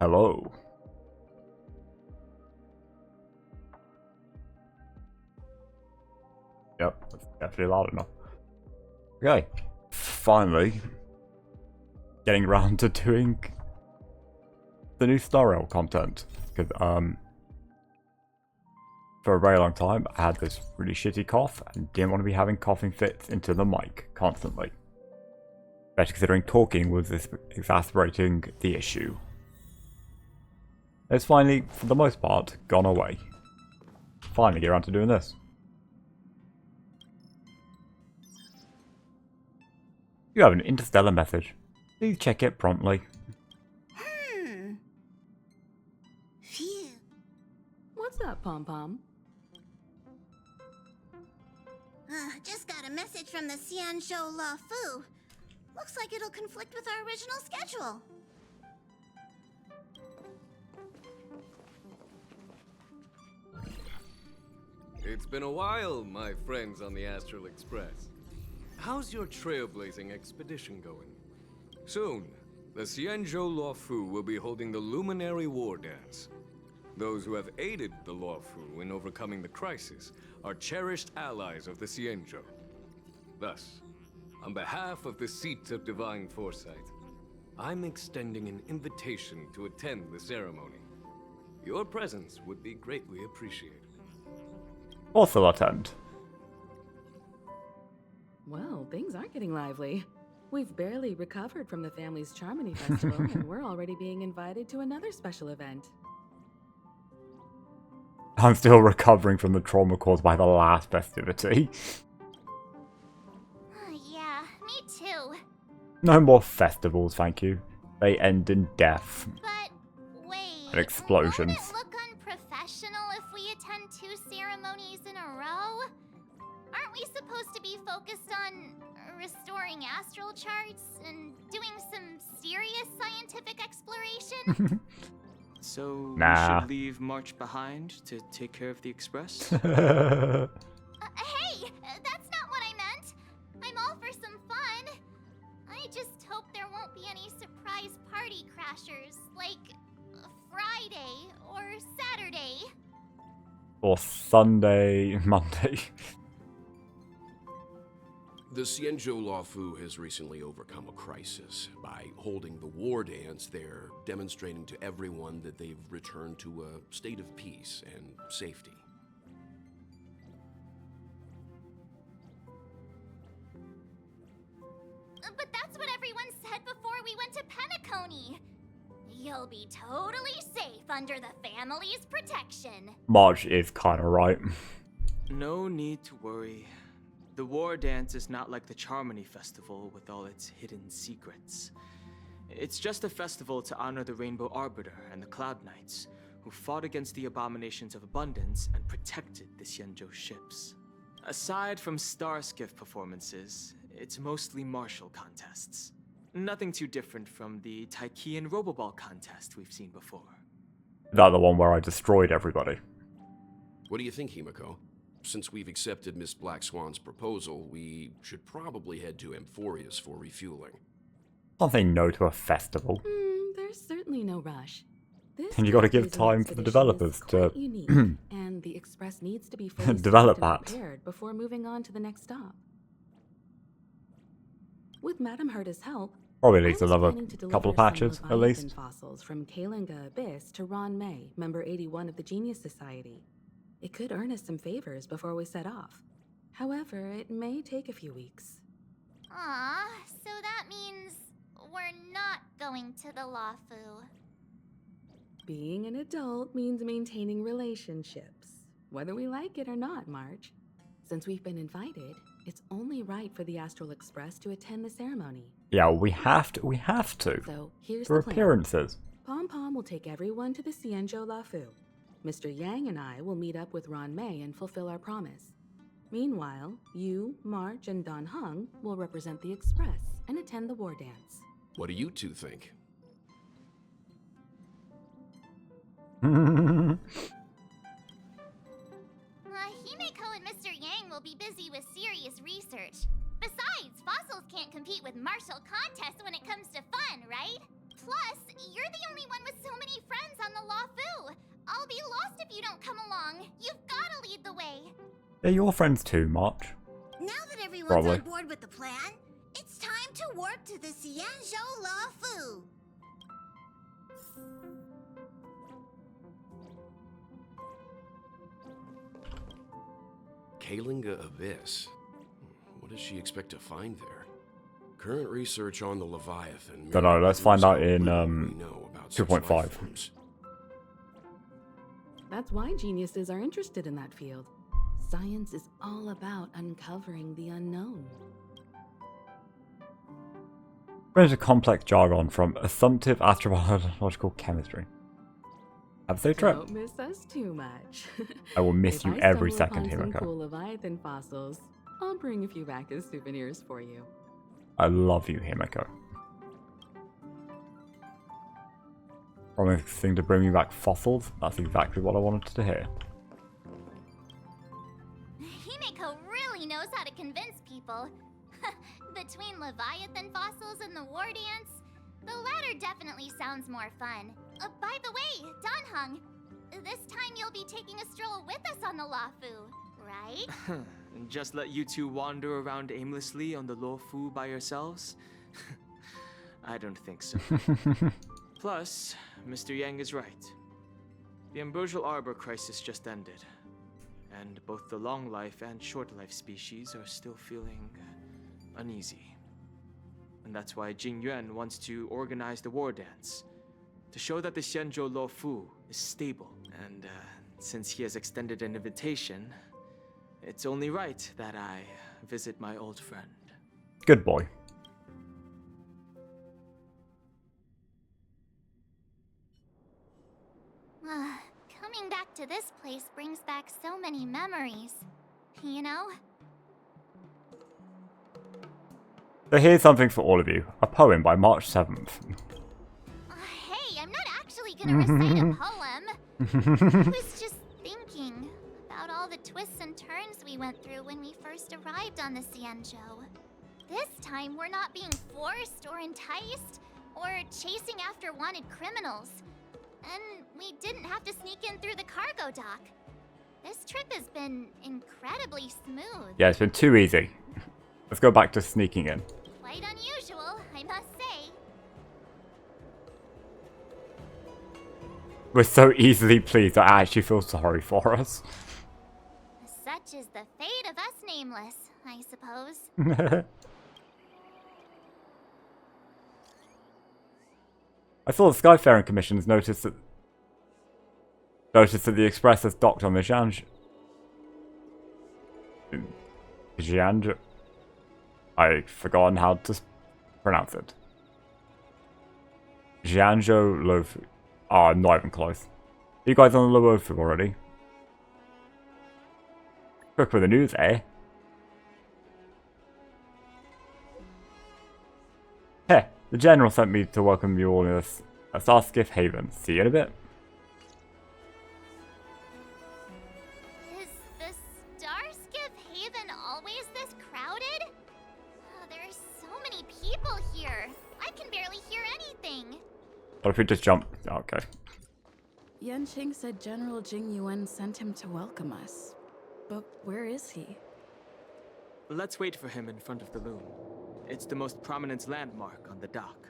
Hello. Yep, that's definitely loud enough. Okay, finally getting around to doing the new Star Rail content. Because for a very long time I had this really shitty cough and didn't want to be having coughing fits into the mic constantly. Especially considering talking was exacerbating the issue. It's finally, for the most part, gone away. Finally get around to doing this. You have an interstellar message. Please check it promptly. Phew. What's up, Pom Pom? Just got a message from the Xianzhou La Fu. Looks like it'll conflict with our original schedule. It's been a while, my friends on the Astral Express. How's your trailblazing expedition going? Soon, the Xianzhou La Fu will be holding the Luminary War Dance. Those who have aided the La Fu in overcoming the crisis are cherished allies of the Xianzhou. Thus, on behalf of the Seat of Divine Foresight, I'm extending an invitation to attend the ceremony. Your presence would be greatly appreciated. Also attend. Well, things aren't getting lively. We've barely recovered from the family's Charmony Festival, and we're already being invited to another special event. I'm still recovering from the trauma caused by the last festivity. Yeah, me too. No more festivals, thank you. They end in death. But wait, And explosions. won't it look unprofessional if we attend 2 ceremonies in a row? Aren't we supposed to be focused on restoring astral charts and doing some serious scientific exploration? So Nah. we should leave March behind to take care of the Express? Hey, that's not what I meant. I'm all for some fun. I just hope there won't be any surprise party crashers, like Friday or Saturday. Or Sunday, Monday. The Xianzhou La Fu has recently overcome a crisis. By holding the war dance, they're demonstrating to everyone that they've returned to a state of peace and safety. But that's what everyone said before we went to Penacony. You'll be totally safe under the family's protection. Marge is kinda right. No need to worry. The War Dance is not like the Charmony Festival with all its hidden secrets. It's just a festival to honor the Rainbow Arbiter and the Cloud Knights, who fought against the abominations of abundance and protected the Xianzhou ships. Aside from star skiff performances, it's mostly martial contests. Nothing too different from the Taiki and Roboball contest we've seen before. That the one where I destroyed everybody. What do you think, Himiko? Since we've accepted Miss Black Swan's proposal, we should probably head to Amphorius for refueling. Can't say no to a festival. There's certainly no rush. This And you gotta give cruising time for the expedition developers is to quite unique, and the Express needs to be fully develop stocked and that. prepared before moving on to the next stop. With Madame Herta's help, Probably at I least was another planning to couple of deliver patches, some at Leviathan least. fossils from Kalinga Abyss to Ron May, member 81 of the Genius Society. It could earn us some favors before we set off. However, it may take a few weeks. Aw, so that means we're not going to the Lafu. Being an adult means maintaining relationships, whether we like it or not, Marge. Since we've been invited, it's only right for the Astral Express to attend the ceremony. Yeah, we have to. So here's For the plan. appearances. Pom Pom will take everyone to the Xianzhou Lafu. Mr. Yang and I will meet up with Ron May and fulfill our promise. Meanwhile, you, March, and Don Hung will represent the Express and attend the war dance. What do you two think? Himeko and Mr. Yang will be busy with serious research. Besides, fossils can't compete with martial contests when it comes to fun, right? Plus, you're the only one with so many friends on the Lawfu. I'll be lost if you don't come along. You've gotta lead the way. They're your friends too, March. Now that everyone's Probably. on board with the plan, it's time to warp to the Xianzhou Lawfu. Kalinga Abyss. What does she expect to find there? Current research on the Leviathan. Dunno, let's find out in, we know about such 2.5. life forms. That's why geniuses are interested in that field. Science is all about uncovering the unknown. Brings a complex jargon from assumptive astrobiological chemistry. Have a safe trip. Don't miss us too much. I will miss If you I every stumble second, upon some Himiko. cool Leviathan fossils, I'll bring a few back as souvenirs for you. I love you, Himiko. Promising to bring me back fossils? That's exactly what I wanted to hear. Himeko really knows how to convince people. Between Leviathan fossils and the war dance, the latter definitely sounds more fun. By the way, Danhung, this time you'll be taking a stroll with us on the Lawfu, right? And just let you two wander around aimlessly on the Luofu by yourselves? I don't think so. Plus, Mr. Yang is right. The ambrosial arbor crisis just ended, and both the long life and short life species are still feeling uneasy. And that's why Jing Yuan wants to organize the war dance, to show that the Xianzhou Luofu is stable. And since he has extended an invitation, it's only right that I visit my old friend. Good boy. Coming back to this place brings back so many memories, you know? So here's something for all of you. A poem by March 7th. Hey, I'm not actually gonna recite a poem. I was just thinking about all the twists and turns we went through when we first arrived on the Xianzhou. This time, we're not being forced or enticed or chasing after wanted criminals. And we didn't have to sneak in through the cargo dock. This trip has been incredibly smooth. Yeah, it's been too easy. Let's go back to sneaking in. Quite unusual, I must say. We're so easily pleased, I actually feel sorry for us. Such is the fate of us nameless, I suppose. I saw the Skyfaring Commission's noticed that the Express has docked on the Xianzhou. I've forgotten how to pronounce it. Xianzhou Luofu. Oh, I'm not even close. Are you guys on the Luofu already? Quick with the news, eh? Heh, the General sent me to welcome you all in a Starskiff Haven. See you in a bit. Is the Starskiff Haven always this crowded? Oh, there are so many people here. I can barely hear anything. What if we just jump? Okay. Yanqing said General Jing Yuan sent him to welcome us. But where is he? Let's wait for him in front of the loom. It's the most prominent landmark on the dock.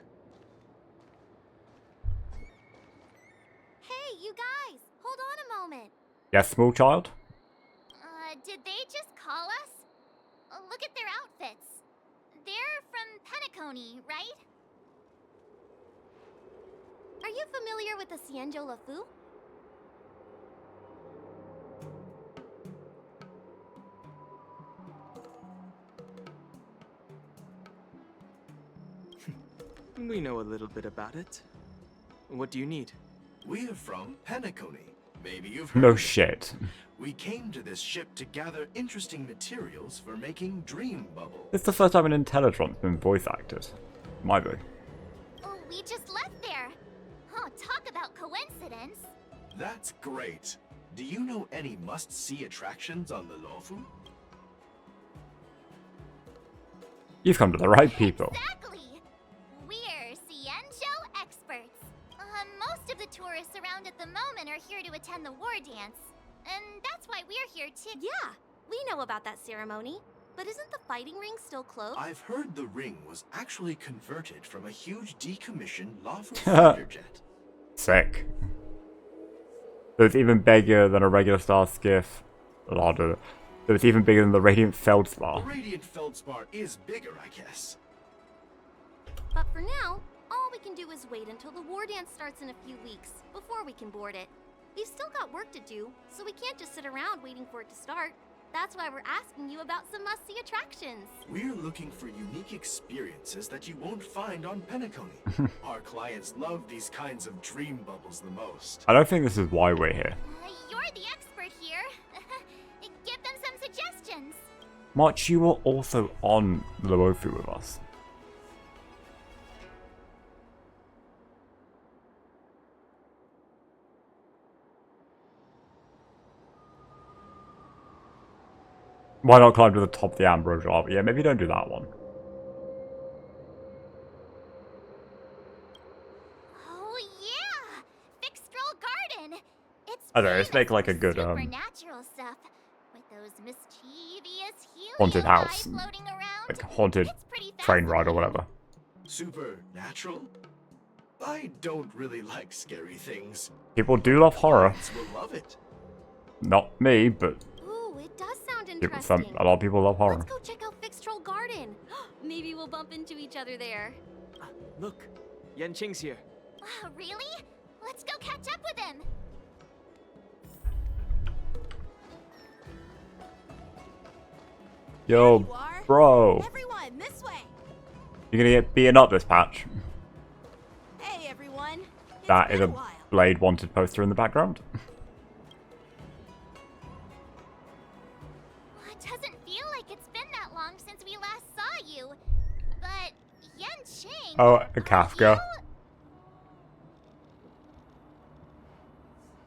Hey, you guys! Hold on a moment. Yes, small child? Did they just call us? Look at their outfits. They're from Penacony, right? Are you familiar with the Xianzhou Luofu? We know a little bit about it. What do you need? We're from Penacony. Maybe you've heard No of it. shit. We came to this ship to gather interesting materials for making dream bubble. It's the first time an Intelligent's been voice acted. Might be. Oh, we just left there. Oh, talk about coincidence. That's great. Do you know any must-see attractions on the Luofu? You've come to the right people. Exactly. We're Xianzhou experts. around at the moment are here to attend the war dance. And that's why we're here too. Yeah, we know about that ceremony. But isn't the fighting ring still closed? I've heard the ring was actually converted from a huge decommissioned lava fighter jet. Sick. So it's even bigger than a regular star skiff. So it's even bigger than the Radiant Feldspar. The Radiant Feldspar is bigger, I guess. But for now, all we can do is wait until the war dance starts in a few weeks before we can board it. We've still got work to do, so we can't just sit around waiting for it to start. That's why we're asking you about some must-see attractions. We're looking for unique experiences that you won't find on Penacony. Our clients love these kinds of dream bubbles the most. I don't think this is why we're here. You're the expert here. Give them some suggestions. March, you were also on the Luofu with us. Why not climb to the top of the Ambrosial Arbor? Yeah, maybe don't do that one. Oh yeah, Fixtral Garden. It's I don't know, let's make like a good supernatural stuff with those mischievous haunted helium house, guys floating around. like haunted It's pretty train ride or fascinating. whatever. Supernatural? I don't really like scary things. People do love horror. Clients will love it. Not me, but Ooh, it does sound people, interesting. a lot of people love horror. Let's go check out Fixtral Garden. Maybe we'll bump into each other there. Look, Yanqing's here. Really? Let's go catch up with him. Yo, You are? bro, Everyone, this way. you're gonna get beaten up this patch. Hey, everyone. It's That is been a while. Blade Wanted poster in the background. It doesn't feel like it's been that long since we last saw you. But Yanqing. Oh, a Kafka. you-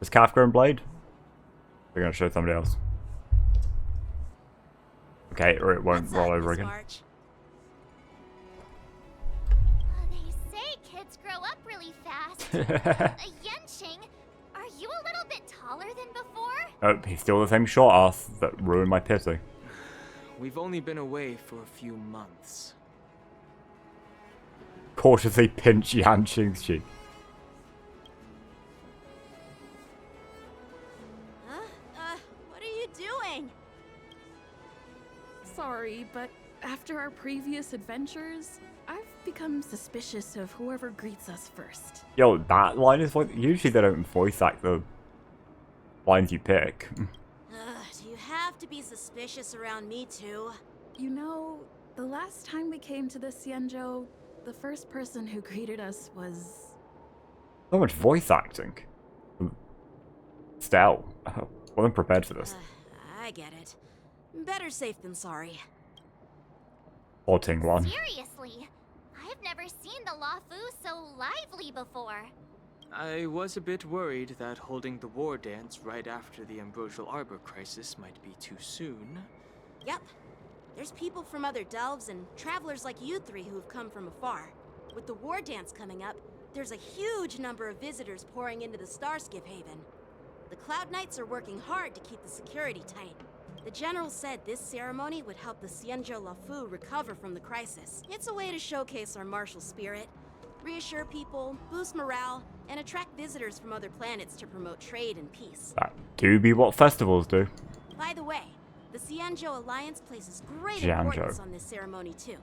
Is Kafka and Blade? We're gonna show somebody else. Okay, or it won't What's roll up, over Miss again. March? They say kids grow up really fast. Yanqing, are you a little bit taller than before? Oh, he's still the same short ass that ruined my pity. We've only been away for a few months. Cautiously pinch Yanqing's cheek. Huh? What are you doing? Sorry, but after our previous adventures, I've become suspicious of whoever greets us first. Yo, that line is what usually they don't voice act the lines you pick. Do you have to be suspicious around me too? You know, the last time we came to the Xianzhou, the first person who greeted us was... So much voice acting. Stell, wasn't prepared for this. I get it. Better safe than sorry. Haunting one. Seriously, I've never seen the Lafu so lively before. I was a bit worried that holding the war dance right after the Ambrosial Arbor crisis might be too soon. Yep. There's people from other delves and travelers like you three who've come from afar. With the war dance coming up, there's a huge number of visitors pouring into the Starskip Haven. The Cloud Knights are working hard to keep the security tight. The General said this ceremony would help the Xianzhou Lafu recover from the crisis. It's a way to showcase our martial spirit, reassure people, boost morale, and attract visitors from other planets to promote trade and peace. That do be what festivals do. By the way, the Xianzhou Alliance places great Xianzhou. importance on this ceremony too.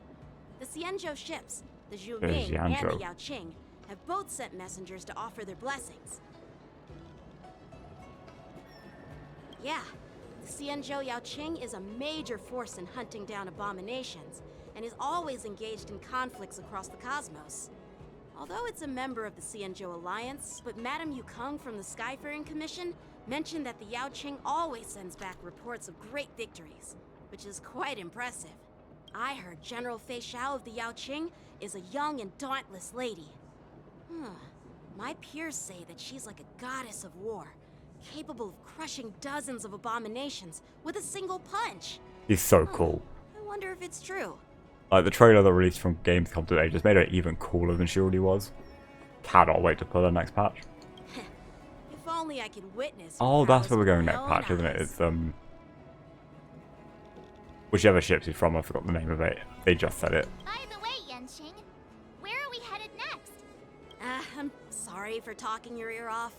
The Xianzhou ships, the Zhu Ming and Xianzhou. the Yaoqing, have both sent messengers to offer their blessings. Yeah, the Xianzhou Yaoqing is a major force in hunting down abominations, and is always engaged in conflicts across the cosmos. Although it's a member of the Xianzhou Alliance, but Madame Yukong from the Skyfaring Commission mentioned that the Yaoqing always sends back reports of great victories, which is quite impressive. I heard General Fei Xiao of the Yaoqing is a young and dauntless lady. My peers say that she's like a goddess of war, capable of crushing dozens of abominations with a single punch. He's so cool. I wonder if it's true. Like the trailer that released from Gamescom today just made her even cooler than she already was. Cannot wait to play the next patch. only I can witness. Oh, your that's where we're prowess going with next my own patch, isn't it? eyes. It's whichever ship he's from, I forgot the name of it. They just said it. By the way, Yenching, where are we headed next? I'm sorry for talking your ear off.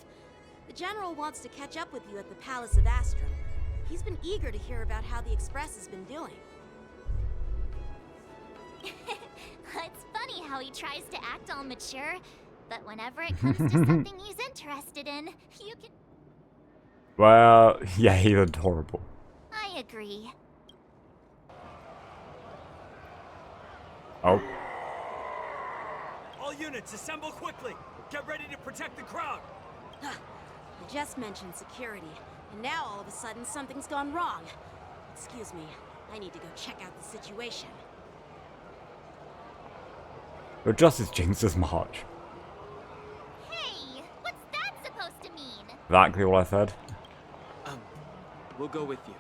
The General wants to catch up with you at the Palace of Astrum. He's been eager to hear about how the Express has been doing. It's funny how he tries to act all mature, but whenever it comes to something he's interested in, you can... Well, yeah, he's adorable. I agree. Oh, All units, assemble quickly! Get ready to protect the crowd! I just mentioned security, and now all of a sudden something's gone wrong. Excuse me, I need to go check out the situation. you're just as jinxed as March. Hey, what's that supposed to mean? Exactly what I said. We'll go with you.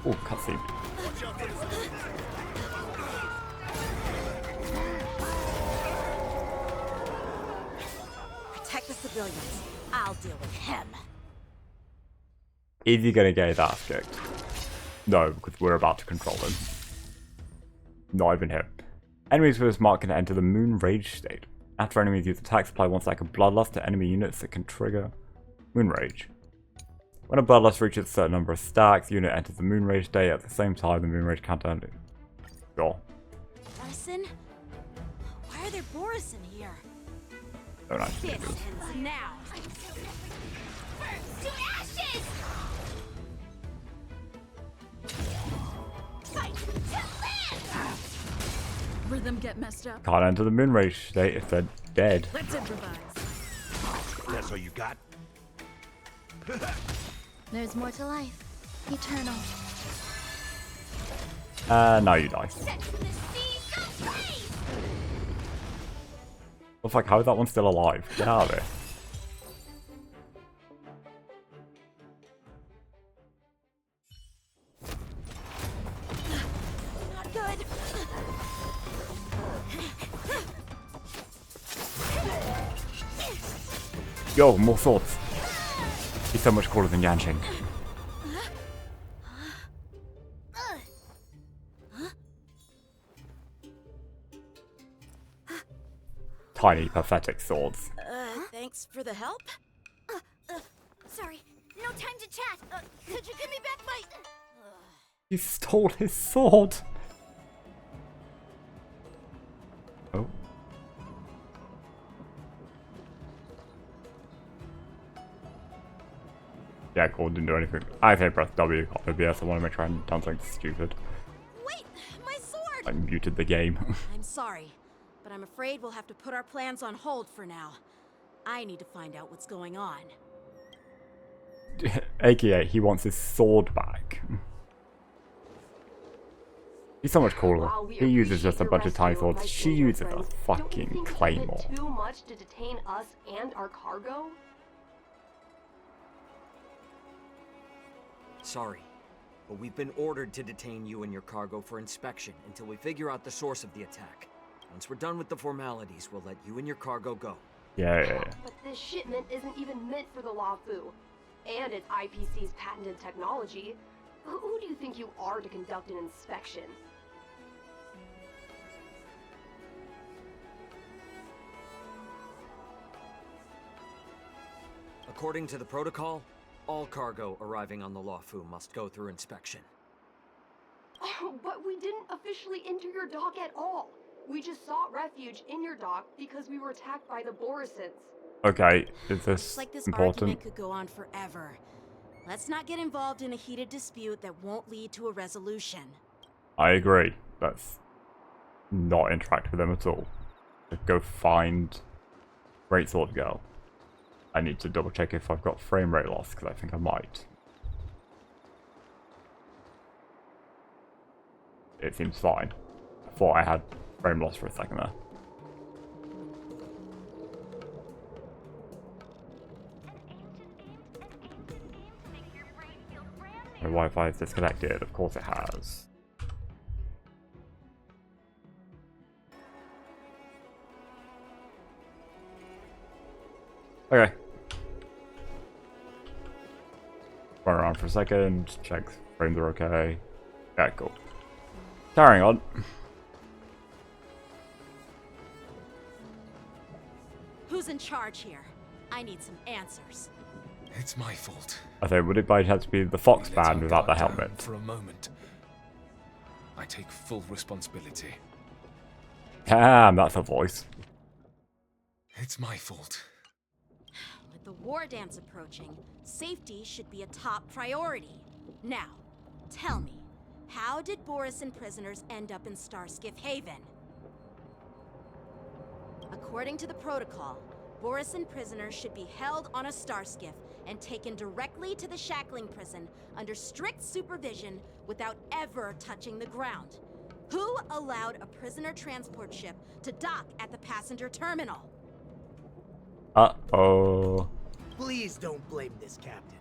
Oh, cutscene. Protect the civilians. I'll deal with him. Is he gonna get his ass kicked? No, because we're about to control him. Not even him. Enemies with this mark can enter the Moon Rage state. After enemies use attack supply one stack of Bloodlust to enemy units that can trigger Moon Rage. When a Bloodlust reaches a certain number of stacks, the unit enters the Moon Rage state. At the same time, the Moon Rage counter ending. Sure. Borison? Why are there Borison here? Don't actually This do this. ends now. To ashes! Fight to live! Rhythm get messed up. Can't enter the Moon Rage state if they're dead. Let's improvise. That's all you got? There's more to life. Eternal. Now you die. Set to the sea, go brave! Looks like, how is that one still alive? Get out of there. Not good. Yo, more swords. He's so much cooler than Yanqing. Tiny, pathetic swords. Thanks for the help. Sorry, no time to chat. Could you give me back my... He stole his sword. Oh. Yeah, cool, didn't do anything. I say press W on OBS, I want to make sure I haven't done something stupid. Wait, my sword! I muted the game. I'm sorry, but I'm afraid we'll have to put our plans on hold for now. I need to find out what's going on. AKA, he wants his sword back. He's so much cooler. He uses just a bunch of tiny swords. She uses a fucking claymore. Too much to detain us and our cargo? Sorry, but we've been ordered to detain you and your cargo for inspection until we figure out the source of the attack. Once we're done with the formalities, we'll let you and your cargo go. Yeah. But this shipment isn't even meant for the Lafu. And it's IPC's patented technology. Who do you think you are to conduct an inspection? According to the protocol, all cargo arriving on the Lafu must go through inspection. But we didn't officially enter your dock at all. We just sought refuge in your dock because we were attacked by the Borisons. Okay, is this Looks like this important? argument could go on forever. Let's not get involved in a heated dispute that won't lead to a resolution. I agree. Let's not interact with them at all. Just go find Great Sword Girl. I need to double check if I've got frame rate loss, because I think I might. It seems fine. I thought I had frame loss for a second there. My Wi-Fi is disconnected. Of course it has. Okay. Run around for a second, check frames are okay. Yeah, cool. Carrying on. Who's in charge here? I need some answers. It's my fault. I think, would it by chance be the Fox We let band our without the guard down helmet? For a moment. I take full responsibility. Damn, that's a voice. It's my fault. With the war dance approaching, safety should be a top priority. Now, tell me, how did Borisin prisoners end up in Starskiff Haven? According to the protocol, Borisin prisoners should be held on a Starskiff and taken directly to the shackling prison under strict supervision without ever touching the ground. Who allowed a prisoner transport ship to dock at the passenger terminal? Uh-oh. Please don't blame this, Captain.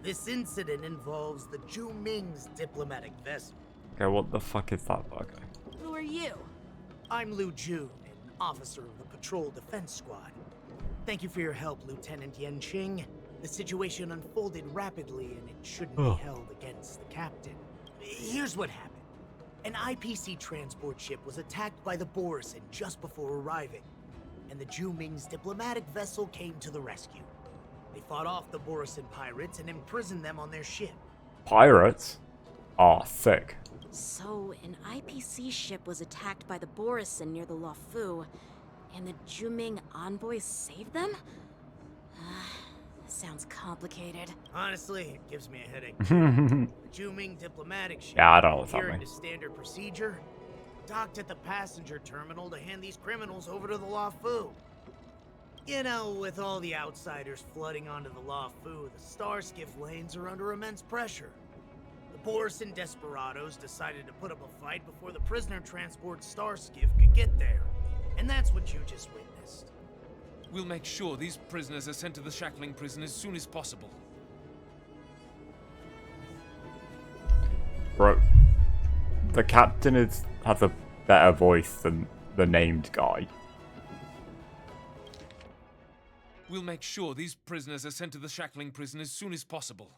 This incident involves the Ju Ming's diplomatic vessel. Okay, what the fuck is that? Okay. Who are you? I'm Liu Jun, an officer of the Patrol Defense Squad. Thank you for your help, Lieutenant Yanqing. The situation unfolded rapidly, and it shouldn't be held against the captain. Here's what happened. An IPC transport ship was attacked by the Borisin just before arriving, and the Ju Ming's diplomatic vessel came to the rescue. They fought off the Borisin pirates and imprisoned them on their ship. Pirates? Oh, sick. So, an IPC ship was attacked by the Borisin near the Luofu, and the Ju Ming envoys saved them? Sounds complicated. Honestly, it gives me a headache. The Ju Ming diplomatic ship, Yeah, I don't know what's adhering happening. to standard procedure, docked at the passenger terminal to hand these criminals over to the Luofu. You know, with all the outsiders flooding onto the Luofu, the Starskiff lanes are under immense pressure. The Borisin desperados decided to put up a fight before the prisoner transport Starskiff could get there. And that's what you just witnessed. We'll make sure these prisoners are sent to the shackling prison as soon as possible. Bro, the captain has a better voice than the named guy. We'll make sure these prisoners are sent to the shackling prison as soon as possible.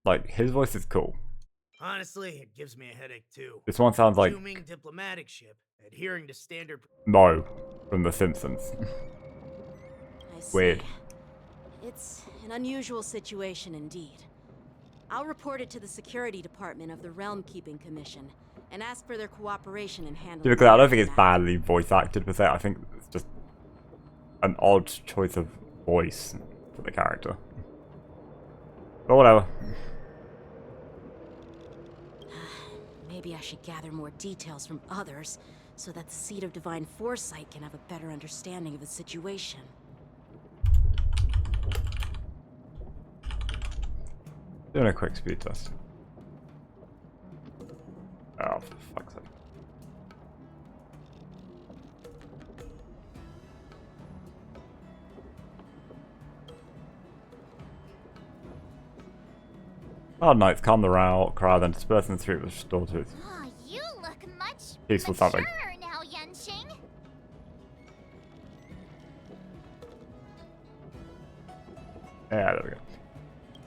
Like, his voice is cool. Honestly, it gives me a headache too. This one sounds like Ju Ming diplomatic ship, adhering to standard. Mo from The Simpsons. I see. Weird. It's an unusual situation indeed. I'll report it to the security department of the Realm Keeping Commission and ask for their cooperation in handling. Typically, I don't think it's badly voice acted per se. I think it's just an odd choice of voice for the character. But whatever. Maybe I should gather more details from others so that the Seed of Divine Foresight can have a better understanding of the situation. Doing a quick speed test. Oh, for fuck's sake. Oh, nights calm the rout, crowd, then disperse in the street, restore to its Oh, you look much peaceful something. maturer now, Yanqing. Yeah, there we go.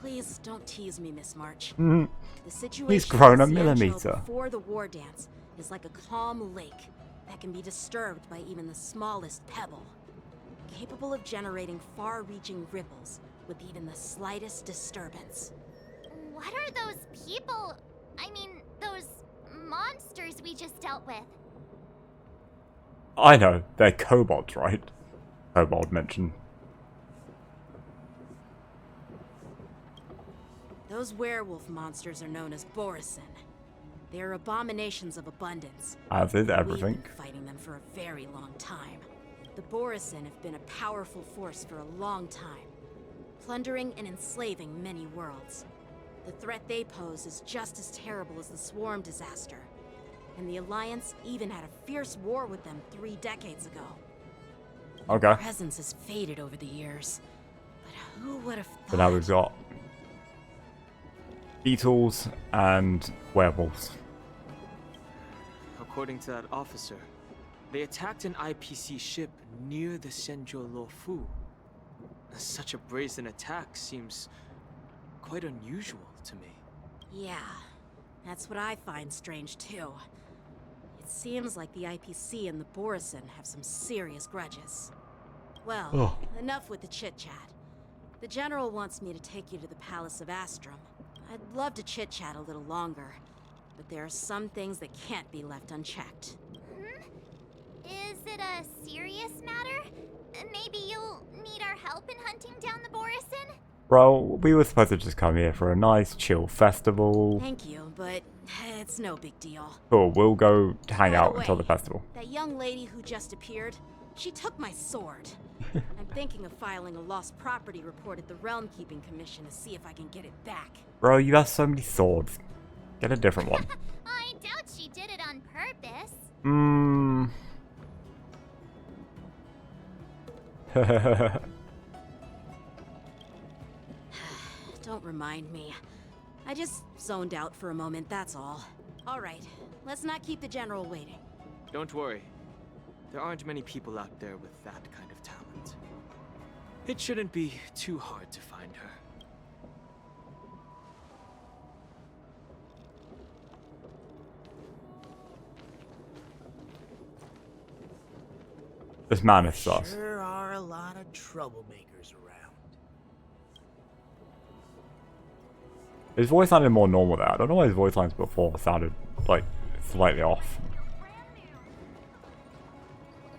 Please don't tease me, Miss March. Mhm. The situation He's grown a in Xianzhou millimeter. before the war dance is like a calm lake that can be disturbed by even the smallest pebble, capable of generating far-reaching ripples with even the slightest disturbance. What are those people? I mean, those monsters we just dealt with. I know, they're kobolds, right? Kobold mentioned. Those werewolf monsters are known as Borisin. They are abominations of abundance. As is everything. We've been fighting them for a very long time. The Borisin have been a powerful force for a long time, plundering and enslaving many worlds. The threat they pose is just as terrible as the Swarm disaster, and the Alliance even had a fierce war with them 3 decades ago. Okay. Their presence has faded over the years, but who would have thought? So now we've got beetles and werewolves. According to that officer, they attacked an IPC ship near the Shenzhou Luofu. Such a brazen attack seems quite unusual to me. Yeah, that's what I find strange too. It seems like the IPC and the Borison have some serious grudges. Well, enough with the chit-chat. The General wants me to take you to the Palace of Astrum. I'd love to chit-chat a little longer, but there are some things that can't be left unchecked. Is it a serious matter? Maybe you'll need our help in hunting down the Borison? Bro, we were supposed to just come here for a nice chill festival. Thank you, but it's no big deal. Cool, we'll go hang By out the until the way, festival. That young lady who just appeared, she took my sword. I'm thinking of filing a lost property report at the Realm Keeping Commission to see if I can get it back. Bro, you have so many swords. Get a different one. I doubt she did it on purpose. Don't remind me. I just zoned out for a moment, that's all. Alright, let's not keep the General waiting. Don't worry. There aren't many people out there with that kind of talent. It shouldn't be too hard to find her. This man is sus. There are a lot of troublemakers around. His voice sounded more normal there. I don't know why his voice lines before sounded, like, slightly off.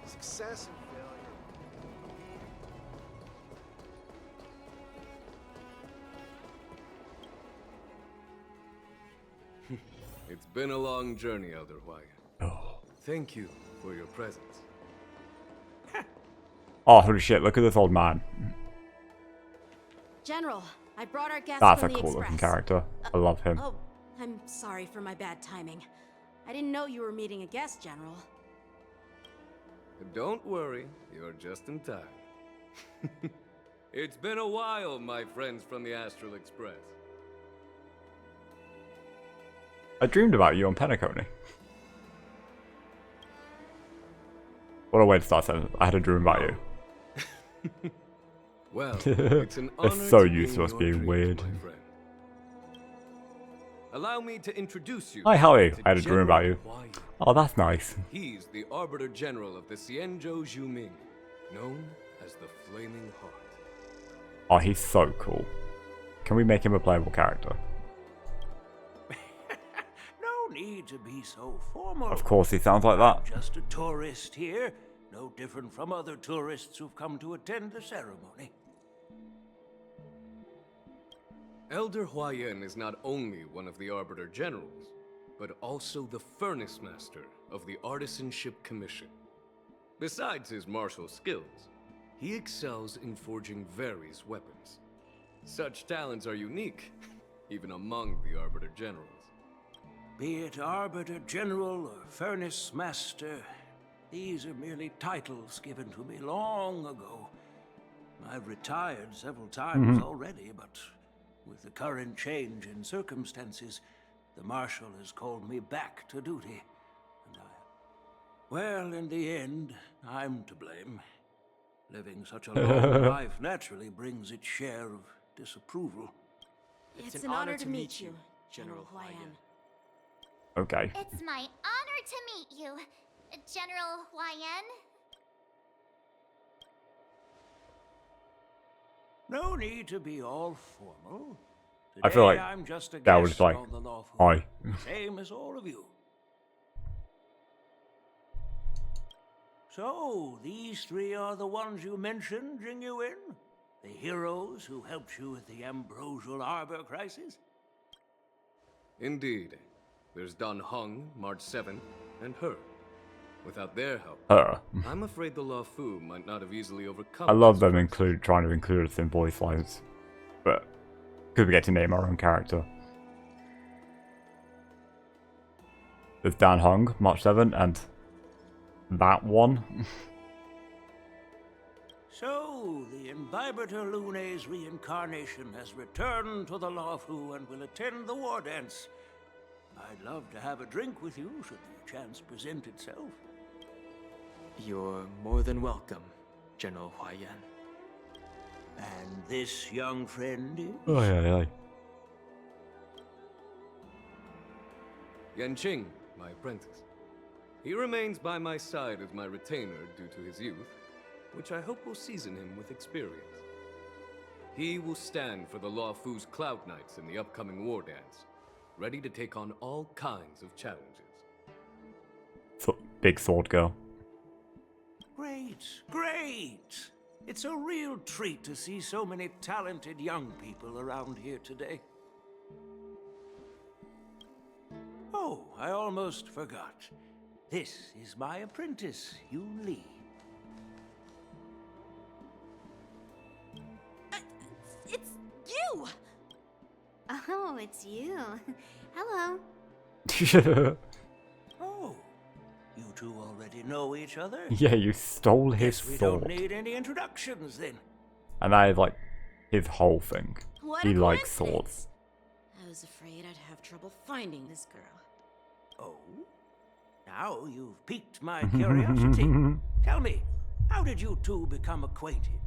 Success and failure. It's been a long journey, Elder Wyatt. Thank you for your presence. Oh, holy shit, look at this old man. General, I brought our guest That's a from the cool looking Express. character. I love him. Oh, I'm sorry for my bad timing. I didn't know you were meeting a guest, General. Don't worry, you're just in time. It's been a while, my friends from the Astral Express. I dreamed about you on Penacony. What a way to start sentence. I had a dream about you. Well, it's an honor It's so to be in useless your being dreams, weird. my friend. Allow me to introduce you. Hi, Howie. to I had a dream about you. General Wyatt. Oh, that's nice. He's the Arbiter General of the Xianzhou Zhuming, known as the Flaming Heart. Oh, he's so cool. Can we make him a playable character? No need to be so formal. Of course, he sounds like that. Just a tourist here, no different from other tourists who've come to attend the ceremony. Elder Huayan is not only one of the Arbiter Generals, but also the Furnace Master of the Artisanship Commission. Besides his martial skills, he excels in forging various weapons. Such talents are unique, even among the Arbiter Generals. Be it Arbiter General or Furnace Master, these are merely titles given to me long ago. I've retired several times already, but with the current change in circumstances, the Marshal has called me back to duty. And well, in the end, I'm to blame. Living such a long life naturally brings its share of disapproval. It's an honor to meet you, General Huayan. Okay. It's my honor to meet you, General Huayan. No need to be all formal. Today, I feel like I'm just a that guest was like, on the lawful. hi. Same as all of you. So, these three are the ones you mentioned, Jing Yuan? The heroes who helped you with the Ambrosial Arbor crisis? Indeed. There's Dan Heng, March 7, and her. Without their help, I'm afraid the Law Fu might not have easily overcome. I love them trying to include us in voice lines, but could we get to name our own character? There's Dan Hung, March 7, and that one. So, the Imbibitor Lune's reincarnation has returned to the Law Fu and will attend the war dance. I'd love to have a drink with you should the chance present itself. You're more than welcome, General Huayan. And this young friend is? Oh, yeah. Yanqing, my apprentice. He remains by my side as my retainer due to his youth, which I hope will season him with experience. He will stand for the Law Fu's Cloud Knights in the upcoming war dance, ready to take on all kinds of challenges. Big sword girl. Great, great! It's a real treat to see so many talented young people around here today. Oh, I almost forgot. This is my apprentice, Yoon Lee. It's you! Oh, it's you. Hello. Oh, you two already know each other? Yeah, you stole his Guess we sword. don't need any introductions then. And that is like his whole thing. What He a likes coincidence. swords. I was afraid I'd have trouble finding this girl. Oh? Now you've piqued my curiosity. Tell me, how did you two become acquainted?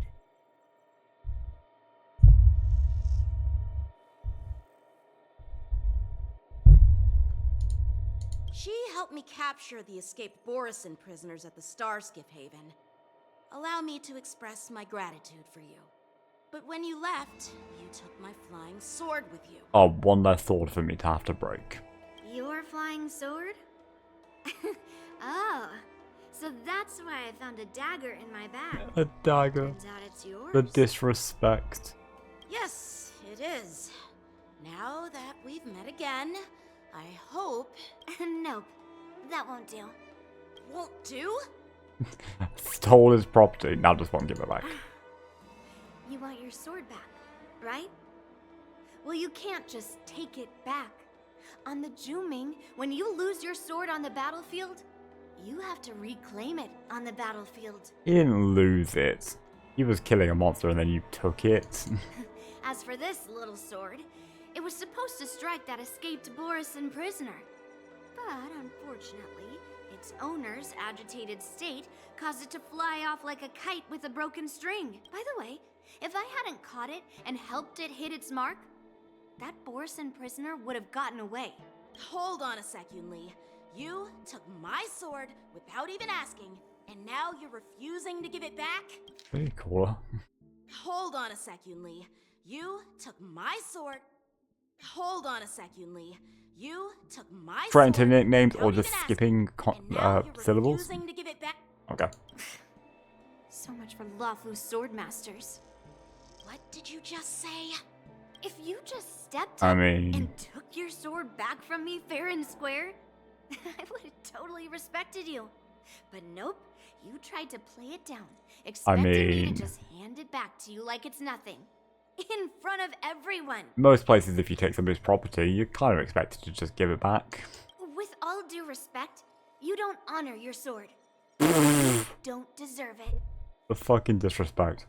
She helped me capture the escaped Borison prisoners at the Starskiff Haven. Allow me to express my gratitude for you. But when you left, you took my flying sword with you. Oh, one less sword for me to have to break. Your flying sword? Oh, so that's why I found a dagger in my bag. A dagger. Turns out it's yours. The disrespect. Yes, it is. Now that we've met again, I hope... Nope, that won't do. Won't do? Stole his property. Now just won't give it back. You want your sword back, right? Well, you can't just take it back. On the Juming, when you lose your sword on the battlefield, you have to reclaim it on the battlefield. He didn't lose it. He was killing a monster and then you took it. As for this little sword, it was supposed to strike that escaped Borison prisoner. But unfortunately, its owner's agitated state caused it to fly off like a kite with a broken string. By the way, if I hadn't caught it and helped it hit its mark, that Borison prisoner would have gotten away. Hold on a sec, Yoon Lee. You took my sword without even asking, and now you're refusing to give it back? Pretty cool. Hold on a sec, Yoon Lee. You took my sword... Hold on a sec, Yoon Lee. You took my Trying to sword nicknames or without just even skipping asking, and now you're syllables? refusing to give it back? Okay. So much for Lafu swordmasters. What did you just say? If you just stepped I up mean- and took your sword back from me fair and square, I would have totally respected you. But nope, you tried to play it down, expecting me mean- to just hand it back to you like it's nothing. In front of everyone. Most places, if you take somebody's property, you're kind of expected to just give it back. With all due respect, you don't honor your sword. You don't deserve it. The fucking disrespect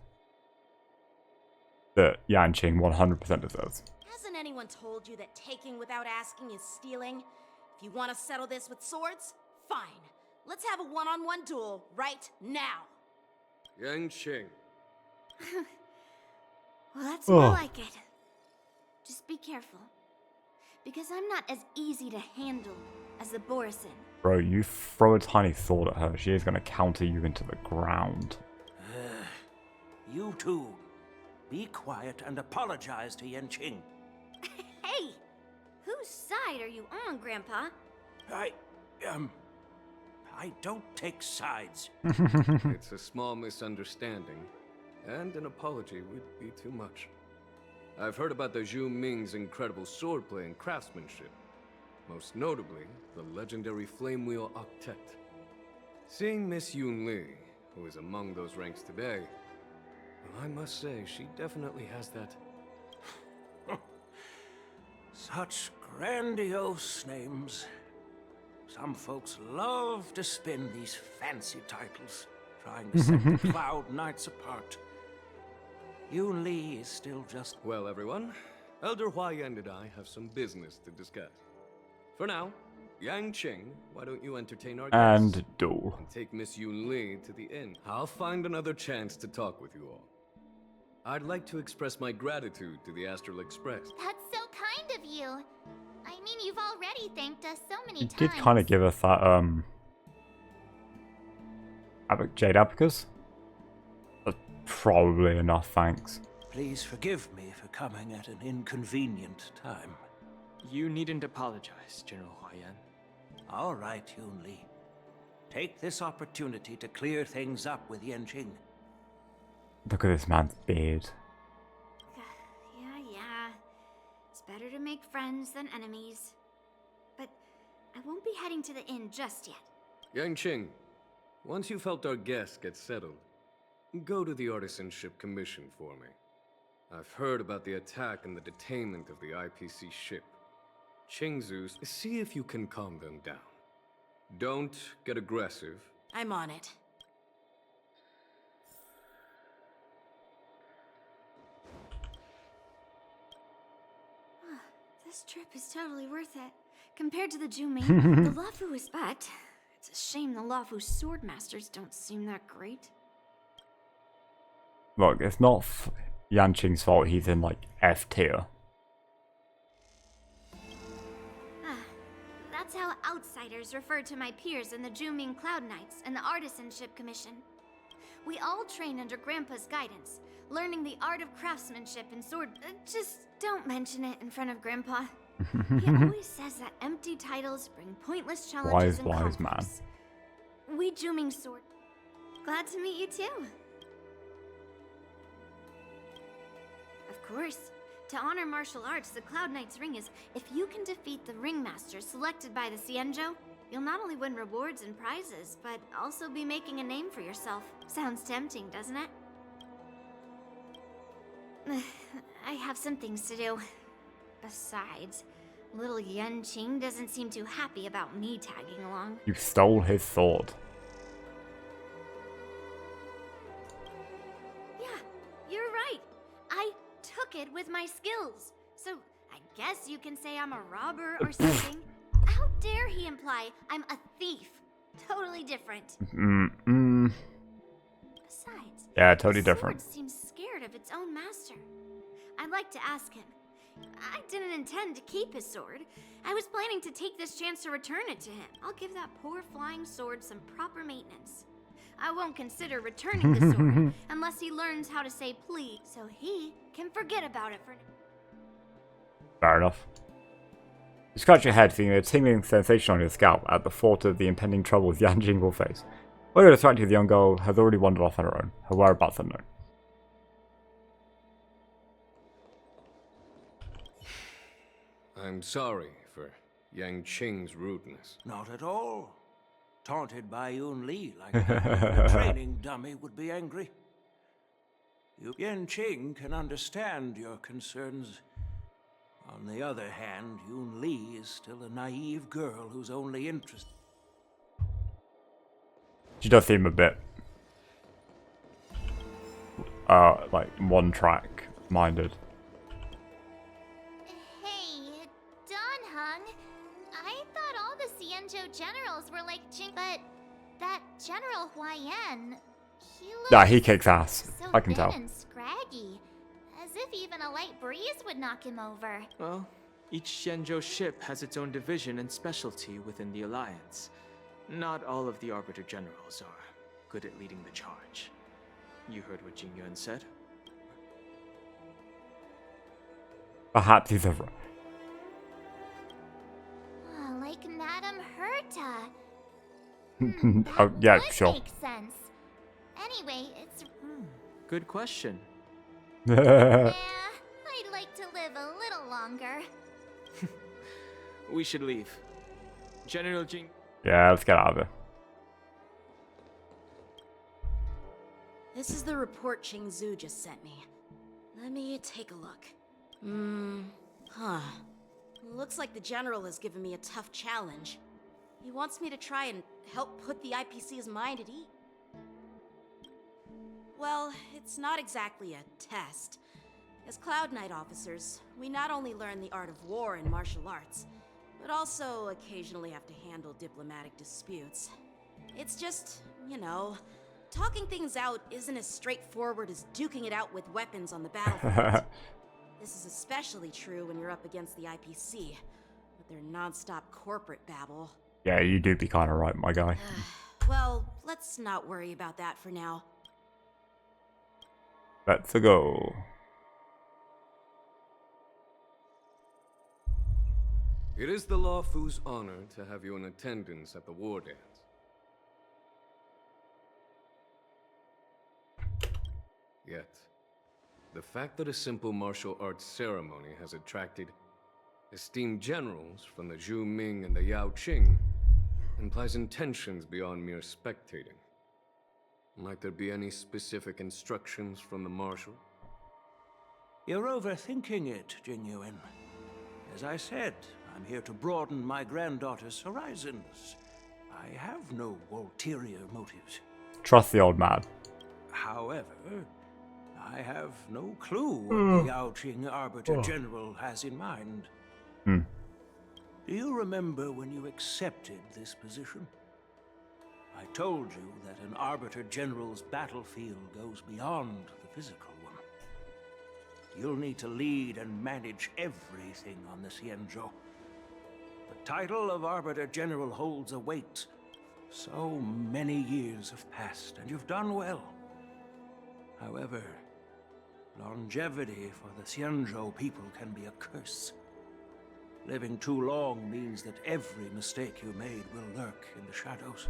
that Yanqing 100% deserves. Hasn't anyone told you that taking without asking is stealing? If you want to settle this with swords, fine. Let's have a one-on-one duel right now. Yanqing. Well, that's more Oh. like it. Just be careful. Because I'm not as easy to handle as the Borison. Bro, you throw a tiny sword at her, she is going to counter you into the ground. You two, be quiet and apologize to Yanqing. Hey! Whose side are you on, Grandpa? I don't take sides. It's a small misunderstanding, and an apology would be too much. I've heard about the Zhu Ming's incredible swordplay and craftsmanship. Most notably, the legendary Flame Wheel Octet. Seeing Miss Yoon Lee, who is among those ranks today, well, I must say, she definitely has that. Such grandiose names. Some folks love to spin these fancy titles, trying to set the Cloud Knights apart. Yoon Lee is still just... Well, everyone, Elder Huayan and I have some business to discuss. For now, Yanqing, why don't you entertain our guests? And duel. And take Miss Yoon Lee to the inn. I'll find another chance to talk with you all. I'd like to express my gratitude to the Astral Express. That's so kind of you. I mean, you've already thanked us so many He times. did kind of give us that, Jade Abacus. That's probably enough, thanks. Please forgive me for coming at an inconvenient time. You needn't apologize, General Huayan. All right, Yunli. Take this opportunity to clear things up with Yanqing. Look at this man's beard. Yeah. It's better to make friends than enemies. But I won't be heading to the inn just yet. Yanqing, once you've helped our guests get settled, go to the Artisanship Commission for me. I've heard about the attack and the detainment of the IPC ship. Qingzu, see if you can calm them down. Don't get aggressive. I'm on it. This trip is totally worth it. Compared to the Juming, the Luofu is bet. It's a shame the Luofu swordmasters don't seem that great. Look, it's not Yanqing's fault he's in, like, F tier. That's how outsiders refer to my peers in the Juming Cloud Knights and the Artisanship Commission. We all train under Grandpa's guidance, learning the art of craftsmanship and sword. Just don't mention it in front of Grandpa. He always says that empty titles bring pointless challenges and Wise man. conflicts. We Juming sword. Glad to meet you too. Of course. To honor martial arts, the Cloud Knight's ring is, if you can defeat the ringmaster selected by the Xianzhou, you'll not only win rewards and prizes, but also be making a name for yourself. Sounds tempting, doesn't it? I have some things to do. Besides, little Yanqing doesn't seem too happy about me tagging along. You stole his sword. Yeah, you're right. I took it with my skills. So I guess you can say I'm a robber or something. How dare he imply I'm a thief? Totally different. Besides, Yeah, totally the different. sword seems scared of its own master. I'd like to ask him. I didn't intend to keep his sword. I was planning to take this chance to return it to him. I'll give that poor flying sword some proper maintenance. I won't consider returning the sword unless he learns how to say please, so he can forget about it for now. Fair enough. You scratch your head, feeling a tingling sensation on your scalp at the thought of the impending troubles Yanqing will face. Whether distracted, the young girl has already wandered off on her own, her whereabouts unknown. I'm sorry for Yanqing's rudeness. Not at all. Taunted by Yunli like a training dummy would be angry. Yanqing can understand your concerns. On the other hand, Yunli is still a naive girl whose only interest... She does seem a bit... like, one-track minded. Hey, Don Hung. I thought all the Xianzhou generals were like Jing, but that General Huayan, he looks Yeah, he kicks ass. so I can thin tell. and scraggy, as if even a light breeze would knock him over. Well, each Xianzhou ship has its own division and specialty within the Alliance. Not all of the Arbiter Generals are good at leading the charge. You heard what Jing Yuan said? Perhaps he's a... Like Madame Herta. Oh, yeah, Would sure. make sense. Anyway, it's... Good question. Yeah, I'd like to live a little longer. We should leave. General Jing... Yeah, let's get out of here. This is the report Qingzu just sent me. Let me take a look. Looks like the general has given me a tough challenge. He wants me to try and help put the IPC's mind at ease. Well, it's not exactly a test. As Cloud Knight officers, we not only learn the art of war and martial arts, but also occasionally have to handle diplomatic disputes. It's just, you know, talking things out isn't as straightforward as duking it out with weapons on the battlefield. This is especially true when you're up against the IPC, with their non-stop corporate babble. Yeah, you do be kind of right, my guy. Well, let's not worry about that for now. Let's go. It is the Lawfu's honor to have you in attendance at the war dance. Yet, the fact that a simple martial arts ceremony has attracted esteemed generals from the Zhu Ming and the Yao Qing implies intentions beyond mere spectating. Might there be any specific instructions from the marshal? You're overthinking it, Jingyuan. As I said, I'm here to broaden my granddaughter's horizons. I have no ulterior motives. Trust the old man. However, I have no clue what the Yao Qing Arbiter General has in mind. Do you remember when you accepted this position? I told you that an Arbiter General's battlefield goes beyond the physical one. You'll need to lead and manage everything on the Xianzhou. The title of Arbiter General holds a weight. So many years have passed, and you've done well. However, longevity for the Xianzhou people can be a curse. Living too long means that every mistake you made will lurk in the shadows.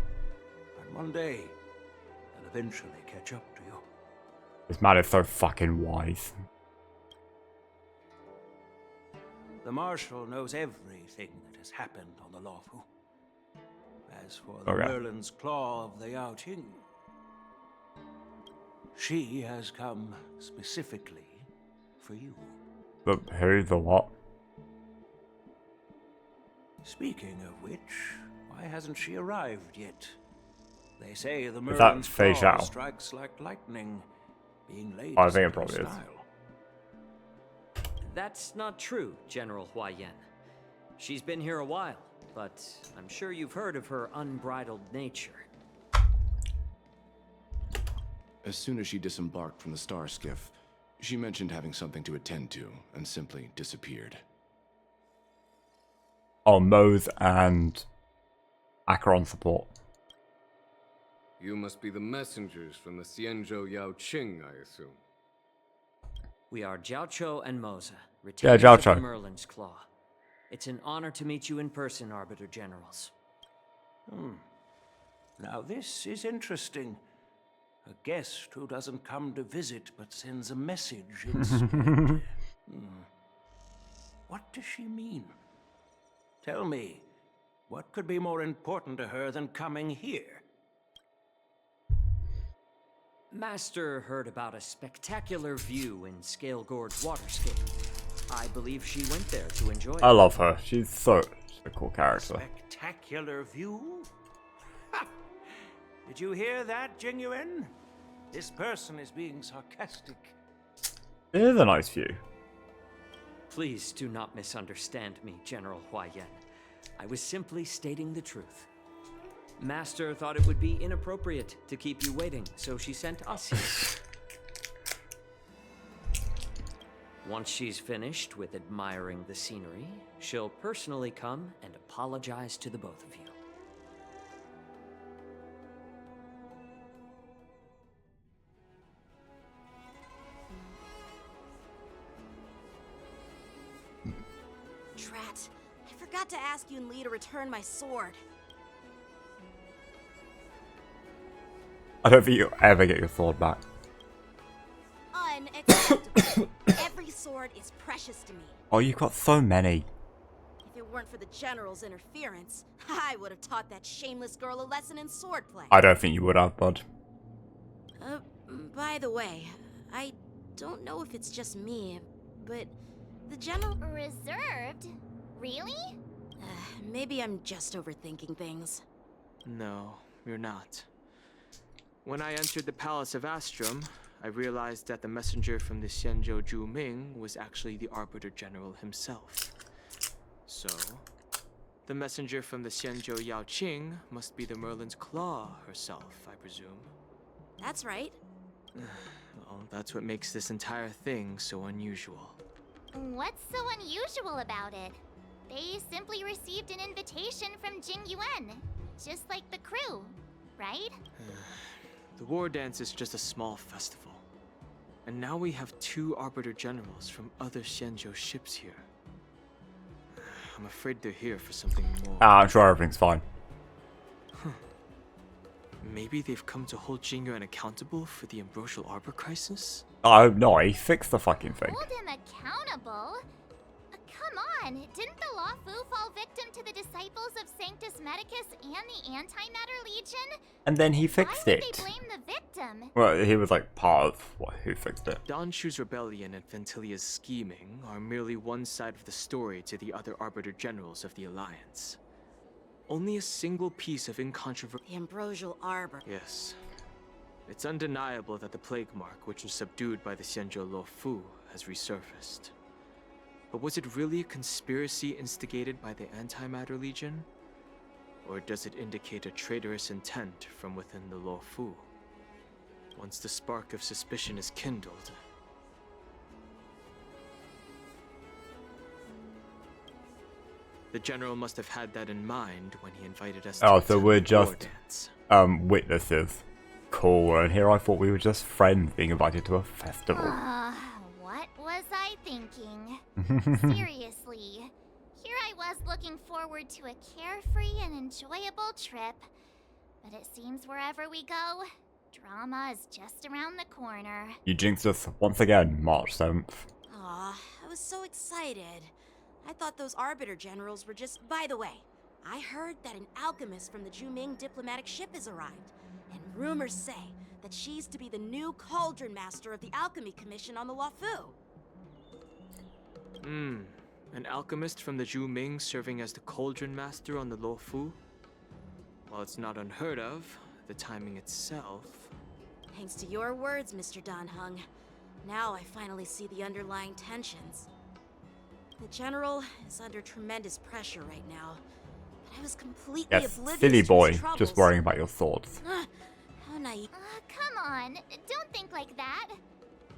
And one day, they'll eventually catch up to you. This man is so fucking wise. The Marshal knows everything that has happened on the Lawfu. As for the Merlin's Claw of the Yao Qing, she has come specifically for you. The who, the what? Speaking of which, why hasn't she arrived yet? They say the Is Merlin's that Fei Claw Zhao? strikes like lightning, being laid I think it probably is. style. That's not true, General Huaiyan. She's been here a while, but I'm sure you've heard of her unbridled nature. As soon as she disembarked from the star skiff, she mentioned having something to attend to and simply disappeared. Oh, Mose and Acheron support. You must be the messengers from the Xianzhou Yao Qing, I assume. We are Jiaoqiu and Moza, Yeah, retainers of Jiaoqiu. the Merlin's Claw. It's an honor to meet you in person, Arbiter Generals. Now this is interesting. A guest who doesn't come to visit but sends a message instead. What does she mean? Tell me, what could be more important to her than coming here? Master heard about a spectacular view in Scale Gorge Waterscape. I believe she went there to enjoy it. I love her. She's such a cool character. Spectacular view? Ha! Did you hear that, Jingyuan? This person is being sarcastic. It is a nice view. Please do not misunderstand me, General Huaiyan. I was simply stating the truth. Master thought it would be inappropriate to keep you waiting, so she sent us here. Once she's finished with admiring the scenery, she'll personally come and apologize to the both of you. Drat, I forgot to ask Yun Li to return my sword. I don't think you'll ever get your sword back. Unacceptable. Every sword is precious to me. Oh, you've got so many. If it weren't for the General's interference, I would have taught that shameless girl a lesson in swordplay. I don't think you would have, bud. By the way, I don't know if it's just me, but the General... Reserved? Really? Maybe I'm just overthinking things. No, you're not. When I entered the Palace of Astrum, I realized that the messenger from the Xianzhou Zhu Ming was actually the Arbiter General himself. So, the messenger from the Xianzhou Yao Qing must be the Merlin's Claw herself, I presume. That's right. Well, that's what makes this entire thing so unusual. What's so unusual about it? They simply received an invitation from Jing Yuan, just like the crew, right? The war dance is just a small festival. And now we have 2 Arbiter Generals from other Xianzhou ships here. I'm afraid they're here for something more. I'm sure everything's fine. Maybe they've come to hold Jing Yuan accountable for the Ambrosial Arbor crisis? Oh no, he fixed the fucking thing. Hold him accountable? Come on, didn't the Luofu fall victim to the disciples of Sanctus Medicus and the Antimatter Legion? And then he fixed Why would it. they blame the victim? Well, he was like part of who fixed it. Don Shu's rebellion and Ventilia's scheming are merely one side of the story to the other Arbiter Generals of the Alliance. Only a single piece of incontrovertible... The Ambrosial Arbor. Yes. It's undeniable that the Plague Mark, which was subdued by the Xianzhou Luofu, has resurfaced. But was it really a conspiracy instigated by the Antimatter Legion? Or does it indicate a traitorous intent from within the Luofu? Once the spark of suspicion is kindled... The General must have had that in mind when he invited us to Oh, so we're attend the war just dance. witnesses. Cool, and here I thought we were just friends being invited to a festival. What was I thinking? Seriously. Here I was looking forward to a carefree and enjoyable trip. But it seems wherever we go, drama is just around the corner. You jinxed us once again, March 7th. Aw, I was so excited. I thought those Arbiter Generals were just... By the way, I heard that an alchemist from the Juming diplomatic ship has arrived. And rumors say that she's to be the new Cauldron Master of the Alchemy Commission on the Luofu. An alchemist from the Juming serving as the Cauldron Master on the Luofu? While it's not unheard of, the timing itself... Thanks to your words, Mr. Dan Heng. Now I finally see the underlying tensions. The General is under tremendous pressure right now, but I was completely Yes, oblivious silly to boy, his troubles. just worrying about your thoughts. How naive. Come on, don't think like that.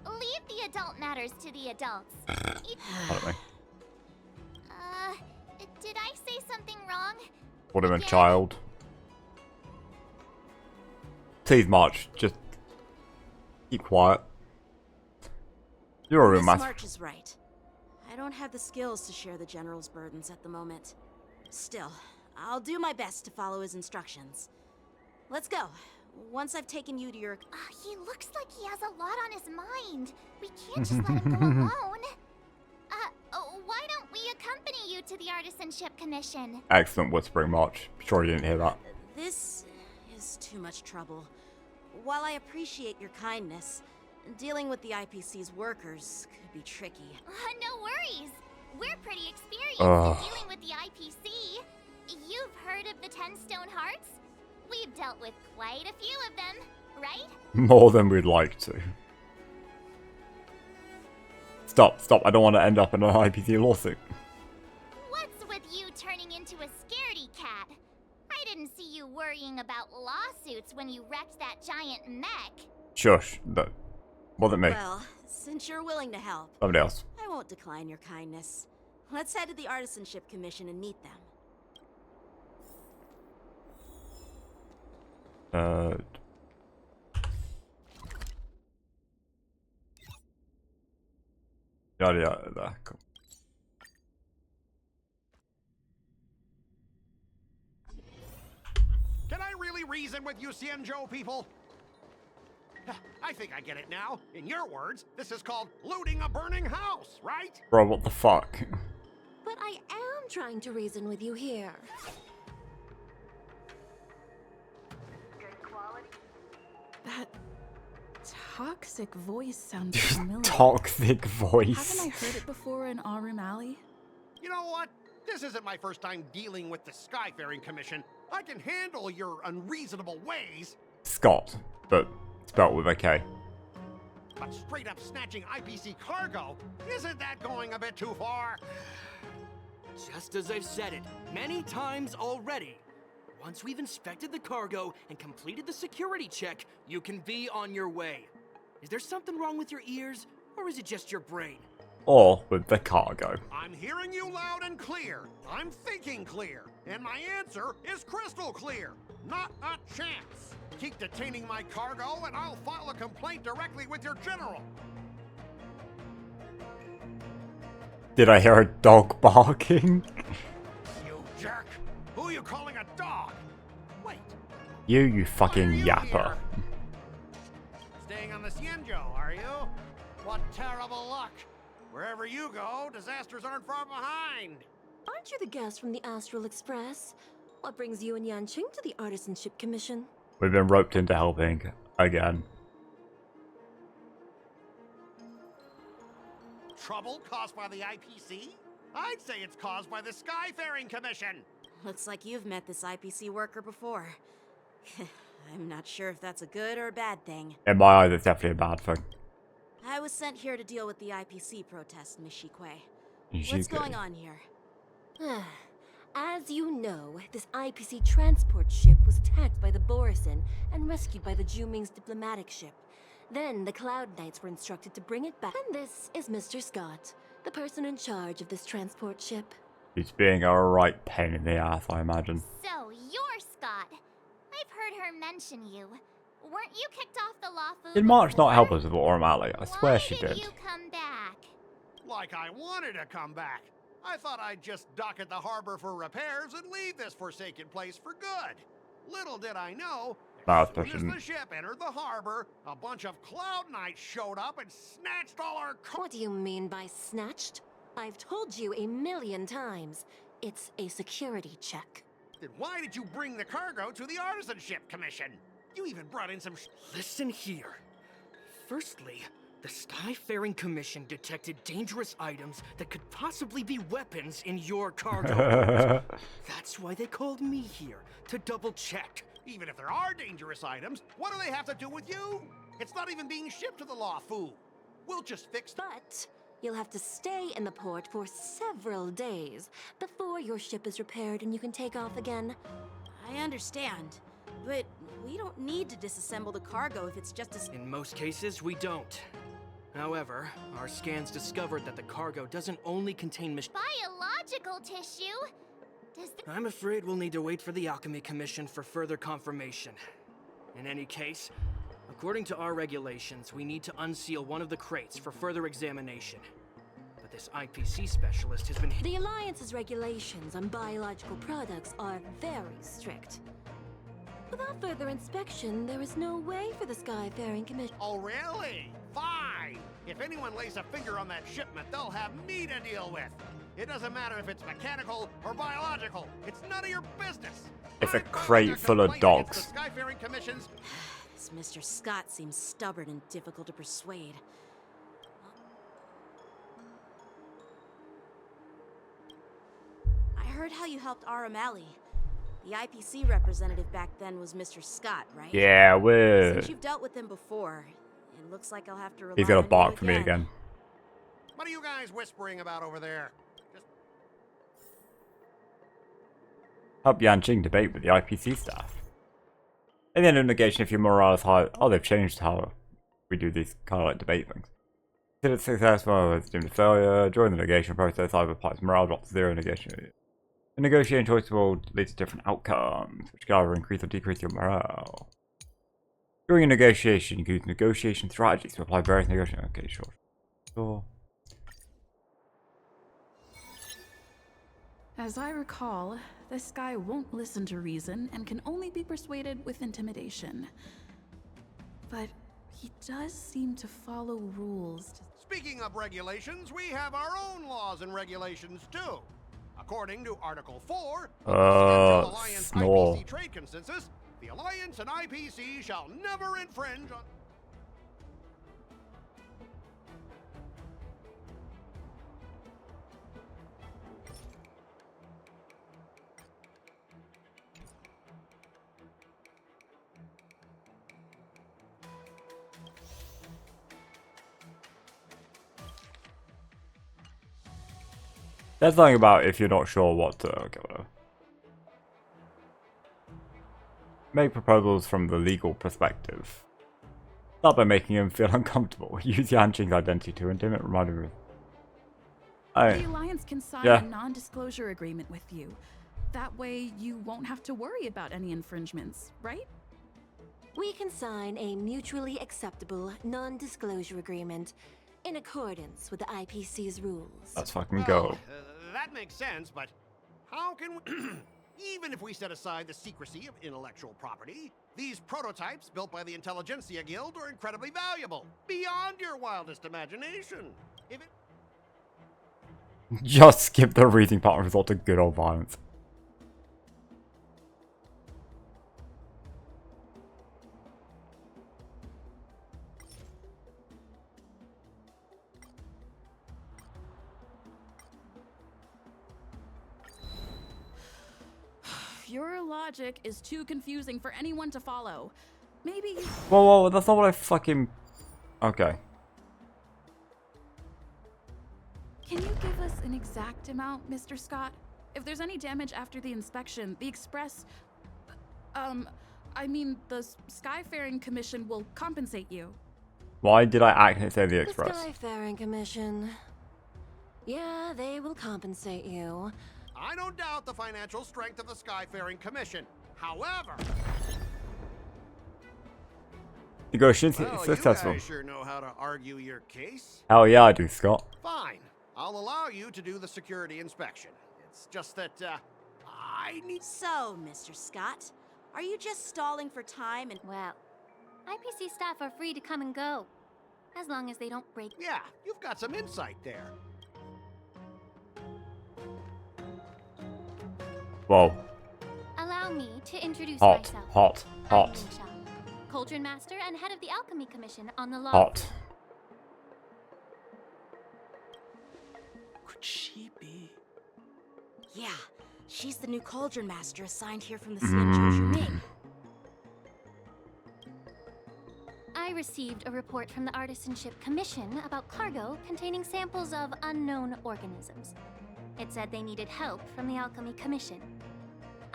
Leave the adult matters to the adults. Pardon me. Did I say something wrong? What am I, child? Please, March, just keep quiet. You're a real Miss master. March is right. I don't have the skills to share the General's burdens at the moment. Still, I'll do my best to follow his instructions. Let's go. Once I've taken you to your... He looks like he has a lot on his mind. We can't just let him go alone. Why don't we accompany you to the Artisanship Commission? Excellent whispering, March. Sure you didn't hear that. This is too much trouble. While I appreciate your kindness, dealing with the IPC's workers could be tricky. No worries. We're pretty experienced in dealing with the IPC. You've heard of the 10 Stone Hearts? We've dealt with quite a few of them, right? More than we'd like to. Stop, stop. I don't want to end up in an IPC lawsuit. What's with you turning into a scaredy cat? I didn't see you worrying about lawsuits when you wrecked that giant mech. Shush. That wasn't me. Well, since you're willing to help, Somebody else. I won't decline your kindness. Let's head to the Artisanship Commission and meet them. Yada yada. Cool. Can I really reason with you Xianzhou people? I think I get it now. In your words, this is called looting a burning house, right? Bro, what the fuck? But I am trying to reason with you here. That toxic voice sounds familiar. Toxic voice. Haven't I heard it before in Aurum Alley? You know what? This isn't my first time dealing with the Skyfaring Commission. I can handle your unreasonable ways. Scott, but spelled with a K. But straight up snatching IPC cargo, isn't that going a bit too far? Just as I've said it many times already. Once we've inspected the cargo and completed the security check, you can be on your way. Is there something wrong with your ears, or is it just your brain? Or with the cargo. I'm hearing you loud and clear. I'm thinking clear. And my answer is crystal clear. Not a chance. Keep detaining my cargo and I'll file a complaint directly with your general. Did I hear a dog barking? You jerk. Who are you calling a dog? Wait. You fucking yapper. Staying on the Cienjo, are you? What terrible luck. Wherever you go, disasters aren't far behind. Aren't you the guest from the Astral Express? What brings you and Yanqing to the Artisanship Commission? We've been roped into helping again. Trouble caused by the IPC? I'd say it's caused by the Skyfaring Commission. Looks like you've met this IPC worker before. I'm not sure if that's a good or a bad thing. In my eyes, it's definitely a bad thing. I was sent here to deal with the IPC protest, Miss Shikwe. Shikwe. What's going on here? As you know, this IPC transport ship was attacked by the Borisin and rescued by the Juming's diplomatic ship. Then the Cloud Knights were instructed to bring it back. And this is Mr. Scott, the person in charge of this transport ship. He's being a right pain in the ass, I imagine. So, you're Scott. I've heard her mention you. Weren't you kicked off the Lafu? Did March not help us with Autumn Alley? I swear she Why did. did you come back? Like I wanted to come back. I thought I'd just dock at the harbor for repairs and leave this forsaken place for good. Little did I know, as soon as the ship entered the harbor, a bunch of Cloud Knights showed up and snatched all our What do you mean by snatched? I've told you 1,000,000 times. It's a security check. Then why did you bring the cargo to the Artisanship Commission? You even brought in some Listen here. Firstly, the Skyfaring Commission detected dangerous items that could possibly be weapons in your cargo. That's why they called me here, to double check. Even if there are dangerous items, what do they have to do with you? It's not even being shipped to the Lafu. We'll just fix them. But you'll have to stay in the port for several days before your ship is repaired and you can take off again. I understand, but we don't need to disassemble the cargo if it's just a... In most cases, we don't. However, our scans discovered that the cargo doesn't only contain Biological tissue? Does the... I'm afraid we'll need to wait for the Alchemy Commission for further confirmation. In any case, according to our regulations, we need to unseal one of the crates for further examination. But this IPC specialist has been... The Alliance's regulations on biological products are very strict. Without further inspection, there is no way for the Skyfaring Commission... Oh, really? Fine! If anyone lays a finger on that shipment, they'll have me to deal with. It doesn't matter if it's mechanical or biological. It's none of your business. It's a crate full of dogs. The Skyfaring Commission's... This Mr. Scott seems stubborn and difficult to persuade. I heard how you helped Aramali. The IPC representative back then was Mr. Scott, right? Yeah, we're... Since you've dealt with him before, it looks like I'll have to rely He's gonna on you bark for me again. What are you guys whispering about over there? Help Yanqing debate with the IPC staff. In the end of negation, if your morale is high... Oh, they've changed how we do these kind of like debate things. Considered successful, it's deemed a failure. During the negation process, either party's morale drops to 0 negation. The negotiating choice will lead to different outcomes, which can either increase or decrease your morale. During a negotiation, you can use negotiation strategies to apply various negotiation... Okay, sure. Sure. As I recall, this guy won't listen to reason and can only be persuaded with intimidation. But he does seem to follow rules. Speaking of regulations, we have our own laws and regulations too. According to Article 4 of the Cienjo Alliance IPC Trade Consensus, the Alliance and IPC shall never infringe on... There's something about if you're not sure what to... Okay, whatever. make proposals from the legal perspective. Start by making him feel uncomfortable. Use Yanqing's identity to intimidate, remind him. The Alliance can sign a non-disclosure agreement with you. That way, you won't have to worry about any infringements, right? We can sign a mutually acceptable non-disclosure agreement in accordance with the IPC's rules. Let's fucking go. That makes sense, but how can we... Even if we set aside the secrecy of intellectual property, these prototypes built by the Intelligentsia Guild are incredibly valuable, beyond your wildest imagination. If it... Just skip the reading part and resort to good old violence. Your logic is too confusing for anyone to follow. Maybe you... Whoa, that's not what I fucking... Okay. Can you give us an exact amount, Mr. Scott? If there's any damage after the inspection, the Express... I mean, the Skyfaring Commission will compensate you. Why did I accidentally say the Express? The Skyfaring Commission. Yeah, they will compensate you. I don't doubt the financial strength of the Skyfaring Commission. However... Negotiations well, successful. You guys sure know how to argue your case. Hell yeah, I do, Scott. Fine. I'll allow you to do the security inspection. It's just that, I need... So, Mr. Scott, are you just stalling for time and... Well, IPC staff are free to come and go, as long as they don't break... Yeah, you've got some insight there. Whoa. Allow me to introduce Hot, myself. hot, hot. I'm Nisha, Cauldron Master and head of the Alchemy Commission on the law. Hot. Could she be? Yeah, she's the new Cauldron Master assigned here from the Xianzhou Ming. I received a report from the Artisanship Commission about cargo containing samples of unknown organisms. It said they needed help from the Alchemy Commission.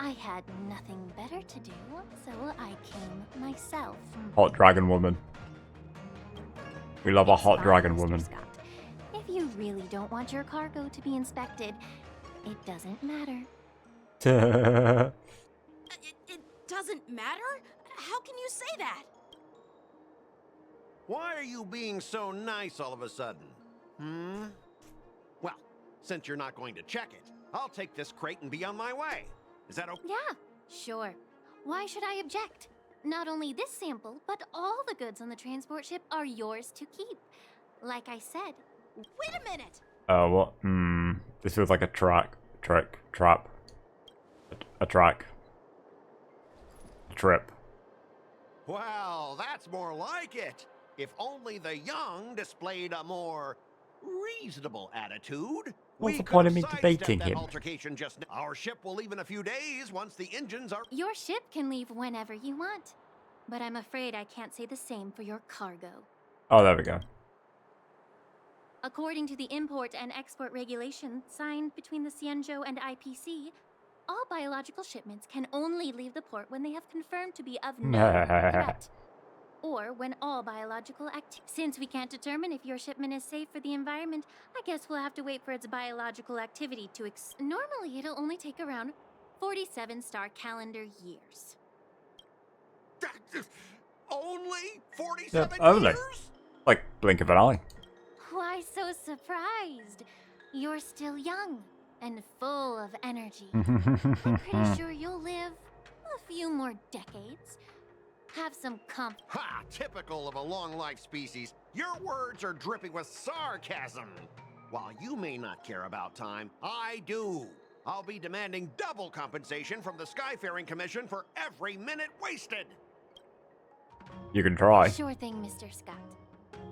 I had nothing better to do, so I came myself. Hot dragon woman. We love a hot dragon woman. Scott. If you really don't want your cargo to be inspected, it doesn't matter. It doesn't matter? How can you say that? Why are you being so nice all of a sudden? Well, since you're not going to check it, I'll take this crate and be on my way. Is that okay? Yeah, sure. Why should I object? Not only this sample, but all the goods on the transport ship are yours to keep. Like I said. Wait a minute! What? This feels like a trap. A track. A trip. Well, that's more like it. If only the young displayed a more reasonable attitude. What's the point of me debating him? Altercation just now. Our ship will leave in a few days once the engines are... Your ship can leave whenever you want. But I'm afraid I can't say the same for your cargo. Oh, there we go. According to the import and export regulation signed between the Xianzhou and IPC, all biological shipments can only leave the port when they have confirmed to be of no threat. Or when all biological Since we can't determine if your shipment is safe for the environment, I guess we'll have to wait for its biological activity to Normally, it'll only take around 47 star calendar years. Only 47 only. years? Like, blink of an eye. Why so surprised? You're still young and full of energy. I'm pretty sure you'll live a few more decades. Have some Ha! Typical of a long-life species. Your words are dripping with sarcasm. While you may not care about time, I do. I'll be demanding double compensation from the Skyfaring Commission for every minute wasted. You can try. Sure thing, Mr. Scott.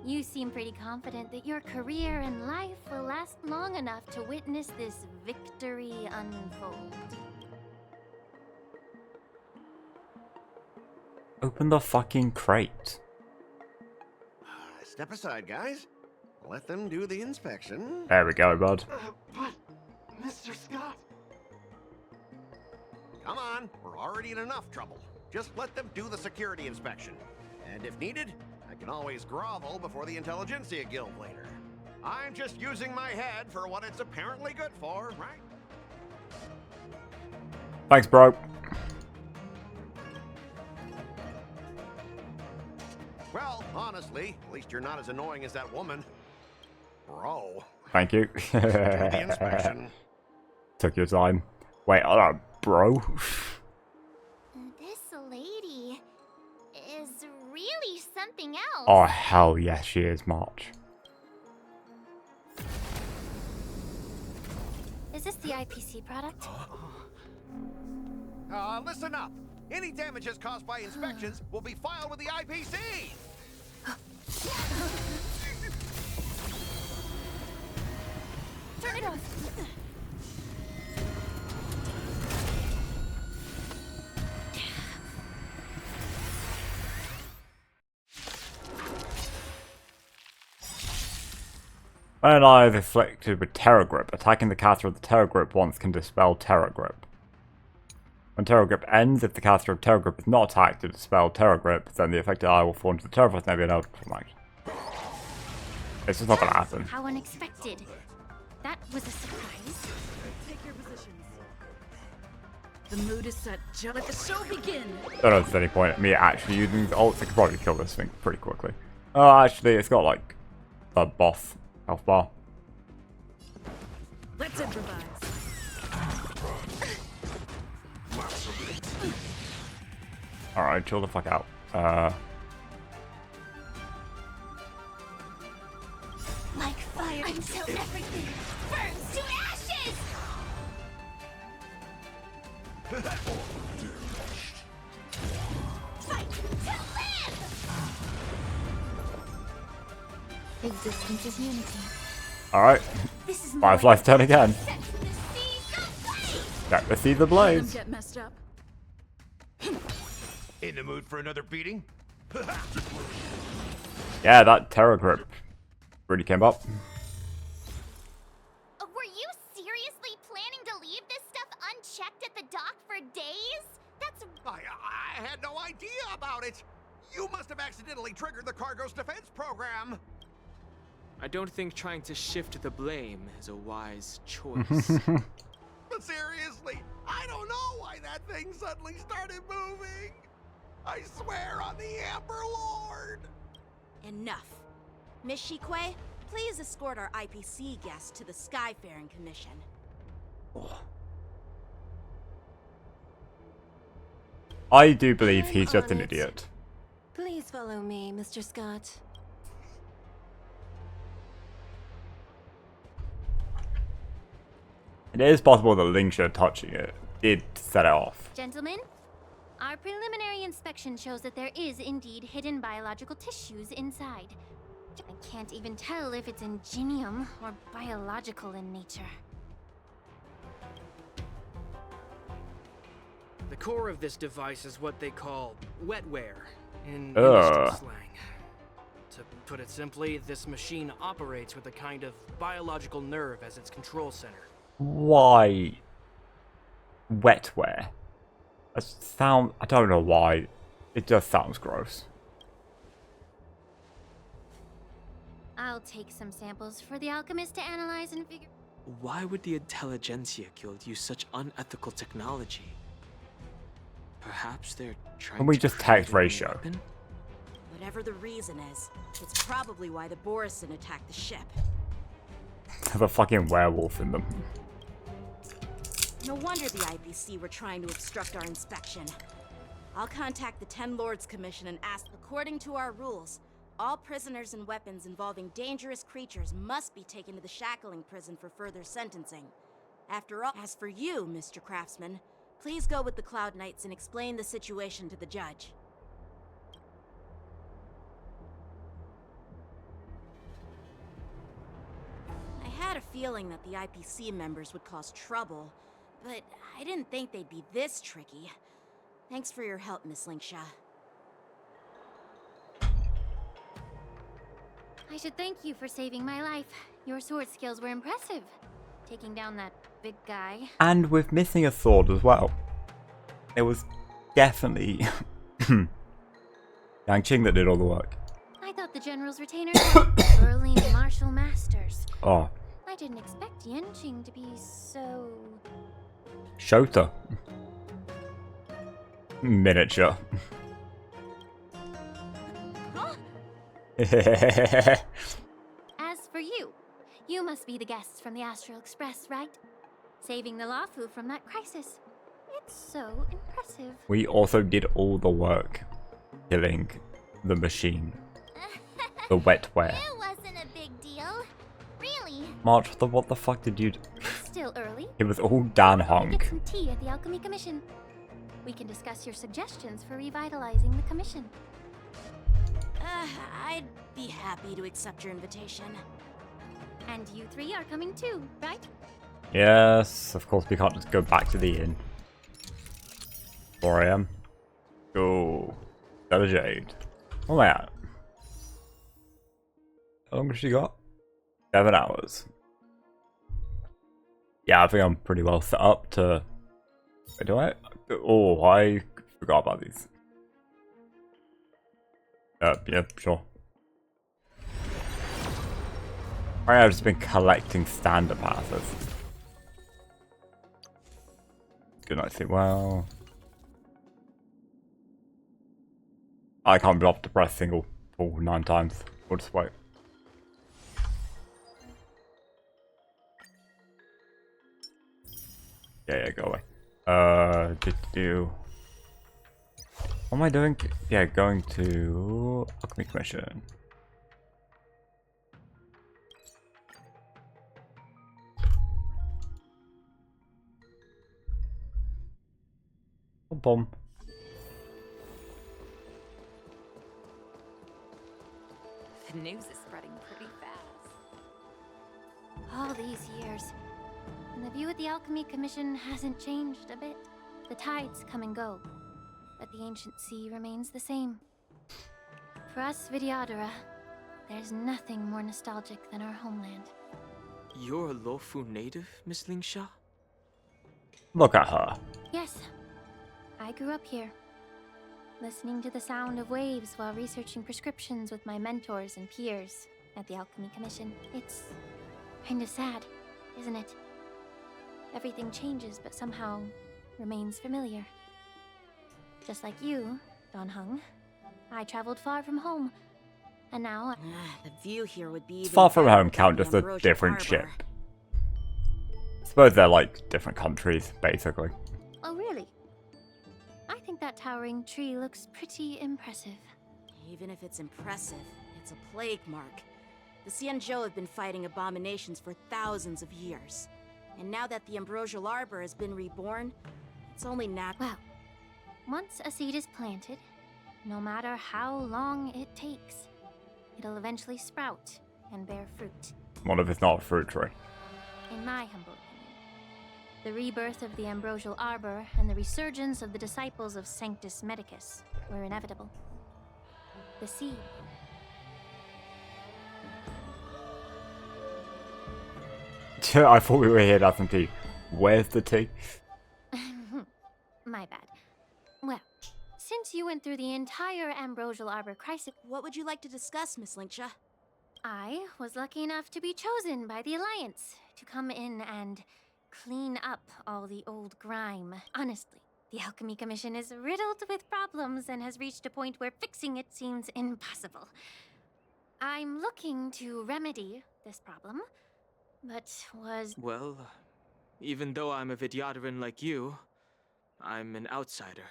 You seem pretty confident that your career and life will last long enough to witness this victory unfold. Open the fucking crate. Step aside, guys. Let them do the inspection. There we go, bud. But, Mr. Scott... Come on, we're already in enough trouble. Just let them do the security inspection. And if needed, I can always grovel before the Intelligentsia Guild later. I'm just using my head for what it's apparently good for, right? Thanks, bro. Well, honestly, at least you're not as annoying as that woman. Bro. Thank you. Do the inspection. Took your time. Wait, hold on, bro. This lady is really something else. Oh, hell yes, she is, March. Is this the IPC product? Listen up. Any damages caused by inspections will be filed with the IPC. Turn it off. When an eye is afflicted with Terror Grip, attacking the caster of the Terror Grip once can dispel Terror Grip. When Terror Grip ends, if the caster of Terror Grip is not attacked to dispel Terror Grip, then the affected eye will fall into the Terror Force and be able to perform action. It's just not gonna happen. How unexpected. That was a surprise. Take your positions. The mood is set. Let the show begin. Don't know if there's any point in me actually using the ults. I could probably kill this thing pretty quickly. Oh, actually, it's got like the boss health bar. Let's improvise. Alright, chill the fuck out. Like fire until everything burns to ashes! Fight to live! Existence is unity. Alright. Firefly's turn again. Check the Seeds of Blaze. Get messed up. In the mood for another beating? Yeah, that Terror Grip really came up. Were you seriously planning to leave this stuff unchecked at the dock for days? That's... I had no idea about it. You must have accidentally triggered the cargo's defense program. I don't think trying to shift the blame is a wise choice. But seriously, I don't know why that thing suddenly started moving. I swear on the Amber Lord. Enough. Miss Shikwe, please escort our IPC guest to the Skyfaring Commission. I do believe he's just an idiot. Please follow me, Mr. Scott. It is possible that Lingsha touching it did set it off. Gentlemen, our preliminary inspection shows that there is indeed hidden biological tissues inside. I can't even tell if it's ingenium or biological in nature. The core of this device is what they call wetware in industry slang. To put it simply, this machine operates with a kind of biological nerve as its control center. Why wetware? I don't know why. It just sounds gross. I'll take some samples for the alchemist to analyze and figure. Why would the Intelligentsia Guild use such unethical technology? Perhaps they're trying Can we to just create text a new ratio? weapon? Whatever the reason is, it's probably why the Borison attacked the ship. Have a fucking werewolf in them. No wonder the IPC were trying to obstruct our inspection. I'll contact the Ten Lords Commission and ask, according to our rules, all prisoners and weapons involving dangerous creatures must be taken to the shackling prison for further sentencing. After all, as for you, Mr. Craftsman, please go with the Cloud Knights and explain the situation to the judge. I had a feeling that the IPC members would cause trouble, but I didn't think they'd be this tricky. Thanks for your help, Miss Lingsha. I should thank you for saving my life. Your sword skills were impressive. Taking down that big guy. And with missing a sword as well. It was definitely Yang Qing that did all the work. I thought the general's retainers were early martial masters. Oh, I didn't expect Yanqing to be so... Shota. Miniature. Huh? As for you, you must be the guests from the Astral Express, right? Saving the Lafu from that crisis. It's so impressive. We also did all the work killing the machine. The wetware. It wasn't a big deal. Really. March, what the fuck did you do? Still early. It was all Dan Get Hong. some tea at the Alchemy Commission. We can discuss your suggestions for revitalizing the commission. I'd be happy to accept your invitation. And you three are coming too, right? Yes, of course we can't just go back to the inn. 4 AM. Go. That is Jade. Oh my god. How long has she got? 7 hours. Yeah, I think I'm pretty well set up to... Wait, do I? Oh, I forgot about these. Yeah, sure. I've just been collecting standard passes. Good night, sleep well. I can't be off to press single pull 9 times. We'll just wait. Yeah, go away. What am I doing? Yeah, going to Alchemy Commission. Boom. The news is spreading pretty fast. All these years, and the view at the Alchemy Commission hasn't changed a bit. The tides come and go, but the ancient sea remains the same. For us Vidyadhara, there's nothing more nostalgic than our homeland. You're a Lofu native, Miss Lingsha? Look at her. Yes, I grew up here, listening to the sound of waves while researching prescriptions with my mentors and peers at the Alchemy Commission. It's kinda sad, isn't it? Everything changes, but somehow remains familiar. Just like you, Don Hung, I traveled far from home, and now the view here would be Far from home count just a different ship. I suppose they're like different countries, basically. Oh, really? I think that towering tree looks pretty impressive. Even if it's impressive, it's a plague mark. The Xianzhou have been fighting abominations for thousands of years. And now that the Ambrosial Arbor has been reborn, it's only natural. Well, once a seed is planted, no matter how long it takes, it'll eventually sprout and bear fruit. What if it's not a fruit tree? In my humble opinion, the rebirth of the Ambrosial Arbor and the resurgence of the disciples of Sanctus Medicus were inevitable. The seed. I thought we were here to have some tea. Where's the tea? My bad. Well, since you went through the entire Ambrosial Arbor crisis, what would you like to discuss, Miss Lingsha? I was lucky enough to be chosen by the Alliance to come in and clean up all the old grime. Honestly, the Alchemy Commission is riddled with problems and has reached a point where fixing it seems impossible. I'm looking to remedy this problem, but was... Well, even though I'm a Vidyadharan like you, I'm an outsider,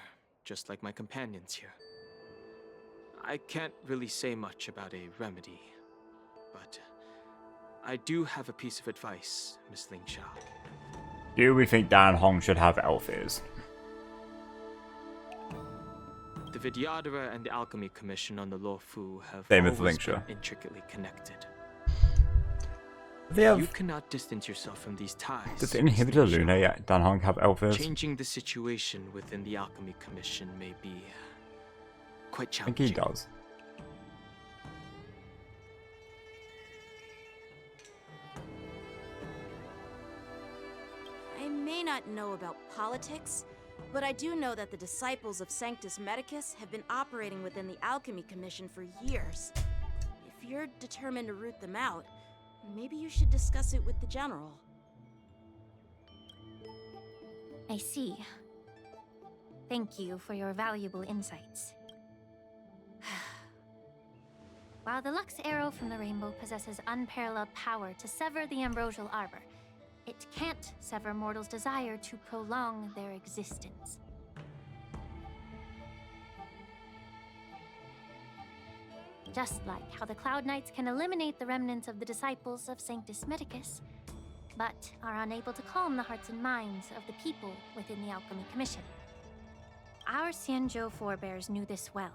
just like my companions here. I can't really say much about a remedy, but I do have a piece of advice, Miss Lingsha. Do we think Dan Hong should have elf ears? The Vidyadhara and the Alchemy Commission on the Luofu have Same as always Lingsha. been intricately connected. They have... You cannot distance yourself from these ties. Does the inhibitor Luna yet Dan Hong have elf ears? Changing the situation within the Alchemy Commission may be quite I challenging. think he does. I may not know about politics, But I do know that the disciples of Sanctus Medicus have been operating within the Alchemy Commission for years. If you're determined to root them out, maybe you should discuss it with the General. I see. Thank you for your valuable insights. While the Lux Arrow from the Rainbow possesses unparalleled power to sever the Ambrosial Arbor, it can't sever mortals' desire to prolong their existence. Just like how the Cloud Knights can eliminate the remnants of the disciples of Sanctus Medicus, but are unable to calm the hearts and minds of the people within the Alchemy Commission. Our Xianzhou forebears knew this well,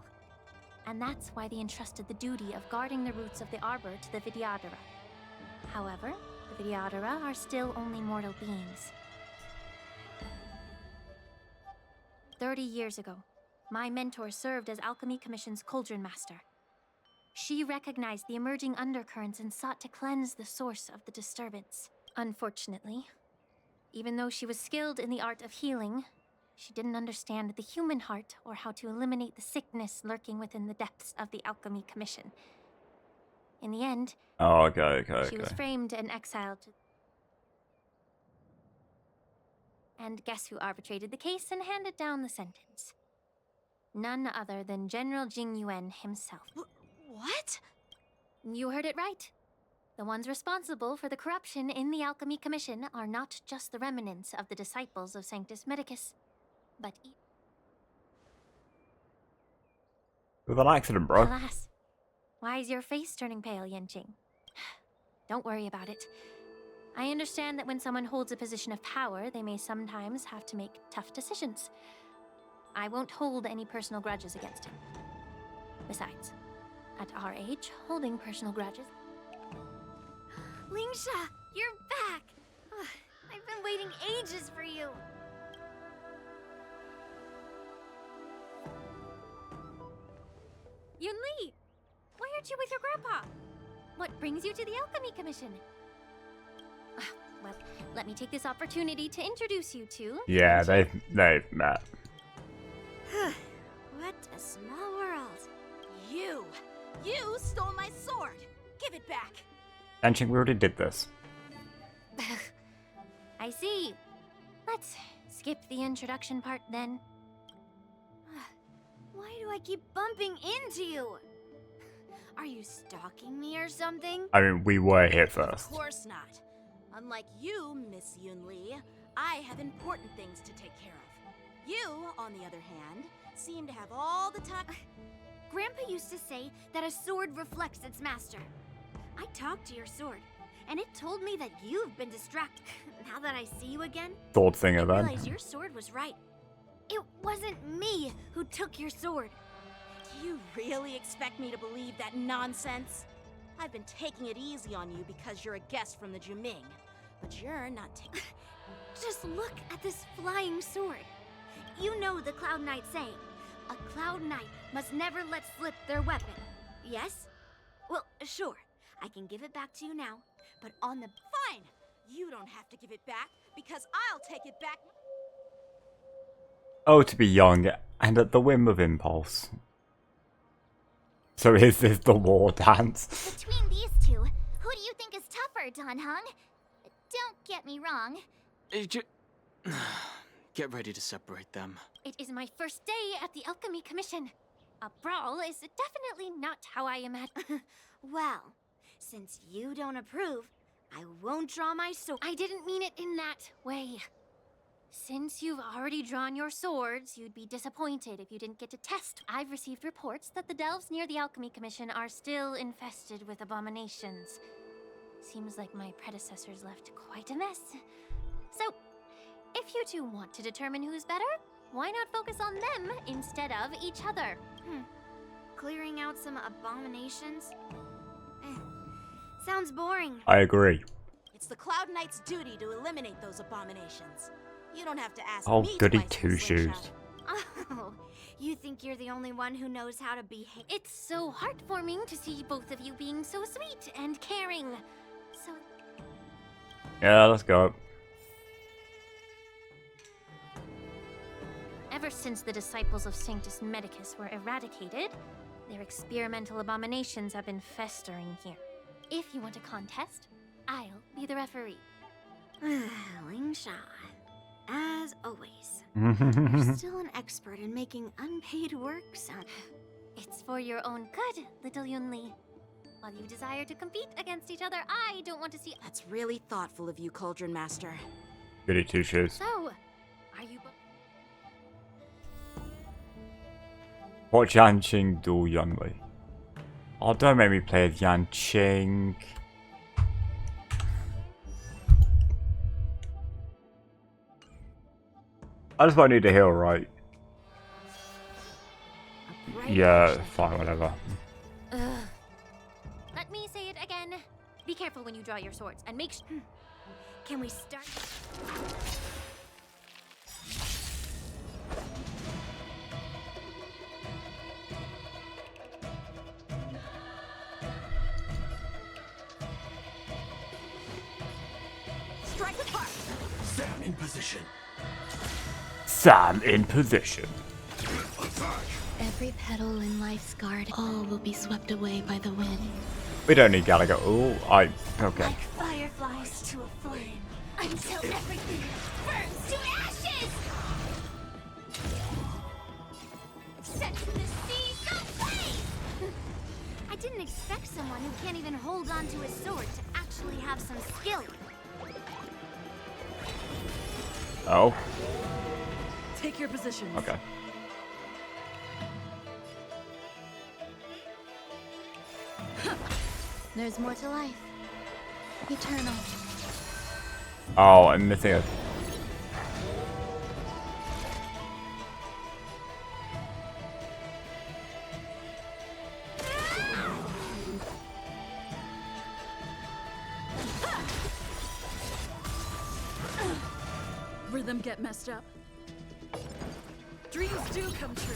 and that's why they entrusted the duty of guarding the roots of the Arbor to the Vidyadhara. However, the Vidyadhara are still only mortal beings. 30 years ago, my mentor served as Alchemy Commission's Cauldron Master. She recognized the emerging undercurrents and sought to cleanse the source of the disturbance. Unfortunately, even though she was skilled in the art of healing, she didn't understand the human heart or how to eliminate the sickness lurking within the depths of the Alchemy Commission. In the end, she was framed and exiled. And guess who arbitrated the case and handed down the sentence? None other than General Jing Yuan himself. What? You heard it right. The ones responsible for the corruption in the Alchemy Commission are not just the remnants of the disciples of Sanctus Medicus, but with an accident, bro. Alas, why is your face turning pale, Yanqing? Don't worry about it. I understand that when someone holds a position of power, they may sometimes have to make tough decisions. I won't hold any personal grudges against him. Besides, at our age, holding personal grudges... Lingsha, you're back! Ugh, I've been waiting ages for you. Yunli! Why aren't you with your grandpa? What brings you to the Alchemy Commission? Well, let me take this opportunity to introduce you to... Yeah, they've met. What a small world. You stole my sword! Give it back! Yanqing, we already did this. I see. Let's skip the introduction part then. Why do I keep bumping into you? Are you stalking me or something? I mean, we were here first. Of course not. Unlike you, Miss Yunli, I have important things to take care of. You, on the other hand, seem to have all the time... Grandpa used to say that a sword reflects its master. I talked to your sword, and it told me that you've been distracted. Now that I see you again, Sword singer, I then. realize your sword was right. It wasn't me who took your sword. Do you really expect me to believe that nonsense? I've been taking it easy on you because you're a guest from the Juming, but you're not taking... Just look at this flying sword. You know the Cloud Knight saying, a Cloud Knight must never let slip their weapon. Yes? Well, sure. I can give it back to you now, but on the... Fine! You don't have to give it back, because I'll take it back... Oh, to be young, and at the whim of impulse. So is this the war dance? Between these two, who do you think is tougher, Dan Heng? Don't get me wrong. Get ready to separate them. It is my first day at the Alchemy Commission. A brawl is definitely not how I imagine. Well, since you don't approve, I won't draw my sword. I didn't mean it in that way. Since you've already drawn your swords, you'd be disappointed if you didn't get to test. I've received reports that the delves near the Alchemy Commission are still infested with abominations. Seems like my predecessors left quite a mess. So, if you two want to determine who's better, why not focus on them instead of each other? Clearing out some abominations? Sounds boring. I agree. It's the Cloud Knight's duty to eliminate those abominations. You don't have to ask Oh, me goody twice, two-shoes. Oh, you think you're the only one who knows how to behave? It's so heartwarming to see both of you being so sweet and caring. So... Yeah, let's go. Ever since the disciples of Sanctus Medicus were eradicated, their experimental abominations have been festering here. If you want a contest, I'll be the referee. Lingsha, as always, you're still an expert in making unpaid work sound. It's for your own good, little Yunli. While you desire to compete against each other, I don't want to see. That's really thoughtful of you, Cauldron Master. Goody two shoes. So, are you? Watch Yanqing duel Yunli. Oh, don't make me play as Yanqing. I just might need to heal, right? Yeah, fine, whatever. Let me say it again. Be careful when you draw your swords, and make sure. Can we start? Strike apart. Sam in position. Sam in position. Every petal in life's garden, all will be swept away by the wind. We don't need Gallagher. Okay. Like fireflies to a flame, until everything burns to ashes. Set to the seas of flame. I didn't expect someone who can't even hold on to a sword to actually have some skill. Oh. Take your positions. Okay. There's more to life. Eternal. Oh, I'm missing it. Rhythm get messed up. Dreams do come true.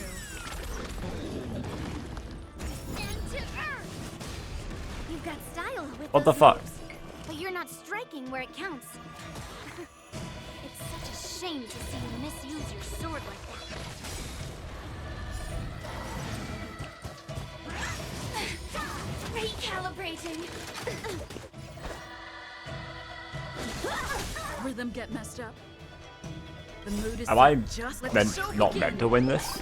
And to earth. You've got style with What the those fuck? moves, but you're not striking where it counts. It's such a shame to see you misuse your sword like that. Recalibrating. Rhythm get messed up. The mood is Am I just not meant to win this?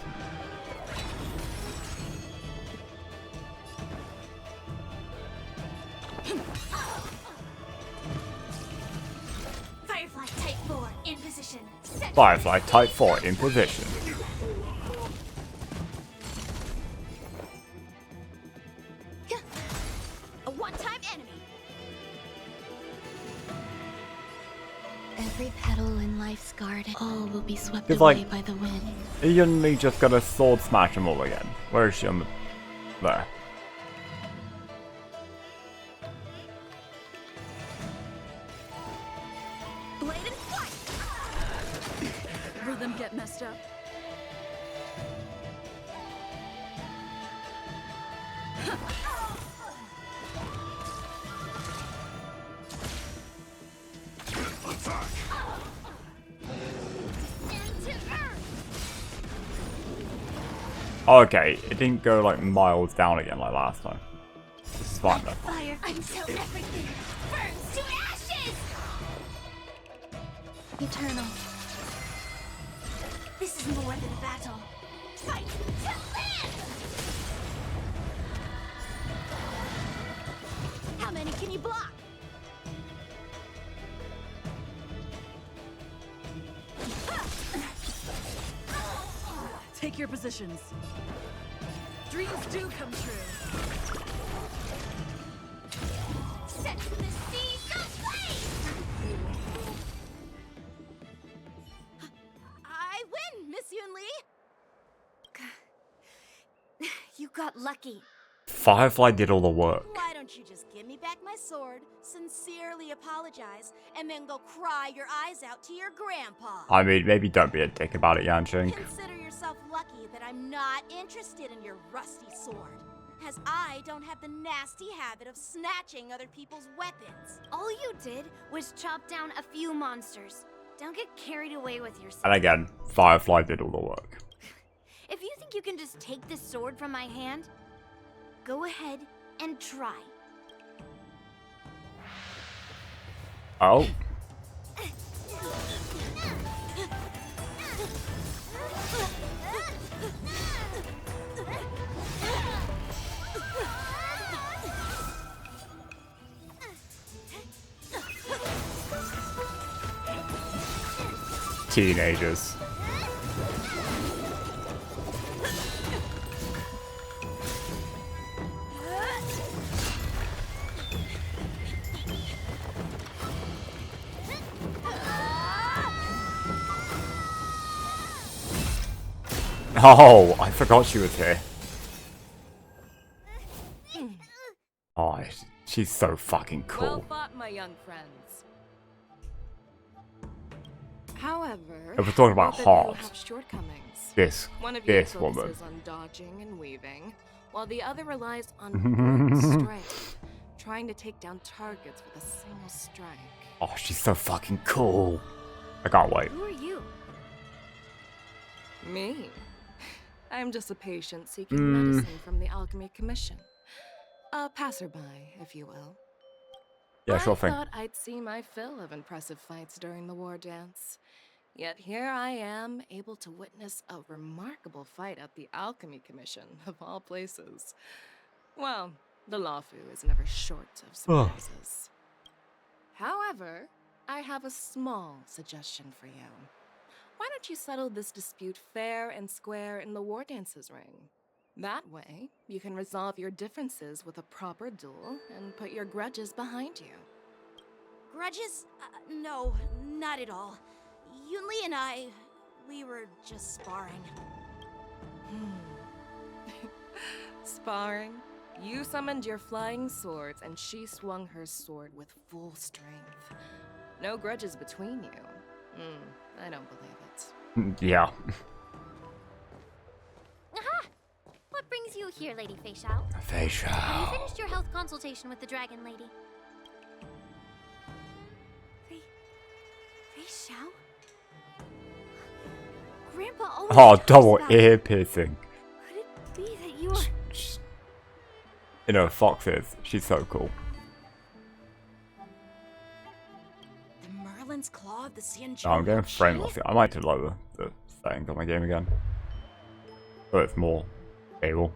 Firefly Type 4 in position. Set. Firefly Type 4 in position. A one-time enemy. Every petal in life's garden, all will be swept It's away like- by the wind. Yunli just got a sword smash them all again. Where is she on the... There. Bladed flight. Rhythm get messed up. Okay, it didn't go like miles down again like last time. This is fine though. Fire until everything burns to ashes! Eternal. This is more than a battle. Fight to live! How many can you block? Take your positions. Dreams do come true. Set to the seas of flame! I win, Miss Yunli. You got lucky. Firefly did all the work. Why don't you just give me back my sword, sincerely apologize, and then go cry your eyes out to your grandpa? I mean, maybe don't be a dick about it, Yanqing. Consider yourself lucky that I'm not interested in your rusty sword, as I don't have the nasty habit of snatching other people's weapons. All you did was chop down a few monsters. Don't get carried away with yourself. And again, Firefly did all the work. If you think you can just take this sword from my hand, go ahead and try. Oh. Teenagers. Oh, I forgot she was here. Oh, she's so fucking cool. Well fought, my young friends. However, If we're talking about both of you heart, have shortcomings. this One of you woman. focuses on dodging and weaving, while the other relies on brute strength, trying to take down targets with a single strike. Oh, she's so fucking cool. I can't wait. Who are you? Me? I'm just a patient seeking medicine from the Alchemy Commission. A passerby, if you will. Yeah, sure thing. I thought I'd see my fill of impressive fights during the war dance. Yet here I am, able to witness a remarkable fight at the Alchemy Commission, of all places. Well, the Lawfu is never short of surprises. However, I have a small suggestion for you. Why don't you settle this dispute fair and square in the war dances ring? That way, you can resolve your differences with a proper duel and put your grudges behind you. Grudges? No, not at all. Yunli and I, we were just sparring. Sparring? You summoned your flying swords and she swung her sword with full strength. No grudges between you. I don't believe it. Yeah. Aha! What brings you here, Lady Feixiao? Feixiao. Have you finished your health consultation with the Dragon Lady? Feixiao? Grandpa always Oh, talks double about ear piercing. Could it be that you are... You know, Foxes. She's so cool. The Merlin's Claw of the Xianzhou. Oh, I'm getting frame loss. I might have to lower the settings on my game again. So it's more stable.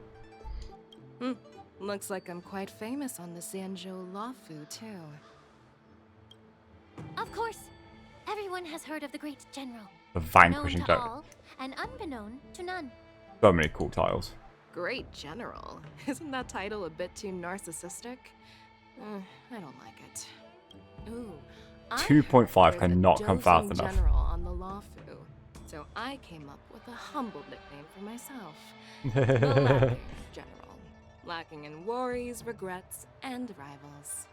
Looks like I'm quite famous on the Xianzhou Lawfu, too. Of course. Everyone has heard of the great general. The vanquishing known to title. all, and unbeknown to none. So many cool titles. Great General. Isn't that title a bit too narcissistic? I don't like it. Ooh, 2.5 cannot come fast dozing enough. general on the Lawfu, so I came up with a humble nickname for myself. The Lacking General. Lacking in worries, regrets, and rivals.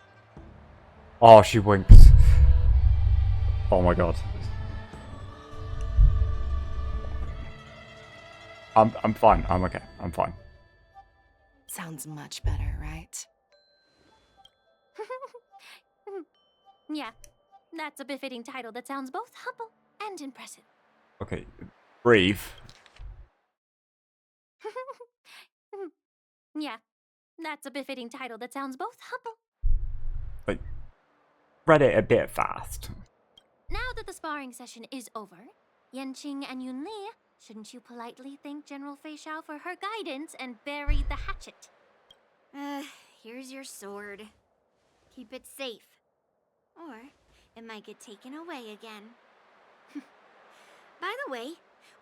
Oh, she winks. Oh my god. I'm fine. I'm okay. I'm fine. Sounds much better, right? Yeah, that's a befitting title that sounds both humble and impressive. Okay, breathe. Yeah, that's a befitting title that sounds both humble. Like, read it a bit fast. Now that the sparring session is over, Yanqing and Yunli, shouldn't you politely thank General Feixiao for her guidance and bury the hatchet? Here's your sword. Keep it safe. Or it might get taken away again. By the way,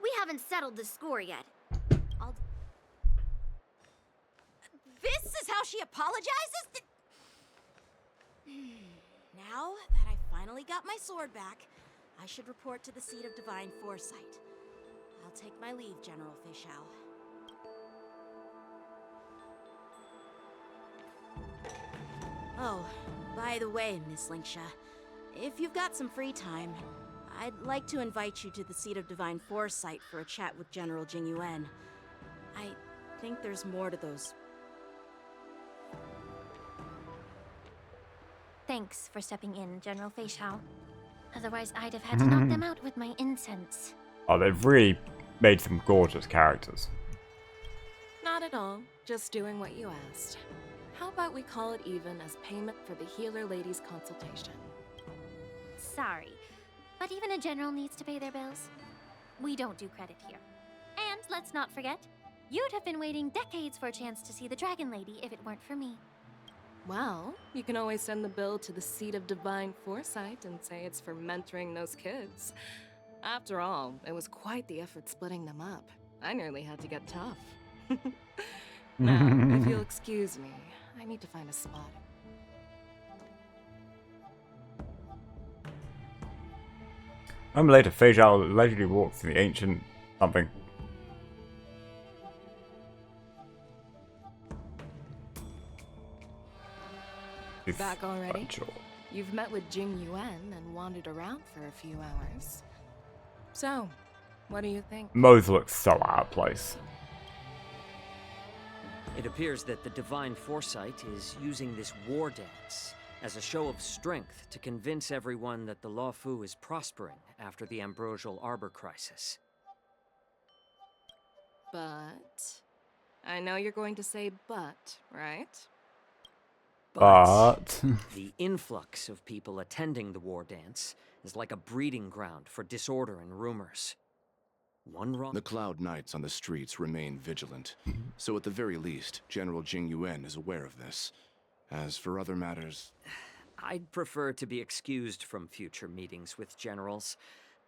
we haven't settled the score yet. This is how she apologizes? Now that I finally got my sword back, I should report to the seat of divine foresight. I'll take my leave, General Feixiao. Oh, by the way, Miss Linksha, if you've got some free time, I'd like to invite you to the seat of divine foresight for a chat with General Jingyuan. I think there's more to those. Thanks for stepping in, General Feixiao. Otherwise, I'd have had to knock them out with my incense. Oh, they've really made some gorgeous characters. Not at all. Just doing what you asked. How about we call it even as payment for the healer lady's consultation? Sorry, but even a general needs to pay their bills. We don't do credit here. And let's not forget, you'd have been waiting decades for a chance to see the Dragon Lady if it weren't for me. Well, you can always send the bill to the Seat of Divine Foresight and say it's for mentoring those kids. After all, it was quite the effort splitting them up. I nearly had to get tough. Now, if you'll excuse me, I need to find a spot. Later, Fei Zhao allegedly walks through the ancient something. Back already? You've met with Jing Yuan and wandered around for a few hours. So, what do you think? Mose looks so out of place. It appears that the Divine Foresight is using this war dance as a show of strength to convince everyone that the Luofu is prospering after the Ambrosial Arbor crisis. But... I know you're going to say but, right? But... the influx of people attending the war dance is like a breeding ground for disorder and rumors. One wrong... The Cloud Knights on the streets remain vigilant, so at the very least, General Jing Yuan is aware of this. As for other matters... I'd prefer to be excused from future meetings with generals.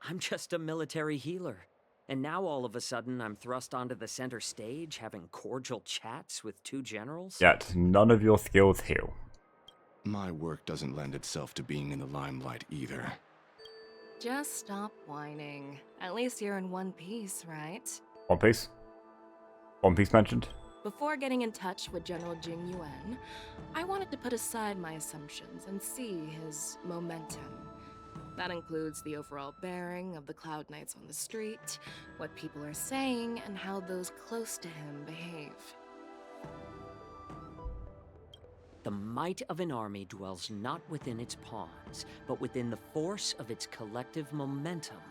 I'm just a military healer. And now all of a sudden I'm thrust onto the center stage having cordial chats with two generals? Yet none of your skills heal. My work doesn't lend itself to being in the limelight either. Just stop whining. At least you're in one piece, right? One Piece? One Piece mentioned? Before getting in touch with General Jing Yuan, I wanted to put aside my assumptions and see his momentum. That includes the overall bearing of the Cloud Knights on the street, what people are saying, and how those close to him behave. The might of an army dwells not within its pawns, but within the force of its collective momentum.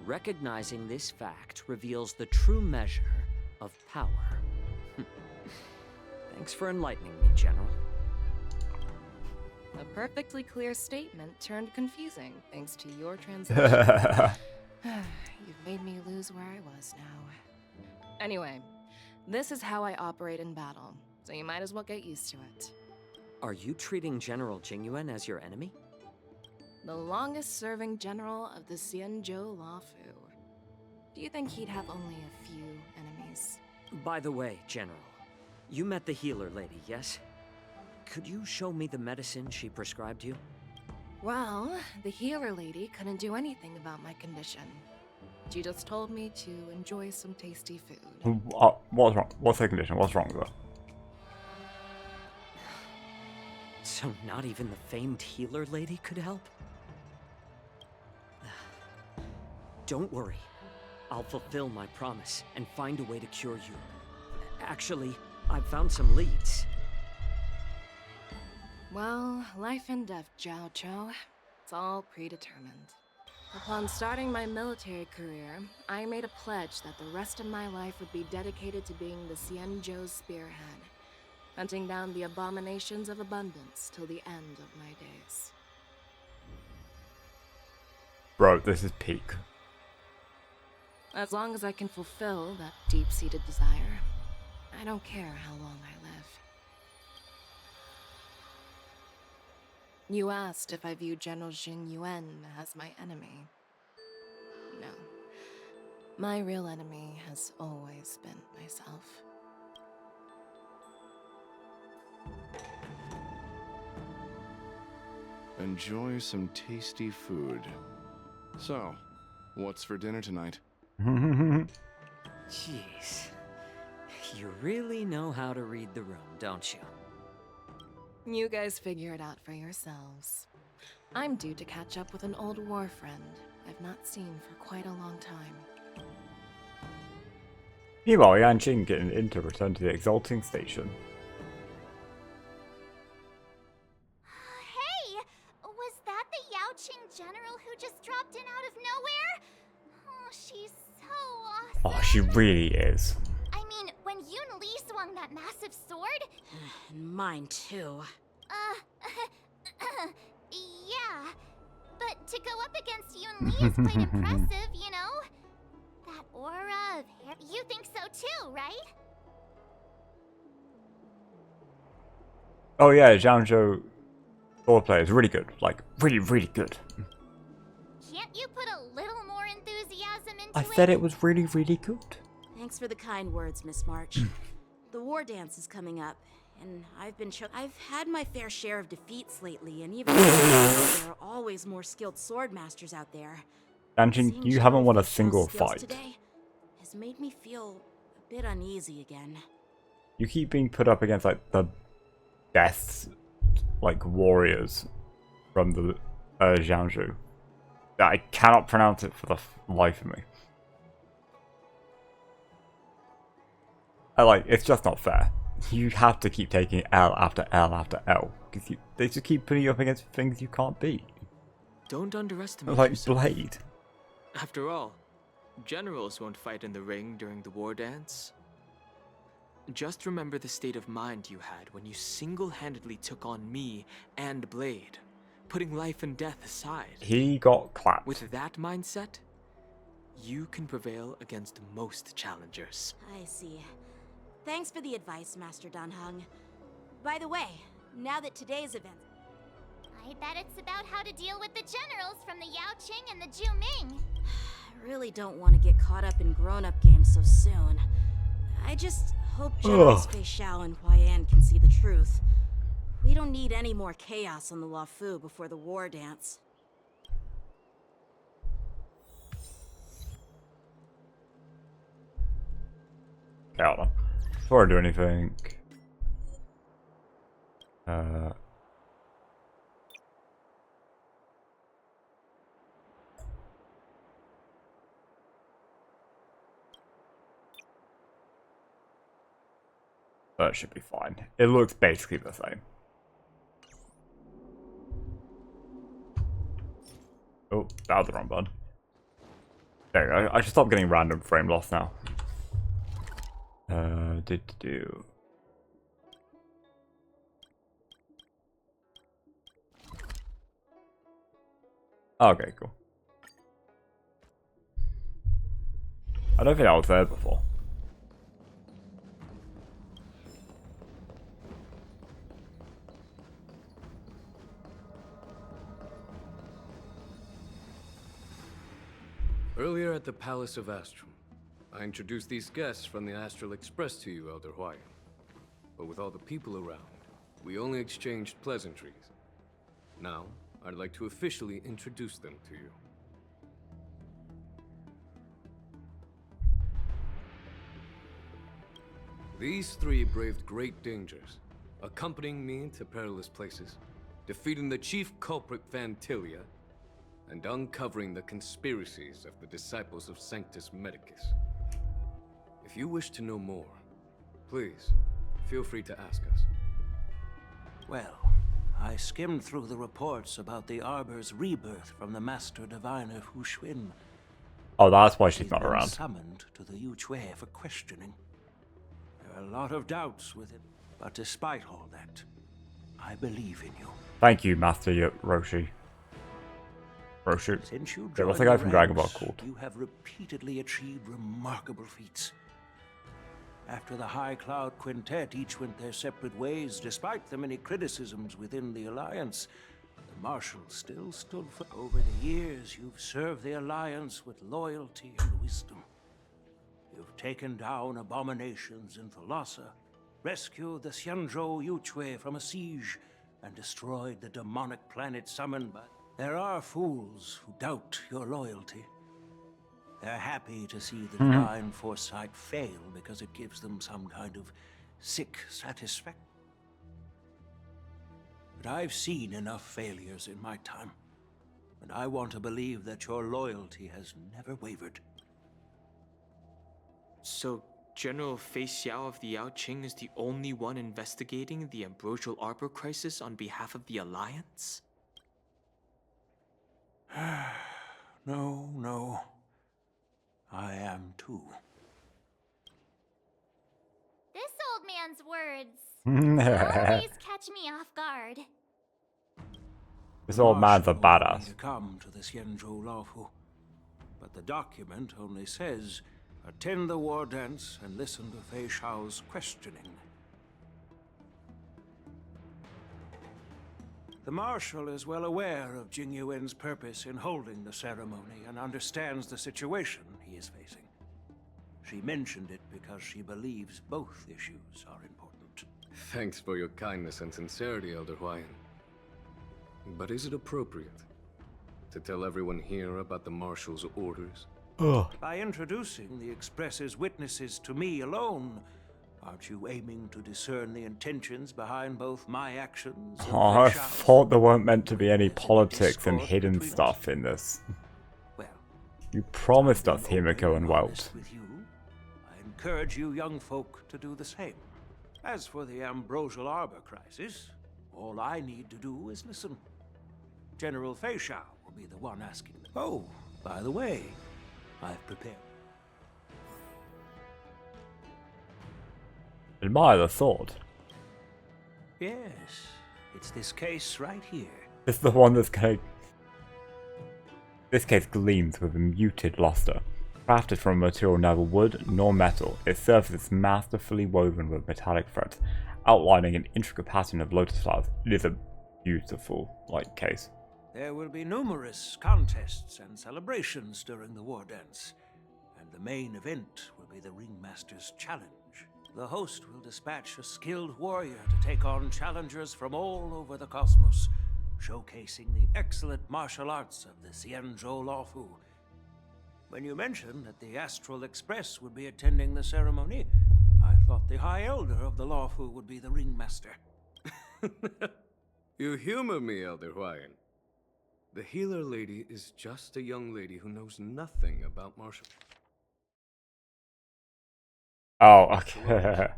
Recognizing this fact reveals the true measure of power. Thanks for enlightening me, General. A perfectly clear statement turned confusing thanks to your translation. You've made me lose where I was now. Anyway, this is how I operate in battle, so you might as well get used to it. Are you treating General Jingyuan as your enemy? The longest-serving general of the Xianzhou Luofu. Do you think he'd have only a few enemies? By the way, General, you met the healer lady, yes? Could you show me the medicine she prescribed you? Well, the healer lady couldn't do anything about my condition. She just told me to enjoy some tasty food. What's wrong? What's her condition? What's wrong with her? So not even the famed healer lady could help? Don't worry. I'll fulfill my promise and find a way to cure you. Actually, I've found some leads. Well, life and death, Jiao Chou. It's all predetermined. Upon starting my military career, I made a pledge that the rest of my life would be dedicated to being the Xianzhou spearhead, hunting down the abominations of abundance till the end of my days. Bro, this is peak. As long as I can fulfill that deep-seated desire, I don't care how long I live. You asked if I view General Jing Yuan as my enemy. No. My real enemy has always been myself. Enjoy some tasty food. So, what's for dinner tonight? Jeez. You really know how to read the room, don't you? You guys figure it out for yourselves. I'm due to catch up with an old war friend I've not seen for quite a long time. Meanwhile, Yan Qing getting in to return to the exalting station. Hey! Was that the Yao Qing general who just dropped in out of nowhere? Oh, she's so awesome. Oh, she really is. I mean, when Yoon Lee swung that massive sword... And mine too. Yeah. But to go up against Yoon Lee is quite impressive, you know? That aura of hair... You think so too, right? Oh yeah, Zhangzhou swordplay is really good. Like, really, really good. Can't you put a little more enthusiasm into I it? said it was really, really good. Thanks for the kind words, Miss March. The war dance is coming up, and I've had my fair share of defeats lately, and even though there are always more skilled sword masters out there, Danjin, you haven't won a single skills fight. today has made me feel a bit uneasy again. You keep being put up against like the best like warriors from the Zhangzhou. I cannot pronounce it for the life of me. It's just not fair. You have to keep taking L after L after L because they just keep putting you up against things you can't beat. Don't underestimate Like yourself. Blade. After all, generals won't fight in the ring during the war dance. Just remember the state of mind you had when you single-handedly took on me and Blade, putting life and death aside. He got clapped. With that mindset, you can prevail against most challengers. I see. Thanks for the advice, Master Danheng. By the way, now that today's event... I bet it's about how to deal with the generals from the Yao Qing and the Ju Ming. I really don't want to get caught up in grown-up games so soon. I just hope Generals Fei Xiao and Huaiyan can see the truth. We don't need any more chaos on the Luofu before the war dance. Okay, hold on. Before I do anything... That should be fine. It looks basically the same. Oh, that was the wrong button. There we go. I should stop getting random frame loss now. Do. Okay, cool. I don't think I was there before. Earlier at the Palace of Astrum, I introduced these guests from the Astral Express to you, Elder Huayan. But with all the people around, we only exchanged pleasantries. Now, I'd like to officially introduce them to you. These three braved great dangers, accompanying me into perilous places, defeating the chief culprit Vantilia, and uncovering the conspiracies of the disciples of Sanctus Medicus. If you wish to know more, please, feel free to ask us. Well, I skimmed through the reports about the Arbor's rebirth from the Master Diviner Hu Xuan. Oh, that's why she's not around. Summoned to the Yu Chui for questioning. There are a lot of doubts with it, but despite all that, I believe in you. Thank you, Master Roshi. Since you Yeah, what's joined the guy the from Dragon Ball ranks, called? You have repeatedly achieved remarkable feats. After the High Cloud Quintet each went their separate ways, despite the many criticisms within the Alliance, the Marshals still stood for. Over the years, you've served the Alliance with loyalty and wisdom. You've taken down abominations in Thalassa, rescued the Xianzhou Yu Chui from a siege, and destroyed the demonic planet summoned by... There are fools who doubt your loyalty. They're happy to see the divine foresight fail because it gives them some kind of sick satisfaction. But I've seen enough failures in my time, and I want to believe that your loyalty has never wavered. So, General Fei Xiao of the Yao Qing is the only one investigating the Ambrosial Arbor crisis on behalf of the Alliance? No, no. I am too. This old man's words always catch me off guard. This old man's a Marshal ordered me badass. to come to the Xianzhou Laofu, but the document only says, attend the war dance and listen to Fei Shao's questioning. The Marshal is well aware of Jing Yuan's purpose in holding the ceremony and understands the situation he is facing. She mentioned it because she believes both issues are important. Thanks for your kindness and sincerity, Elder Huayan. But is it appropriate to tell everyone here about the Marshal's orders? By introducing the Express's witnesses to me alone, aren't you aiming to discern the intentions behind both my actions and Oh, I Fei Shao's? thought there weren't meant to be any politics and hidden stuff in this. You promised us Himiko and Welt. With you, I encourage you young folk to do the same. As for the Ambrosial Arbor crisis, all I need to do is listen. General Fei Shao will be the one asking them. Oh, by the way, I've prepared. Admire the sword. Yes, it's this case right here. This is the one that's going. This case gleams with a muted luster. Crafted from a material neither wood nor metal, its surface is masterfully woven with metallic threads, outlining an intricate pattern of lotus flowers. It is a beautiful, case. There will be numerous contests and celebrations during the war dance, and the main event will be the Ringmaster's Challenge. The host will dispatch a skilled warrior to take on challengers from all over the cosmos, showcasing the excellent martial arts of the Xianzhou Laofu. When you mentioned that the Astral Express would be attending the ceremony, I thought the High Elder of the Laofu would be the Ringmaster. You humor me, Elder Huayan. The healer lady is just a young lady who knows nothing about martial. Oh, okay.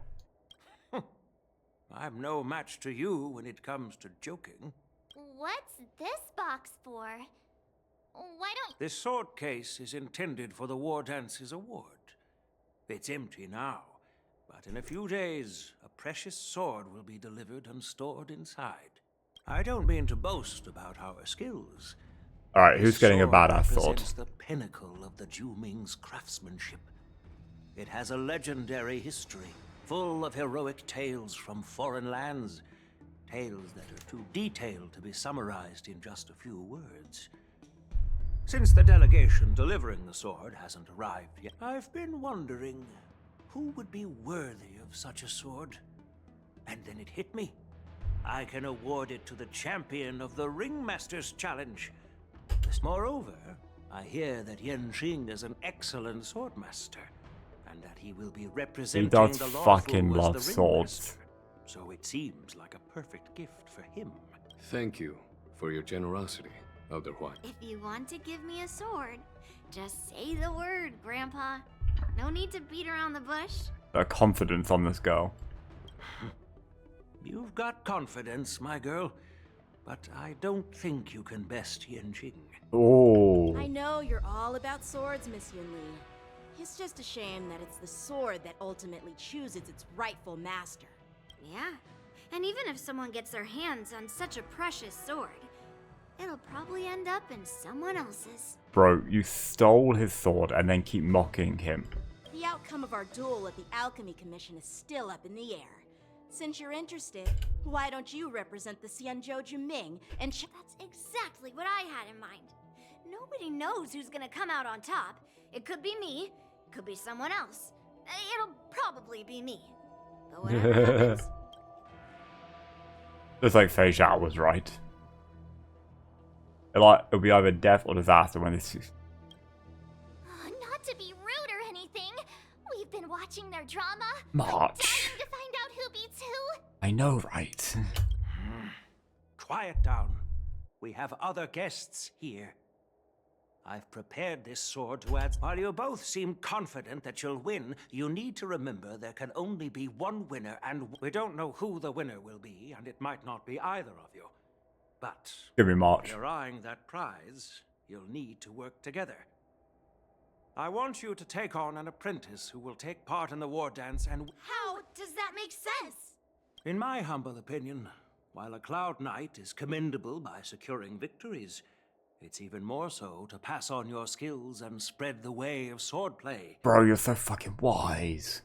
I'm no match to you when it comes to joking. What's this box for? Why don't... This sword case is intended for the War Dance's award. It's empty now, but in a few days, a precious sword will be delivered and stored inside. I don't mean to boast about our skills. Alright, who's getting a badass sword? Represents the pinnacle of the Zhu-Ming's craftsmanship. It has a legendary history, full of heroic tales from foreign lands. Tales that are too detailed to be summarized in just a few words. Since the delegation delivering the sword hasn't arrived yet, I've been wondering who would be worthy of such a sword. And then it hit me. I can award it to the champion of the Ringmaster's Challenge. Moreover, I hear that Yanqing is an excellent swordmaster, and that he will be representing He does the fucking Laofu as love the swords. Ringmaster. So it seems like a perfect gift for him. Thank you for your generosity, Elder Huayan. If you want to give me a sword, just say the word, Grandpa. No need to beat around the bush. The confidence on this girl. You've got confidence, my girl, but I don't think you can best Yanqing. Oh. I know you're all about swords, Miss Yunli. It's just a shame that it's the sword that ultimately chooses its rightful master. Yeah, and even if someone gets their hands on such a precious sword, it'll probably end up in someone else's. Bro, you stole his sword and then keep mocking him. The outcome of our duel at the Alchemy Commission is still up in the air. Since you're interested, why don't you represent the Xianzhou Juming and That's exactly what I had in mind. Nobody knows who's gonna come out on top. It could be me, could be someone else. It'll probably be me. But whatever happens. Just like Fei Xiao was right. It'll be either death or disaster when this is... Not to be rude or anything, we've been watching their drama. March. Dying to find out who beats who. I know, right? Quiet down. We have other guests here. I've prepared this sword to add. While you both seem confident that you'll win, you need to remember there can only be one winner, and we don't know who the winner will be, and it might not be either of you. But Give me March. if you're eyeing that prize, you'll need to work together. I want you to take on an apprentice who will take part in the war dance and... How does that make sense? In my humble opinion, while a Cloud Knight is commendable by securing victories, it's even more so to pass on your skills and spread the way of swordplay. Bro, you're so fucking wise.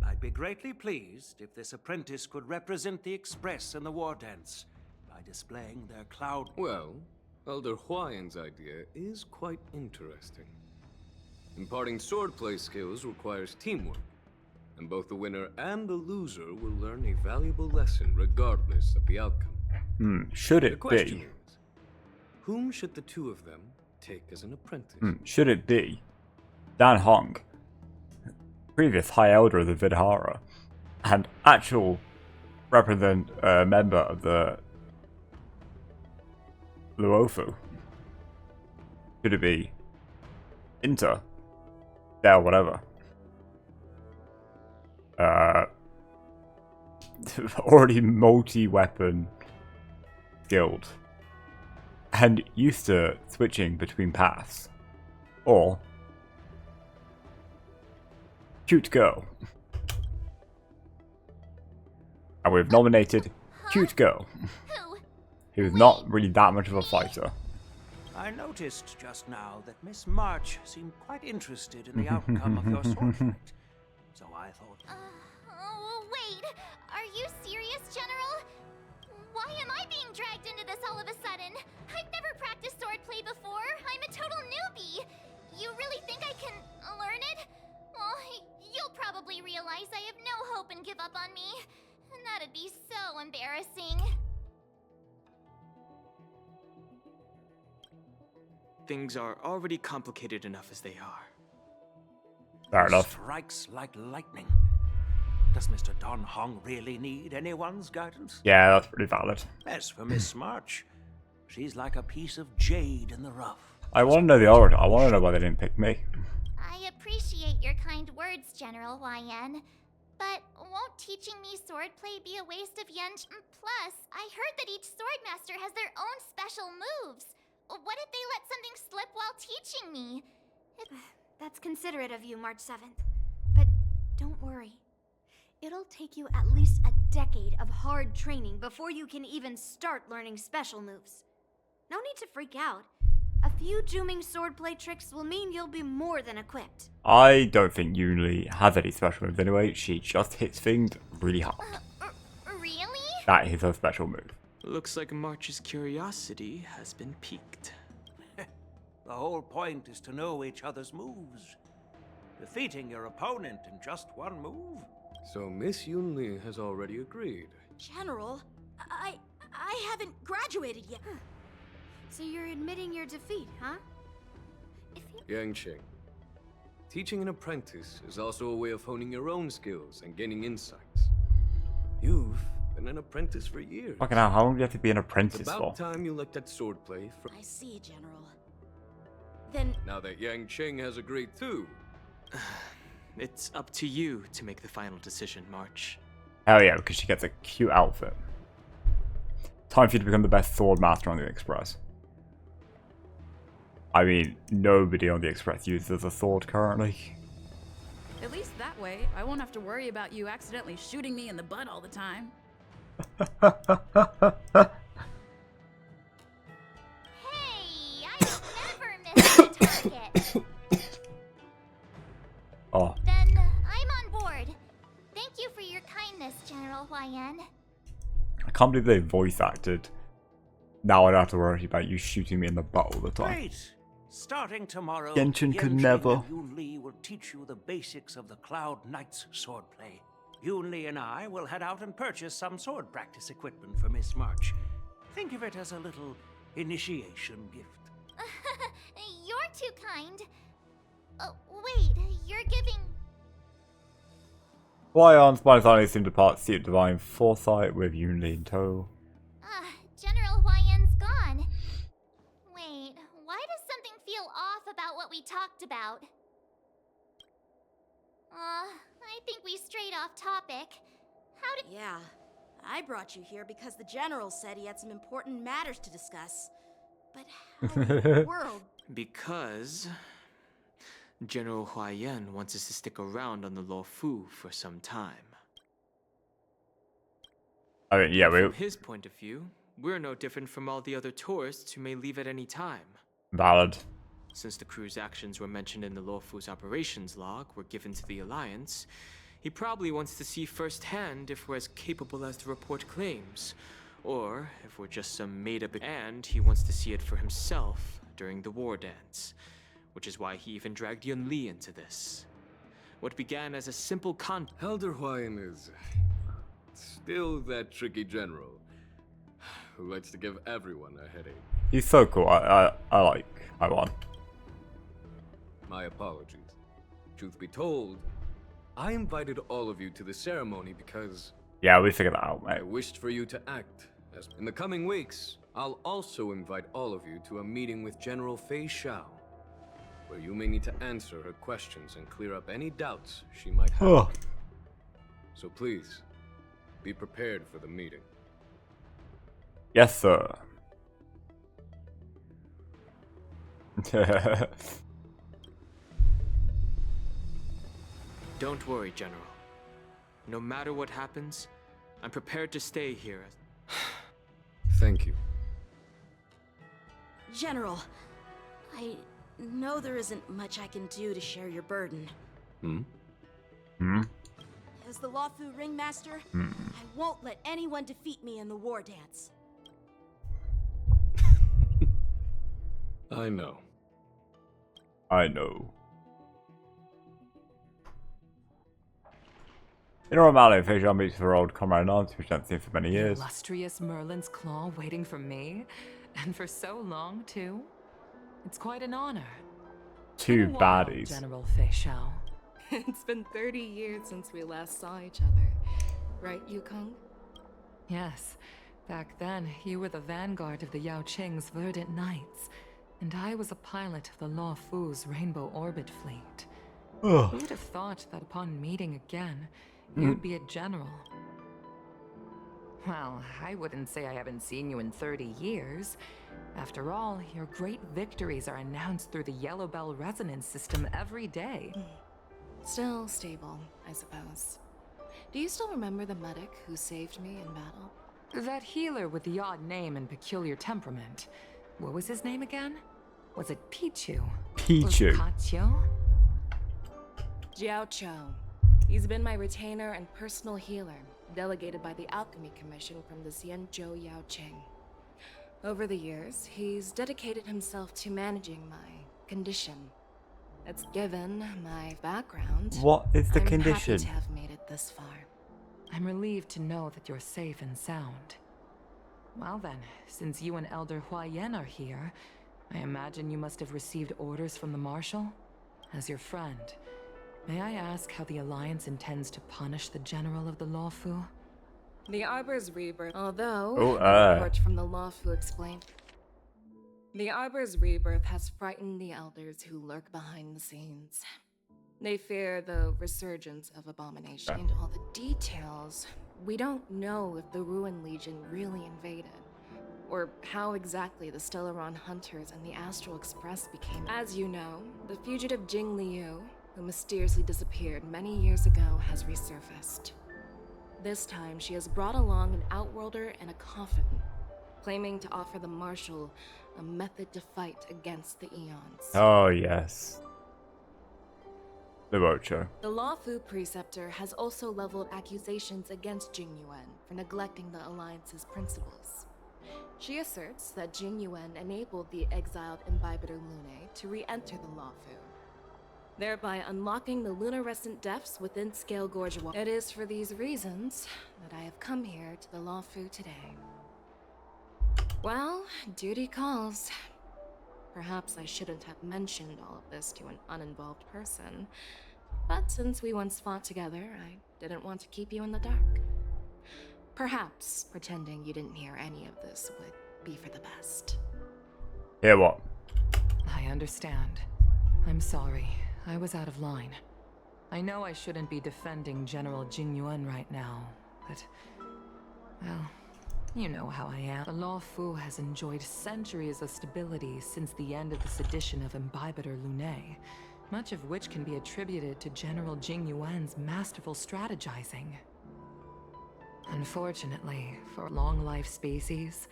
I'd be greatly pleased if this apprentice could represent the Express in the war dance by displaying their cloud... Well, Elder Huayan's idea is quite interesting. Imparting swordplay skills requires teamwork, and both the winner and the loser will learn a valuable lesson regardless of the outcome. Should The it question be? is, whom should the two of them take as an apprentice? Should it be Dan Hong, previous High Elder of the Vidhara, and actual member of the Luofu? Should it be Inter? There, whatever. Already multi-weapon skilled and used to switching between paths, or cute girl. And we've nominated cute girl, who's not really that much of a fighter. I noticed just now that Miss March seemed quite interested in the outcome of your sword fight. So I thought... Oh, wait. Are you serious, General? Why am I being dragged into this all of a sudden? I've never practiced swordplay before. I'm a total newbie. You really think I can learn it? Well, you'll probably realize I have no hope and give up on me. And that'd be so embarrassing. Things are already complicated enough as they are. Fair enough. Strikes like lightning. Does Mr. Don Hong really need anyone's guidance? Yeah, that's pretty valid. As for Miss March, she's like a piece of jade in the rough. I want to know the order. I want to know why they didn't pick me. I appreciate your kind words, General Huayan. But won't teaching me swordplay be a waste of yen? Plus, I heard that each swordmaster has their own special moves. What if they let something slip while teaching me? That's considerate of you, March 7th. But don't worry. It'll take you at least a decade of hard training before you can even start learning special moves. No need to freak out. A few Juming swordplay tricks will mean you'll be more than equipped. I don't think Yunli has any special moves anyway. She just hits things really hard. Really? That is her special move. Looks like March's curiosity has been piqued. The whole point is to know each other's moves. Defeating your opponent in just one move. So Miss Yunli has already agreed. General, I haven't graduated yet. So you're admitting your defeat, huh? Yangqing, teaching an apprentice is also a way of honing your own skills and gaining insights. You've been an apprentice for years. Fucking hell, how long do you have to be an apprentice It's for? about time you looked at swordplay for... I see, General. Then... Now that Yangqing has agreed too. It's up to you to make the final decision, March. Hell yeah, because she gets a cute outfit. Time for you to become the best sword master on the Express. I mean, nobody on the Express uses a sword currently. At least that way, I won't have to worry about you accidentally shooting me in the butt all the time. Hey, I've never missed a target. Oh. Then I'm on board. Thank you for your kindness, General Huayan. I can't believe they voice acted. Now I don't have to worry about you shooting me in the butt all the time. Great! Starting tomorrow, Genshin could Yunqing never. and Yunli will teach you the basics of the Cloud Knight's swordplay. Yunli and I will head out and purchase some sword practice equipment for Miss March. Think of it as a little initiation gift. You're too kind. Wait, you're giving... Huayan spontaneously seemed to part seat divine foresight with Yunli in tow. General Huayan's gone. Wait, why does something feel off about what we talked about? I think we strayed off topic. How did... Yeah, I brought you here because the General said he had some important matters to discuss. But how in the world? Because General Huaiyan wants us to stick around on the Luofu for some time. I mean, yeah, From his point of view, we're no different from all the other tourists who may leave at any time. Valid. Since the crew's actions were mentioned in the Luofu's operations log were given to the Alliance, he probably wants to see firsthand if we're as capable as the report claims, or if we're just some made-up. And he wants to see it for himself during the war dance, which is why he even dragged Yun Li into this. What began as a simple Elder Huaiyan is still that tricky general who likes to give everyone a headache. He's so cool. I like Iwan. My apologies. Truth be told, I invited all of you to the ceremony because... Yeah, we figured that out, mate. I wished for you to act. As in the coming weeks, I'll also invite all of you to a meeting with General Fei Xiao, where you may need to answer her questions and clear up any doubts she might have. Oh. So please, be prepared for the meeting. Yes, sir. Don't worry, General. No matter what happens, I'm prepared to stay here. Thank you. General, I know there isn't much I can do to share your burden. As the Luofu ringmaster, I won't let anyone defeat me in the war dance. I know. I know. In Normality, Fei Xiao meets her old comrade in arms, which hadn't seen for many years. Illustrious Merlin's claw waiting for me? And for so long, too? It's quite an honor. Two Been a while, baddies. General Fei Xiao. It's been 30 years since we last saw each other. Right, Yukong? Yes. Back then, you were the vanguard of the Yao Qing's Verdant Knights, and I was a pilot of the Luofu's Rainbow Orbit fleet. Ugh. Who would have thought that upon meeting again, you'd be a general? Well, I wouldn't say I haven't seen you in 30 years. After all, your great victories are announced through the Yellow Bell resonance system every day. Still stable, I suppose. Do you still remember the medic who saved me in battle? That healer with the odd name and peculiar temperament. What was his name again? Was it Pichu? Pichu. Katio? Jiao Chou. He's been my retainer and personal healer, delegated by the Alchemy Commission from the Xianzhou Yao Qing. Over the years, he's dedicated himself to managing my condition. It's given my background. What is the condition? I'm happy to have made it this far. I'm relieved to know that you're safe and sound. Well then, since you and Elder Huaiyan are here, I imagine you must have received orders from the Marshal? As your friend, may I ask how the Alliance intends to punish the General of the Luofu? The Arbor's rebirth, although Oh, the report from the Luofu explained. The Arbor's rebirth has frightened the elders who lurk behind the scenes. They fear the resurgence of abomination and all the details. We don't know if the Ruin Legion really invaded, or how exactly the Stellaron Hunters and the Astral Express became. As you know, the fugitive Jing Liu, who mysteriously disappeared many years ago, has resurfaced. This time, she has brought along an Outworlder and a coffin, claiming to offer the Marshal a method to fight against the Eons. Oh, yes. The Roadshow. The Luofu Preceptor has also leveled accusations against Jing Yuan for neglecting the Alliance's principles. She asserts that Jing Yuan enabled the exiled Imbibitor Lunae to re-enter the Luofu, thereby unlocking the lunarescent depths within Scale Gorge. It is for these reasons that I have come here to the Luofu today. Well, duty calls. Perhaps I shouldn't have mentioned all of this to an uninvolved person, but since we once fought together, I didn't want to keep you in the dark. Perhaps pretending you didn't hear any of this would be for the best. Hear what? I understand. I'm sorry. I was out of line. I know I shouldn't be defending General Jing Yuan right now, but... well, You know how I am. The Law Fu has enjoyed centuries of stability since the end of the sedition of Imbibitor Lunae, much of which can be attributed to General Jing Yuan's masterful strategizing. Unfortunately, for long-life species,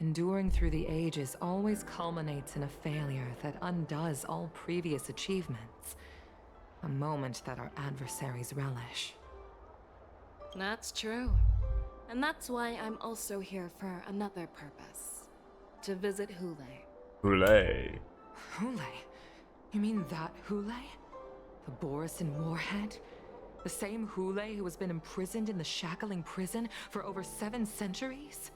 enduring through the ages always culminates in a failure that undoes all previous achievements. A moment that our adversaries relish. That's true. And that's why I'm also here for another purpose. To visit Hule. Hule. Hule? You mean that Hule? The Borisin warhead? The same Hule who has been imprisoned in the Shackling prison for over 7 centuries?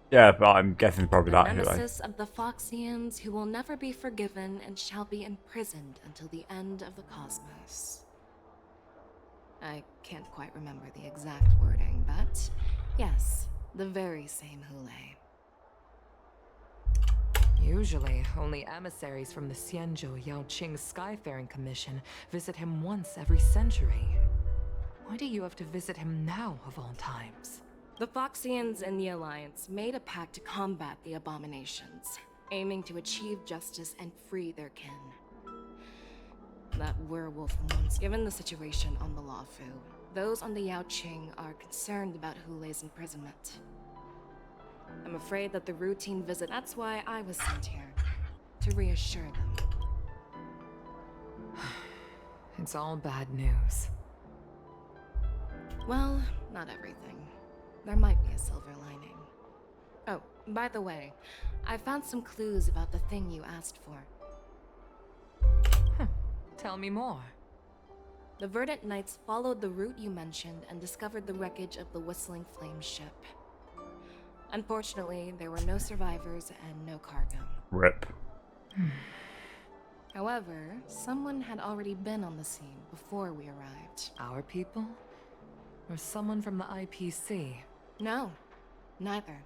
Yeah, but I'm guessing probably that Hule. The nemesis of the Foxians who will never be forgiven and shall be imprisoned until the end of the cosmos. I can't quite remember the exact wording, but yes, the very same Hule. Usually, only emissaries from the Xianzhou Yaoqing Skyfaring Commission visit him once every century. Why do you have to visit him now, of all times? The Foxians and the Alliance made a pact to combat the abominations, aiming to achieve justice and free their kin. That werewolf once. Given the situation on the Law Fu, those on the Yaoqing are concerned about Hule's imprisonment. I'm afraid that the routine visit, that's why I was sent here, to reassure them. It's all bad news. Well, not everything. There might be a silver lining. Oh, by the way, I found some clues about the thing you asked for. Tell me more. The Verdant Knights followed the route you mentioned and discovered the wreckage of the Whistling Flame ship. Unfortunately, there were no survivors and no cargo. Rip. However, someone had already been on the scene before we arrived. Our people? Or someone from the IPC? No, neither.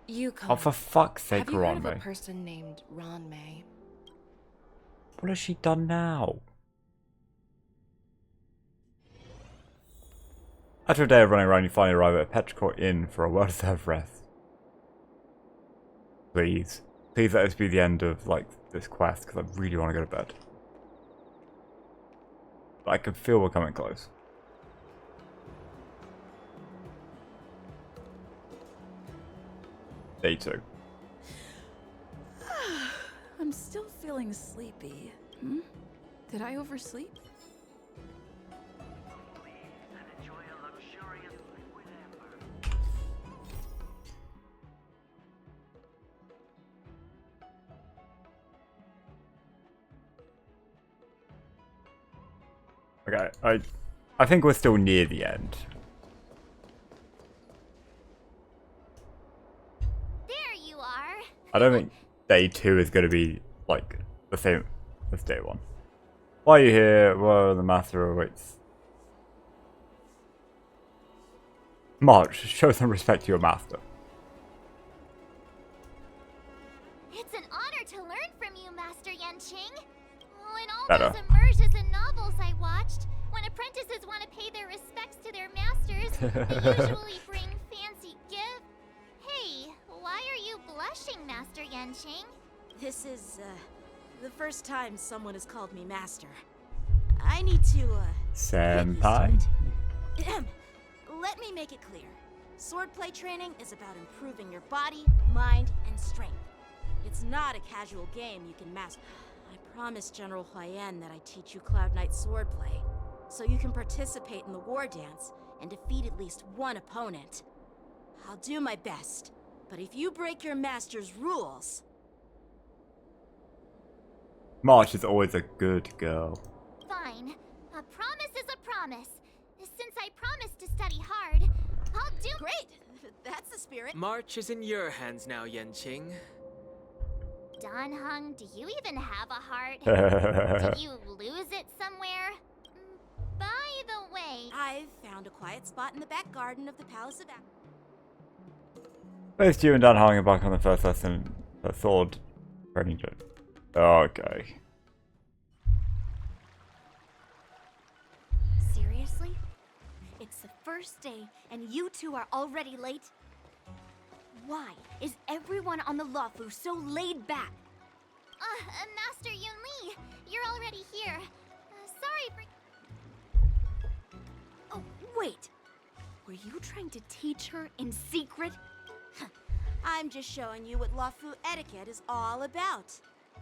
You Oh, for fuck's sake, have you heard of a Ron May. person named Ron May? What has she done now? After a day of running around, you finally arrive at a Petrichor Inn for a well-deserved rest. Please. Please let this be the end of, like, this quest, because I really want to go to bed. But I can feel we're coming close. Day 2. I'm still feeling sleepy. Hmm? Did I oversleep? Okay, I think we're still near the end. There you are. I don't think day 2 is going to be, like, the same as day 1. Why are you here? Well, the master awaits. March, show some respect to your master. It's an honor to learn from you, Master Yanqing. Oh, in all Better. those immersions and novels I watched, when apprentices want to pay their respects to their masters, they usually bring fancy gifts. Hey, why are you blushing, Master Yanqing? This is, the first time someone has called me master. I need to, Senpai? Let me make it clear. Swordplay training is about improving your body, mind, and strength. It's not a casual game you can master. I promised General Huayan that I'd teach you Cloud Knight swordplay, so you can participate in the war dance and defeat at least one opponent. I'll do my best, but if you break your master's rules... March is always a good girl. Fine. A promise is a promise. Since I promised to study hard, I'll do— Great! That's the spirit. March is in your hands now, Yanqing. Dan Heng, do you even have a heart? Did you lose it somewhere? By the way, I've found a quiet spot in the back garden of the Palace of... Both you and Dan Heng embark on the first lesson of sword training trip. Okay. Seriously? It's the first day, and you two are already late? Why is everyone on the Luofu so laid back? Master Yun Li, you're already here. Sorry for... Oh, wait. Were you trying to teach her in secret? I'm just showing you what Luofu etiquette is all about.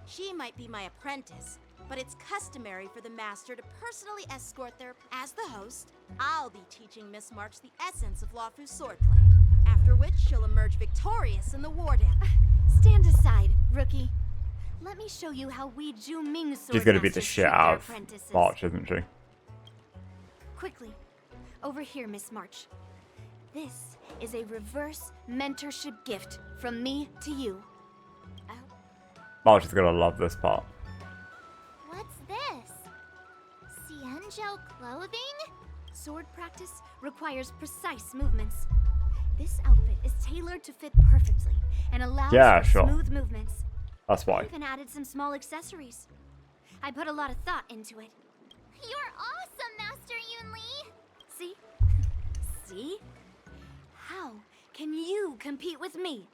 She might be my apprentice, but it's customary for the master to personally escort their... As the host, I'll be teaching Miss March the essence of Luofu swordplay, after which she'll emerge victorious in the war dance. Stand aside, rookie. Let me show you how we Ju Ming sword She's gonna beat the masters shit treat out their of apprentices. March, isn't she? Quickly, over here, Miss March. This is a reverse mentorship gift from me to you. March is gonna love this part. What's this? Xianzhou clothing? Sword practice requires precise movements. This outfit is tailored to fit perfectly and allows for smooth movements. That's why. I even added some small accessories. I put a lot of thought into it. You're awesome, Master Yun Li! See? See? How can you compete with me?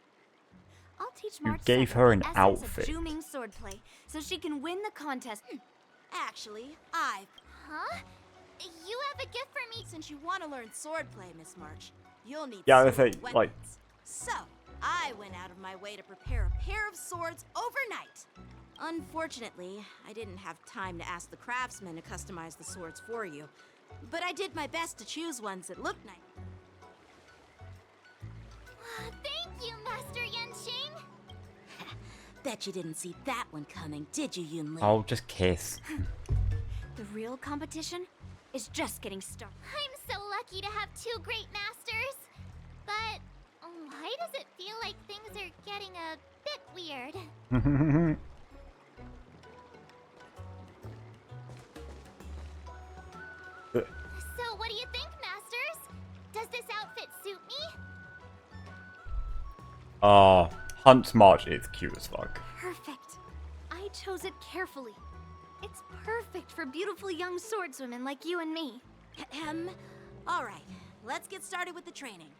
I'll teach March gave her an the essence outfit. of Ju Ming swordplay so she can win the contest. Actually, Huh? You have a gift for me. Since you want to learn swordplay, Miss March, you'll need Yeah, I was sword gonna say, weapons. like... So, I went out of my way to prepare a pair of swords overnight. Unfortunately, I didn't have time to ask the craftsman to customize the swords for you, but I did my best to choose ones that looked nice. Thank you, Master Yanqing! Bet you didn't see that one coming, did you, Yun Li? Oh, just kiss. The real competition is just getting started. I'm so lucky to have two great masters. But why does it feel like things are getting a bit weird? So what do you think, masters? Does this outfit suit me? Hunt's March is cute as fuck. Perfect. I chose it carefully. It's perfect for beautiful young swordswomen like you and me. All right, let's get started with the training.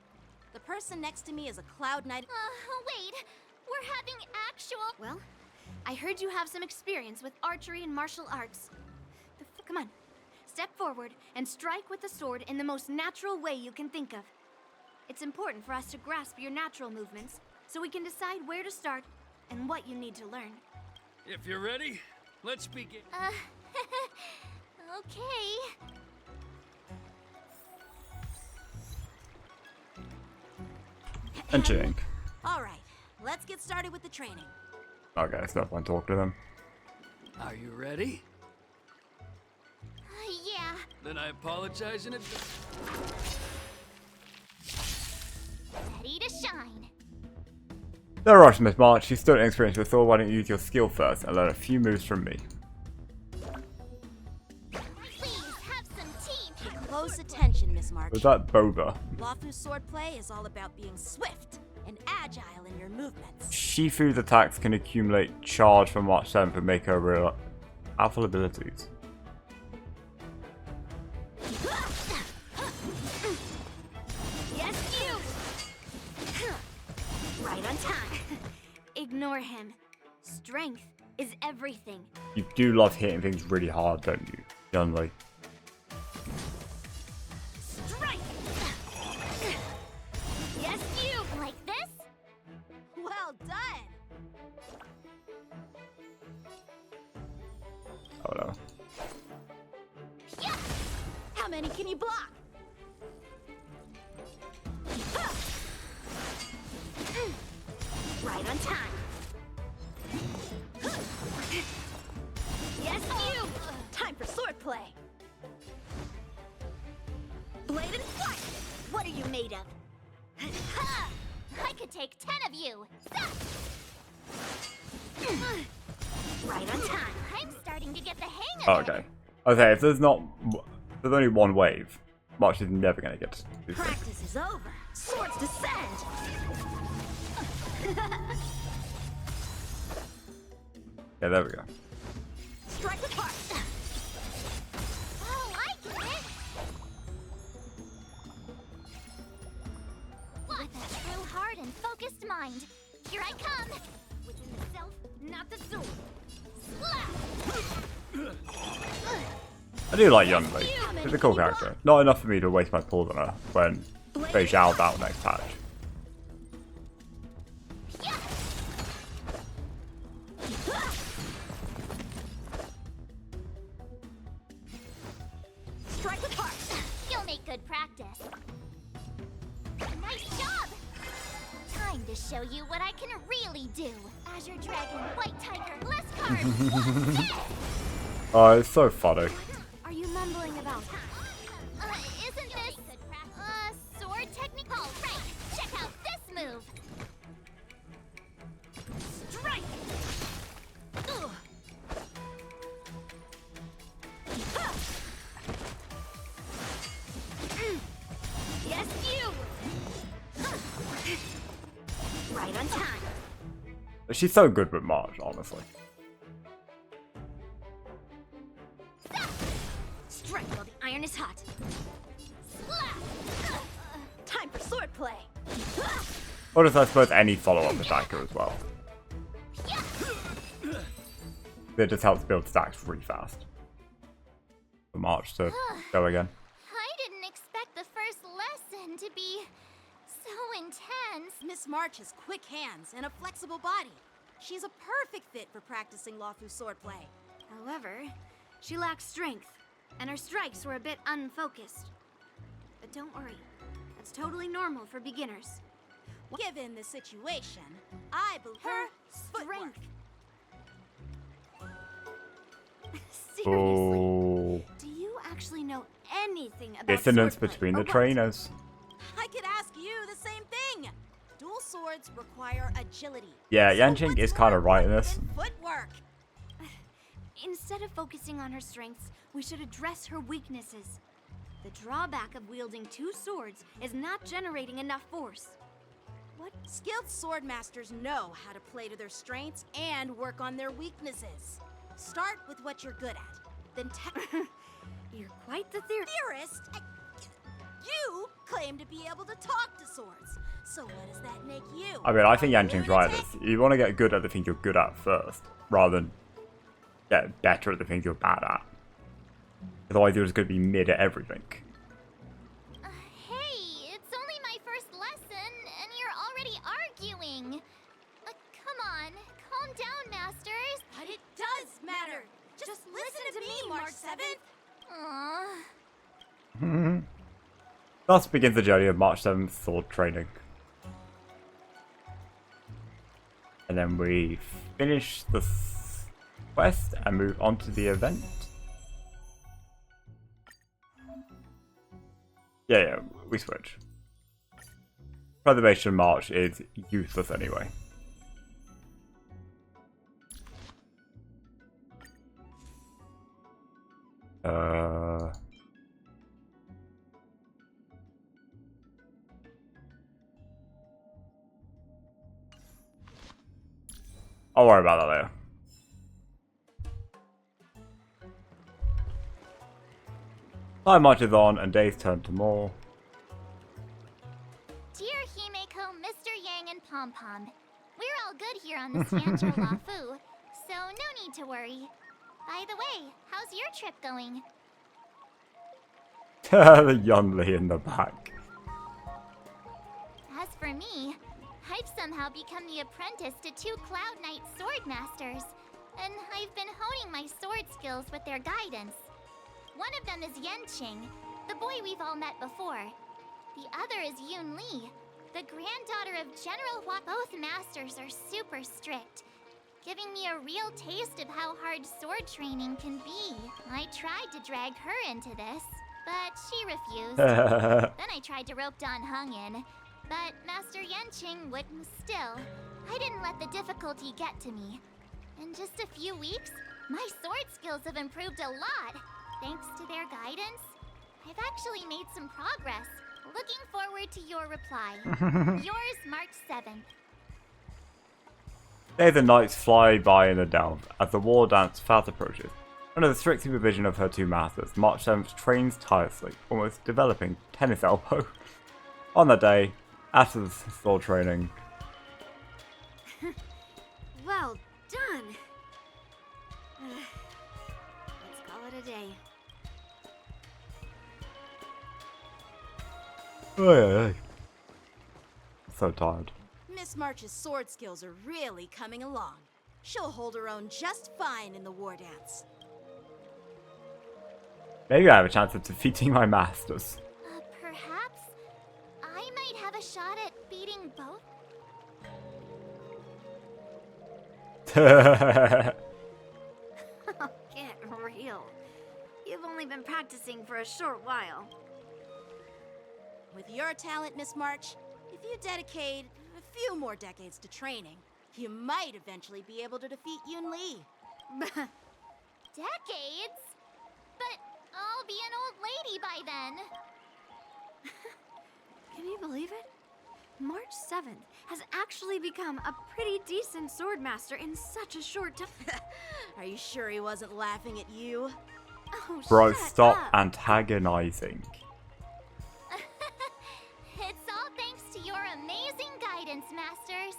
The person next to me is a Cloud Knight. Wait. We're having actual... Well, I heard you have some experience with archery and martial arts. Come on. Step forward and strike with the sword in the most natural way you can think of. It's important for us to grasp your natural movements so we can decide where to start and what you need to learn. If you're ready, let's begin. Okay. And Jink. All right, let's get started with the training. Okay, it's not fun to talk to them. Are you ready? Yeah. Then I apologize in advance. Ready to shine. No rush, Miss March. You're still inexperienced with Thor. Why don't you use your skill first and learn a few moves from me? Please have some tea. Pay close attention, Miss March. Was that Boba? Luofu swordplay is all about being swift and agile in your movements. Shifu's attacks can accumulate charge from March 7th and make her real powerful abilities. Yes, you! Right on time. Ignore him. Strength is everything. You do love hitting things really hard, don't you, Yun Li? Strike! Yes, you! Like this? Well done! Oh no. Yeah. How many can you block? Right on time. Yes, you! Time for swordplay. Blade and flight! What are you made of? Ha! I could take 10 of you. Right on time. I'm starting to get the hang of it. Okay. Okay, if there's only one wave, March is never gonna get to do so. Practice is over. Swords descend! Yeah, there we go. Strike with heart! Oh, I get it. beast mind. Here I come. Within the self, not the soul. I do like Young Lee. She's a cool character. Not enough for me to waste my pulls on her when Fei Zhao's out next patch. Strike with heart. You'll make good practice. Nice job. Time to show you what I can really do. Azure Dragon, White Tiger, less carbs. Oh, it's so funny. Are you mumbling about? Isn't this sword technique? Oh, right. Check out this move. Strike. Ugh. Yes, you. Right on time. She's so good with March, honestly. Strike while the iron is hot. Time for swordplay. Or does I suppose any follow-up attacker as well. It just helps build stacks really fast. For March to go again. I didn't expect the first lesson to be so intense. Miss March has quick hands and a flexible body. She's a perfect fit for practicing Lawfu swordplay. However, she lacks strength, and her strikes were a bit unfocused. But don't worry, that's totally normal for beginners. Given the situation, I believe her strength. Seriously, Oh. do you actually know anything about Dissonance swordplay, between or the what? trainers. I could ask you the same thing. Dual swords require agility. Yeah, Yanqing is kind of right in this. Footwork. Instead of focusing on her strengths, we should address her weaknesses. The drawback of wielding two swords is not generating enough force. What skilled sword masters know how to play to their strengths and work on their weaknesses. Start with what you're good at, then You're quite the theorist. You claim to be able to talk to swords. So what does that make you? I mean, I think Yanqing's right. You want to get good at the thing you're good at first, rather than get better at the things you're bad at. Otherwise, you're just going to be mid at everything. Hey, it's only my first lesson, and you're already arguing. Come on, calm down, masters. But it does matter. Just listen to me, March 7th. Aww. Thus begins the journey of March 7th sword training. And then we finish the quest and move on to the event. Yeah, we switch. Preservation March is useless anyway. I'll worry about that later. Time marches on and days turn to more. Dear Himeko, Mr. Yang, and Pom Pom, we're all good here on the Tianzhou Lafu, so no need to worry. By the way, how's your trip going? The Yunli in the back. As for me, I've somehow become the apprentice to two Cloud Knight sword masters, and I've been honing my sword skills with their guidance. One of them is Yanqing, the boy we've all met before. The other is Yun Li, the granddaughter of General Hua. Both masters are super strict, giving me a real taste of how hard sword training can be. I tried to drag her into this, but she refused. Then I tried to rope Dan Heng in, but Master Yanqing wouldn't. Still, I didn't let the difficulty get to me. In just a few weeks, my sword skills have improved a lot. Thanks to their guidance, I've actually made some progress. Looking forward to your reply. Yours, March 7th. Days and nights fly by in the delve as the war dance fast approaches. Under the strict supervision of her two masters, March 7th trains tirelessly, almost developing tennis elbow. On that day, after the sword training, today. Oh, so tired. Miss March's sword skills are really coming along. She'll hold her own just fine in the war dance. Maybe I have a chance of defeating my masters. Perhaps I might have a shot at beating both. Get real. You've only been practicing for a short while. With your talent, Miss March, if you dedicate a few more decades to training, you might eventually be able to defeat Yun Li. Decades? But I'll be an old lady by then. Can you believe it? March 7th has actually become a pretty decent swordmaster in such a short time. Are you sure he wasn't laughing at you? Oh, Bro, shut stop up. antagonizing. It's all thanks to your amazing guidance, Masters.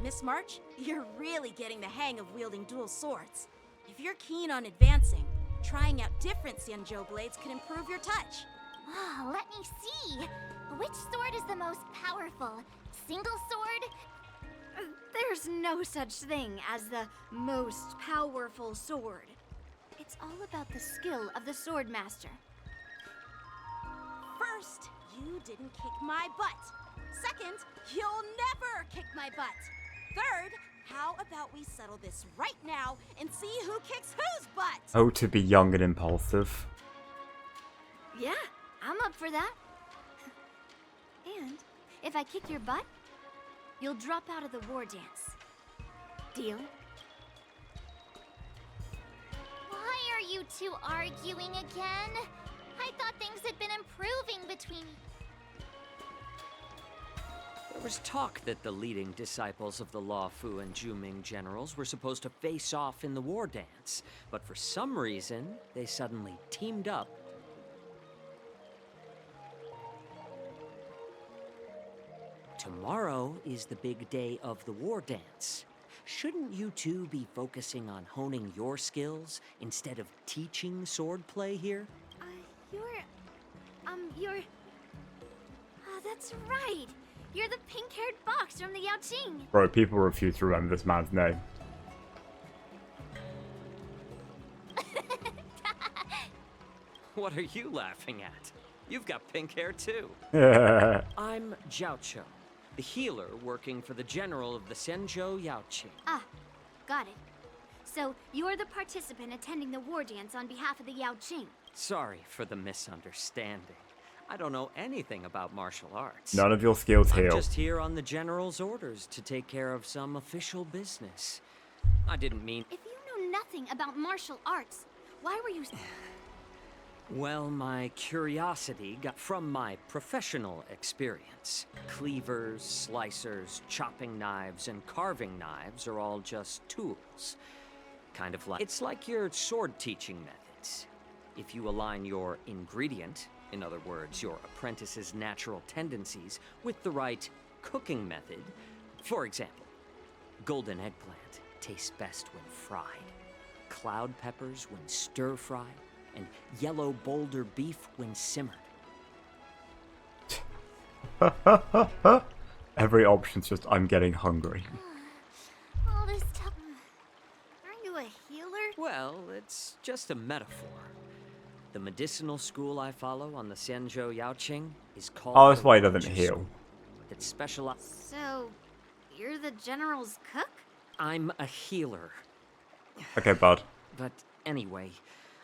Miss March, you're really getting the hang of wielding dual swords. If you're keen on advancing, trying out different Xianzhou blades could improve your touch. Oh, let me see. Which sword is the most powerful? Single sword? There's no such thing as the most powerful sword. It's all about the skill of the swordmaster. First, you didn't kick my butt. Second, you'll never kick my butt. Third, how about we settle this right now and see who kicks whose butt? Oh, to be young and impulsive. Yeah, I'm up for that. And if I kick your butt, you'll drop out of the war dance. Deal? Why are you two arguing again? I thought things had been improving between... There was talk that the leading disciples of the Law Fu and Juming generals were supposed to face off in the war dance, but for some reason, they suddenly teamed up. Tomorrow is the big day of the war dance. Shouldn't you two be focusing on honing your skills instead of teaching swordplay here? Oh, that's right. You're the pink-haired fox from the Yaoqing. Bro, people refuse to remember this man's name. What are you laughing at? You've got pink hair too. I'm Jiaoqiu, the healer working for the general of the Xianzhou Yaoqing. Ah, got it. So, you're the participant attending the war dance on behalf of the Yaoqing. Sorry for the misunderstanding. I don't know anything about martial arts. None of your skills I'm heal. just here on the general's orders to take care of some official business. I didn't mean... If you know nothing about martial arts, why were you... Well, my curiosity got from my professional experience. Cleavers, slicers, chopping knives, and carving knives are all just tools. Kind of like... It's like your sword teaching methods. If you align your ingredient, in other words, your apprentice's natural tendencies, with the right cooking method, for example, golden eggplant tastes best when fried, cloud peppers when stir-fried, and yellow boulder beef when simmered. Every option's just, I'm getting hungry. All this stuff... Aren't you a healer? Well, it's just a metaphor. The medicinal school I follow on the Xianzhou Yaoqing is called... Oh, that's why he doesn't heal. It specializes... So, you're the general's cook? I'm a healer. Okay, bud. But anyway,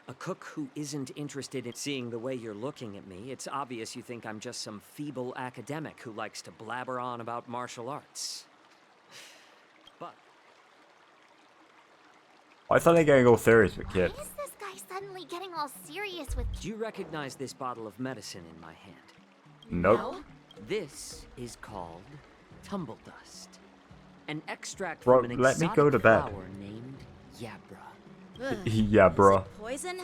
a cook who isn't interested in seeing the way you're looking at me, it's obvious you think I'm just some feeble academic who likes to blabber on about martial arts. But... Why is they getting all serious with kids? Why is this guy suddenly getting all serious with... Do you recognize this bottle of medicine in my hand? Nope. No? This is called tumble dust. An extract Bro, from an let me exotic go to bed. flower named Yabra. Yeah, bruh. Poison?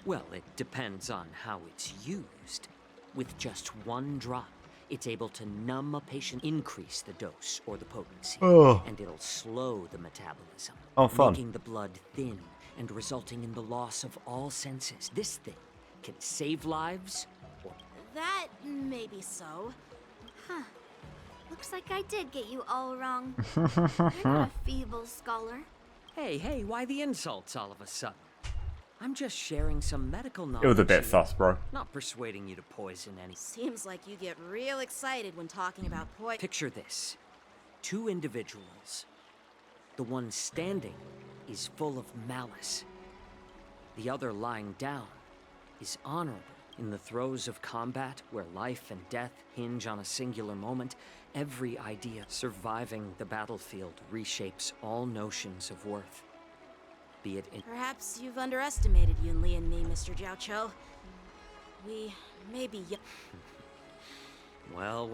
Well, it depends on how it's used. With just one drop, It's able to numb a patient, increase the dose or the potency, Oh. and it'll slow the metabolism, Oh, fun. making the blood thin and resulting in the loss of all senses. This thing can save lives or... That may be so. Huh. Looks like I did get you all wrong. You're not a feeble scholar. Hey, why the insults all of a sudden? I'm just sharing some medical knowledge. It was a bit here, sus, bro. Not persuading you to poison any. Seems like you get real excited when talking about poison. Picture this. 2 individuals. The one standing is full of malice. The other lying down is honorable. In the throes of combat, where life and death hinge on a singular moment, every idea surviving the battlefield reshapes all notions of worth. Be it in... Perhaps you've underestimated Yunli and me, Mr. Jiao Cho. We may be Well,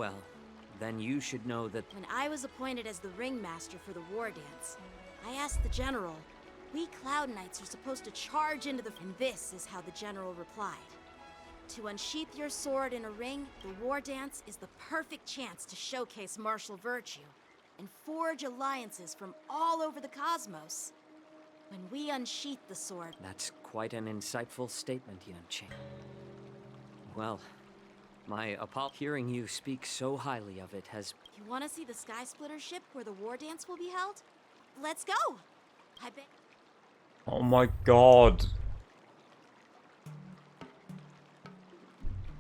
then you should know that... When I was appointed as the ringmaster for the war dance, I asked the general, we Cloud Knights are supposed to charge into the... And this is how the general replied. To unsheath your sword in a ring, the war dance is the perfect chance to showcase martial virtue and forge alliances from all over the cosmos. When we unsheath the sword... That's quite an insightful statement, Yanqing. Well, my hearing you speak so highly of it has... You want to see the Sky Splitter ship where the war dance will be held? Let's go! I bet... Oh my god.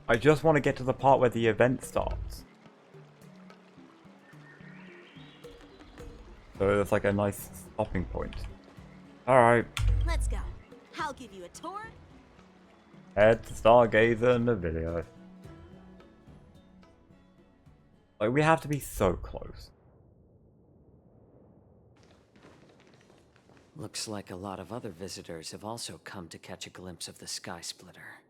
I just want to get to the part where the event starts. So that's like a nice stopping point. Alright. Let's go. I'll give you a tour. Head to Stargazer in the video. Like, we have to be so close. Looks like a lot of other visitors have also come to catch a glimpse of the Sky Splitter.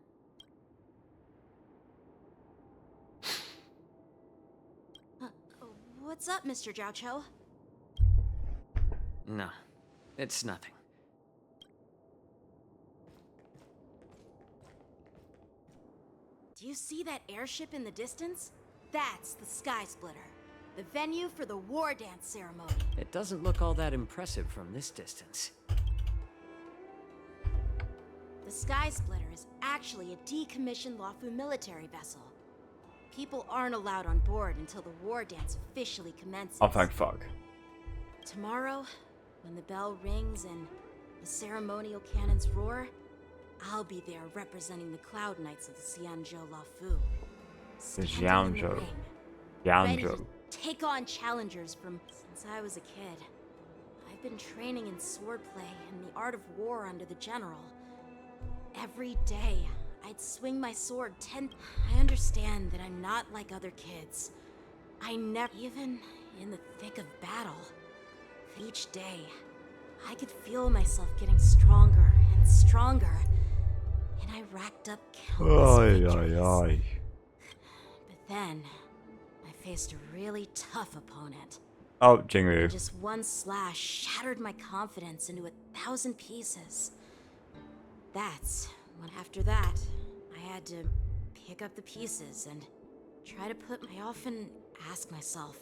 What's up, Mr. Jiao Cho? No, it's nothing. Do you see that airship in the distance? That's the Sky Splitter, the venue for the war dance ceremony. It doesn't look all that impressive from this distance. The Sky Splitter is actually a decommissioned Luofu military vessel. People aren't allowed on board until the war dance officially commences. Oh, thank fuck. Tomorrow, when the bell rings and the ceremonial cannons roar, I'll be there representing the Cloud Knights of the Xianzhou Luofu. The Standing in the Xianzhou. ring, ready to Xianzhou. take on challengers from since I was a kid. I've been training in swordplay and the art of war under the general. Every day, I'd swing my sword I understand that I'm not like other kids. I never, even in the thick of battle, each day, I could feel myself getting stronger and stronger, and I racked up countless victories. But then, I faced a really tough opponent. Oh, Jingyu. Just one slash shattered my confidence into 1,000 pieces. That's when after that, I had to pick up the pieces and try to put I often ask myself,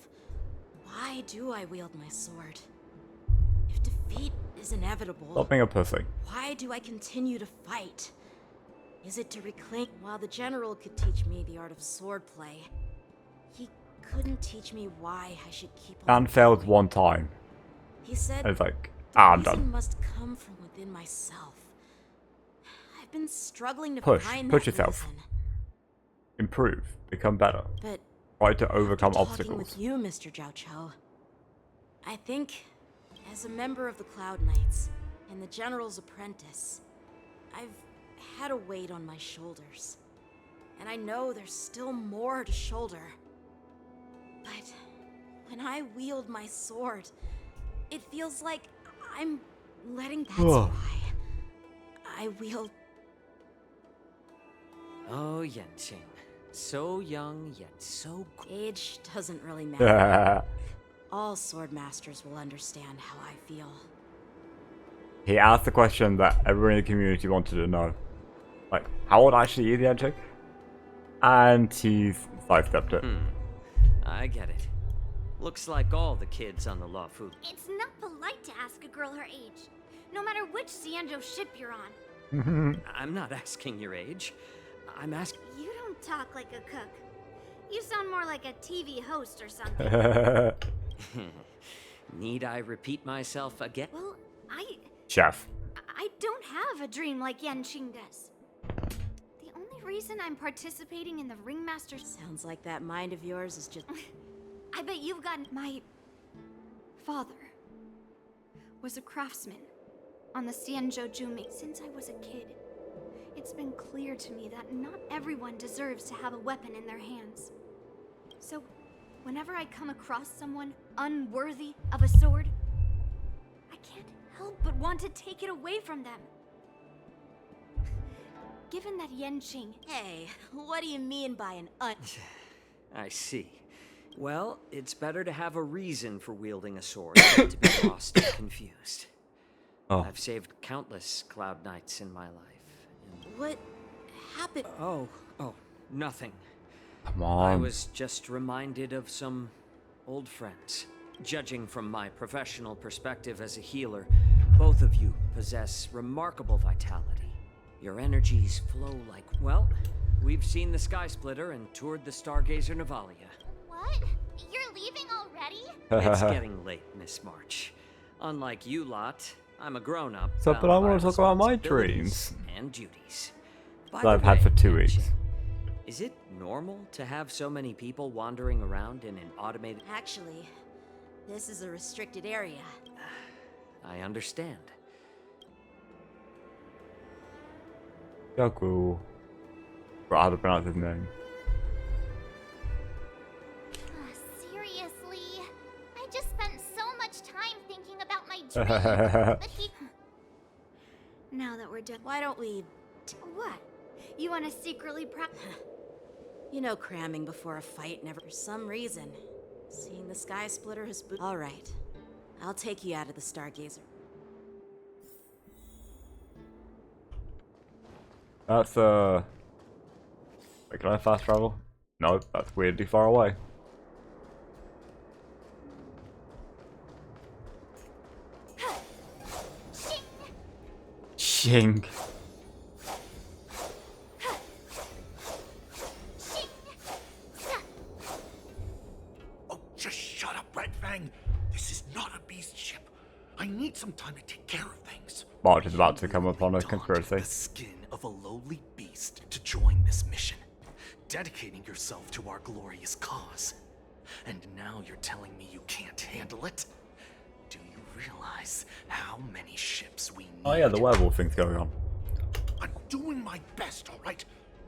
why do I wield my sword? If defeat is inevitable, Stop being a pussy. why do I continue to fight? Is it to reclaim? While the general could teach me the art of swordplay, he couldn't teach me why I should keep on. And failed one time. He said, I was like, the I'm reason done. must come from within myself. I've been struggling to Push find push that yourself. reason. Improve. Become better. But Try to overcome talking obstacles. with you, Mr. Jiao Cho, I think, as a member of the Cloud Knights and the General's apprentice, I've had a weight on my shoulders. And I know there's still more to shoulder. But when I wield my sword, it feels like I'm letting... That's why I wield... Oh, Yanqing. So young, yet so... Age doesn't really matter. All sword masters will understand how I feel. He asked the question that everyone in the community wanted to know. Like, how old actually is the Yanqing? And he's sidestepped it. I get it. Looks like all the kids on the Luofu. It's not polite to ask a girl her age, no matter which Xianzhou ship you're on. I'm not asking your age. I'm asking... You don't talk like a cook. You sound more like a TV host or something. Need I repeat myself again? Well, Chef. I don't have a dream like Yanqing does. The only reason I'm participating in the Ringmaster... Sounds like that mind of yours is just... I bet you've got... My father was a craftsman on the Xianzhou Jumi. Since I was a kid, it's been clear to me that not everyone deserves to have a weapon in their hands. So, whenever I come across someone unworthy of a sword, I can't help but want to take it away from them. Given that Yanqing... Hey, what do you mean by an I see. Well, it's better to have a reason for wielding a sword than to be lost and confused. Oh. I've saved countless cloud nights in my life. What happened? Oh, nothing. Come on. I was just reminded of some old friends. Judging from my professional perspective as a healer, both of you possess remarkable vitality. Your energies flow like... Well, we've seen the Sky Splitter and toured the Stargazer Navalia. What? You're leaving already? It's getting late, Miss March. Unlike you lot, I'm a grown-up. So, but I want to talk about my dreams. And duties. That I've had for 2 weeks. Is it normal to have so many people wandering around in an automated... Actually, this is a restricted area. I understand. Yaku. But how to pronounce his name. Seriously? I just spent so much time thinking about my dream. But he... Now that we're done, why don't we... What? You want to secretly practice? You know, cramming before a fight never... For some reason, seeing the Sky Splitter has... Alright, I'll take you out of the Stargazer. That's, Wait, can I fast travel? No, that's weirdly far away. Shing. Oh, just shut up, Red Fang. This is not a beast ship. I need some time to take care of things. March is about to come upon a conspiracy. The skin of a lowly beast to join this mission, dedicating yourself to our glorious cause. And now you're telling me you can't handle it? Do you realize how many ships we need? Oh yeah, the werewolf thing's going on. I'm doing my best, all right?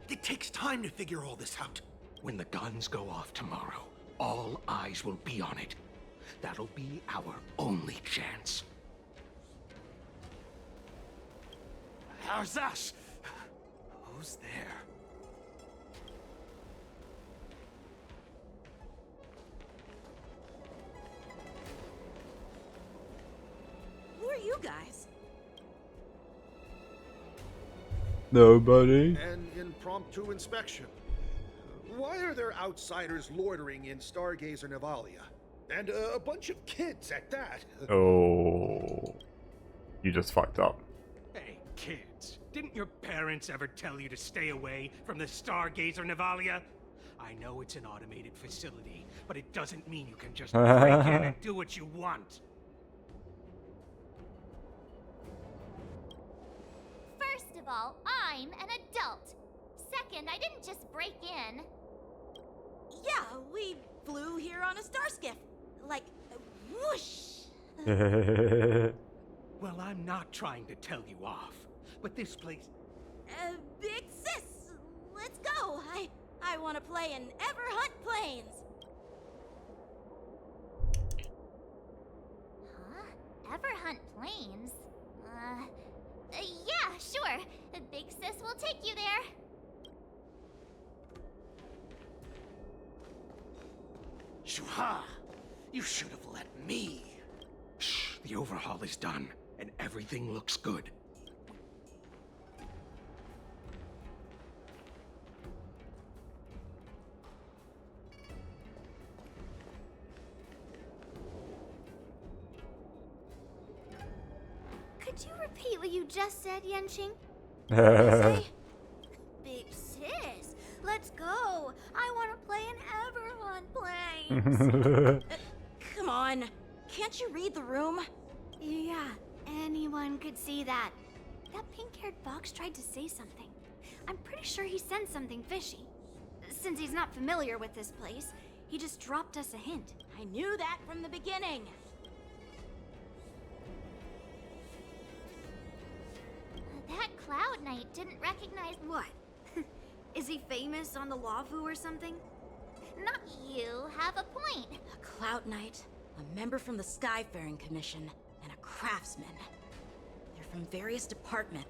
It takes time to figure all this out. When the guns go off tomorrow, all eyes will be on it. That'll be our only chance. How's that? Who's there? Who are you guys? Nobody. An impromptu inspection. Why are there outsiders loitering in Stargazer Navalia? And a bunch of kids at that. Oh. You just fucked up. Hey, kids. Didn't your parents ever tell you to stay away from the Stargazer Navalia? I know it's an automated facility, but it doesn't mean you can just break in and do what you want. First of all, I'm an adult. Second, I didn't just break in. Yeah, we flew here on a star skiff. Like, whoosh! Well, I'm not trying to tell you off, but this place... Big sis, let's go. I want to play in Everhunt Plains. Huh? Everhunt Plains? Yeah, sure. Big Sis will take you there. Shuha! You should have let me. Shh, the overhaul is done, and everything looks good. Could you repeat what you just said, Yenching? Big sis, let's go. I want to play in Everyone Plays. Come on. Can't you read the room? Yeah, anyone could see that. That pink-haired fox tried to say something. I'm pretty sure he sensed something fishy. Since he's not familiar with this place, he just dropped us a hint. I knew that from the beginning. That Cloud Knight didn't recognize what? Is he famous on the Lavu or something? Not you have a point. A Cloud Knight, a member from the Skyfaring Commission, and a craftsman. They're from various departments.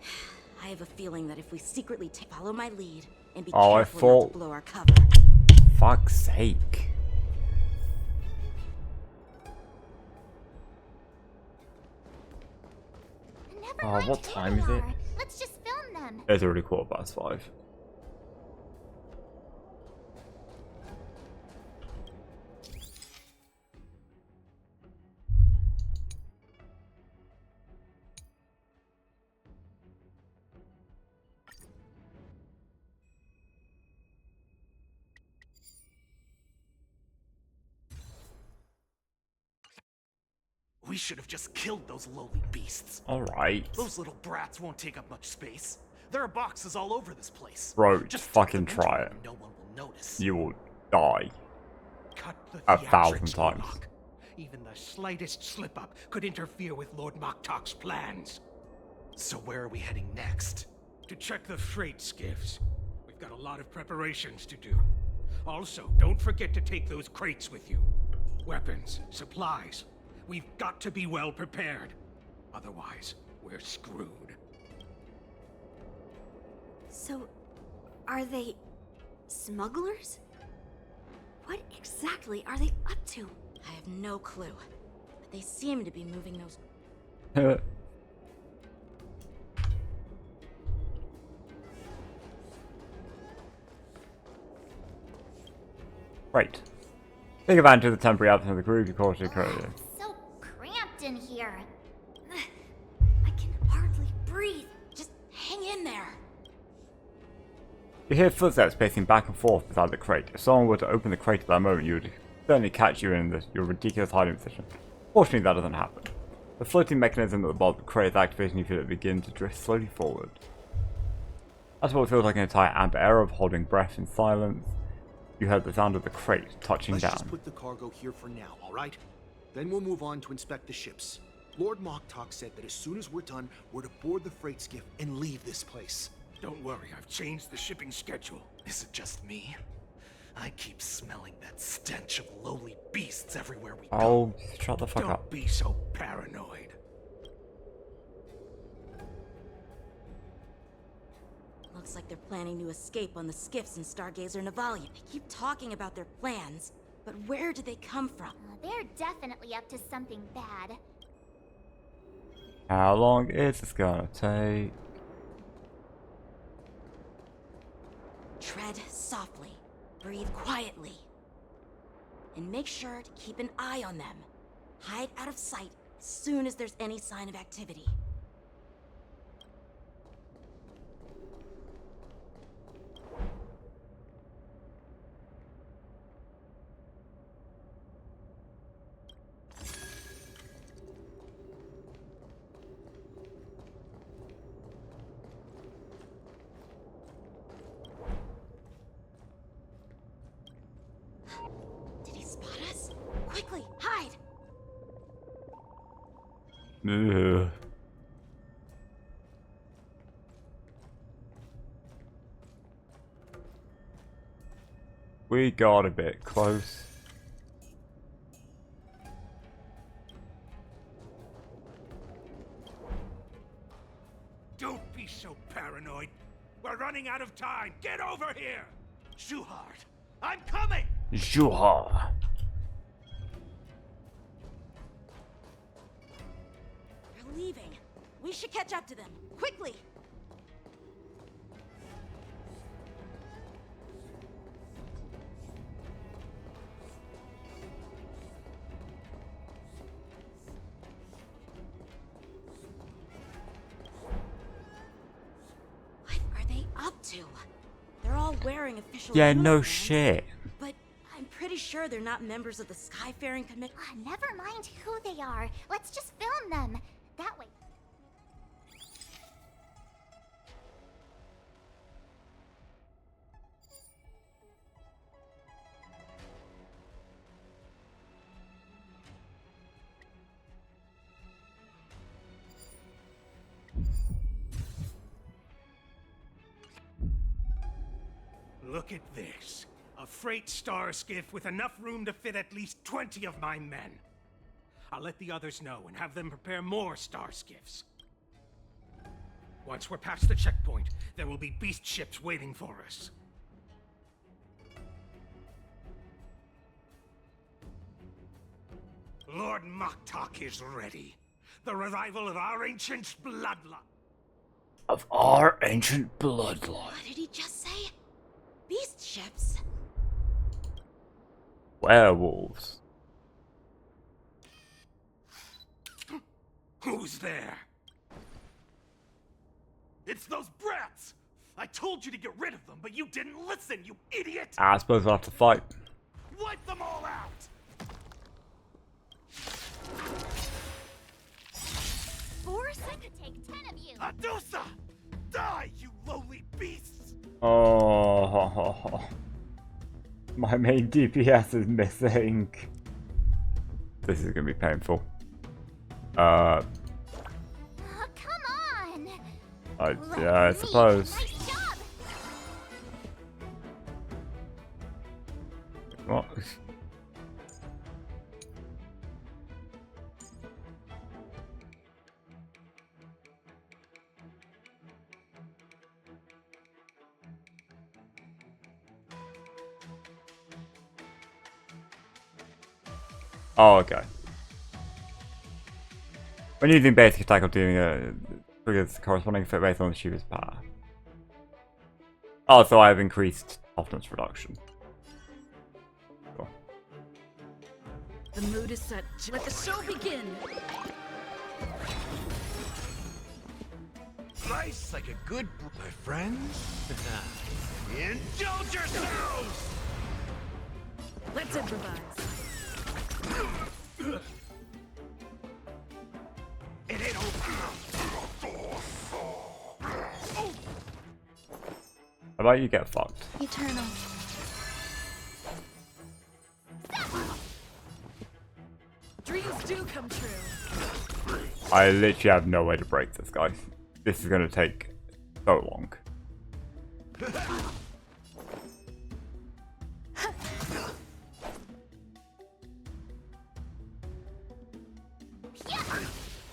I have a feeling that if we secretly follow my lead and be careful not to blow our cover. Fuck's sake. Never what time is it? Let's just film them. It's already 5:15. We should have just killed those lowly beasts. Alright. Those little brats won't take up much space. There are boxes all over this place. Bro, just fucking try it. No one will notice. You will die. Cut the 1,000 theatrics, times. Mok. Even the slightest slip-up could interfere with Lord Moktok's plans. So where are we heading next? To check the freight skiffs. We've got a lot of preparations to do. Also, don't forget to take those crates with you. Weapons, supplies. We've got to be well prepared. Otherwise, we're screwed. So, are they smugglers? What exactly are they up to? I have no clue. But they seem to be moving those... Right. Take advantage of the temporary absence of the group you cautiously created. So cramped in here. I can hardly breathe. Just hang in there. You hear footsteps pacing back and forth beside the crate. If someone were to open the crate at that moment, you would certainly catch you in your ridiculous hiding position. Fortunately, that doesn't happen. The floating mechanism at the bottom of the crate is activated and you feel it begin to drift slowly forward. That's what feels like an entire amp era of holding breath in silence. You heard the sound of the crate touching down. Let's just put the cargo here for now, alright? Then we'll move on to inspect the ships. Lord Moktok said that as soon as we're done, we're to board the freight skiff and leave this place. Don't worry, I've changed the shipping schedule. Is it just me? I keep smelling that stench of lowly beasts everywhere we go. Oh, shut the fuck Don't up. be so paranoid. Looks like they're planning to escape on the skiffs in Stargazer Navalia. They keep talking about their plans, but where did they come from? They're definitely up to something bad. How long is this gonna take? Tread softly, breathe quietly, and make sure to keep an eye on them. Hide out of sight as soon as there's any sign of activity. Did he spot us? Quickly, hide! Ugh. We got a bit close. Don't be so paranoid. We're running out of time. Get over here! Shuhard, I'm coming! Juha. They're leaving. We should catch up to them. Quickly! wearing official Yeah, no uniforms, shit. but I'm pretty sure they're not members of the Skyfaring Commission. Never mind who they are. Let's just film them. That way. Look at this. A freight star skiff with enough room to fit at least 20 of my men. I'll let the others know and have them prepare more star skiffs. Once we're past the checkpoint, there will be beast ships waiting for us. Lord Moktok is ready. The revival of our ancient bloodline. Of our ancient bloodline. What did he just say? Beast ships? Werewolves. Who's there? It's those brats! I told you to get rid of them, but you didn't listen, you idiot! I suppose we'll have to fight. Wipe them all out! Borson could take 10 of you. Adusa! Die, you lowly beasts! Oh, my main DPS is missing. This is gonna be painful. Come on. Yeah, I suppose. Nice job. What? Oh, okay. When using basic attack or dealing triggers corresponding effect based on the shooter's power. Oh, so I have increased toughness reduction. Cool. The mood is set. Let the show begin. Nice, like a good my friends. Indulge yourselves! Let's improvise. It ain't over. How about you get fucked? Eternal. Dreams do come true. I literally have no way to break this, guys. This is gonna take so long.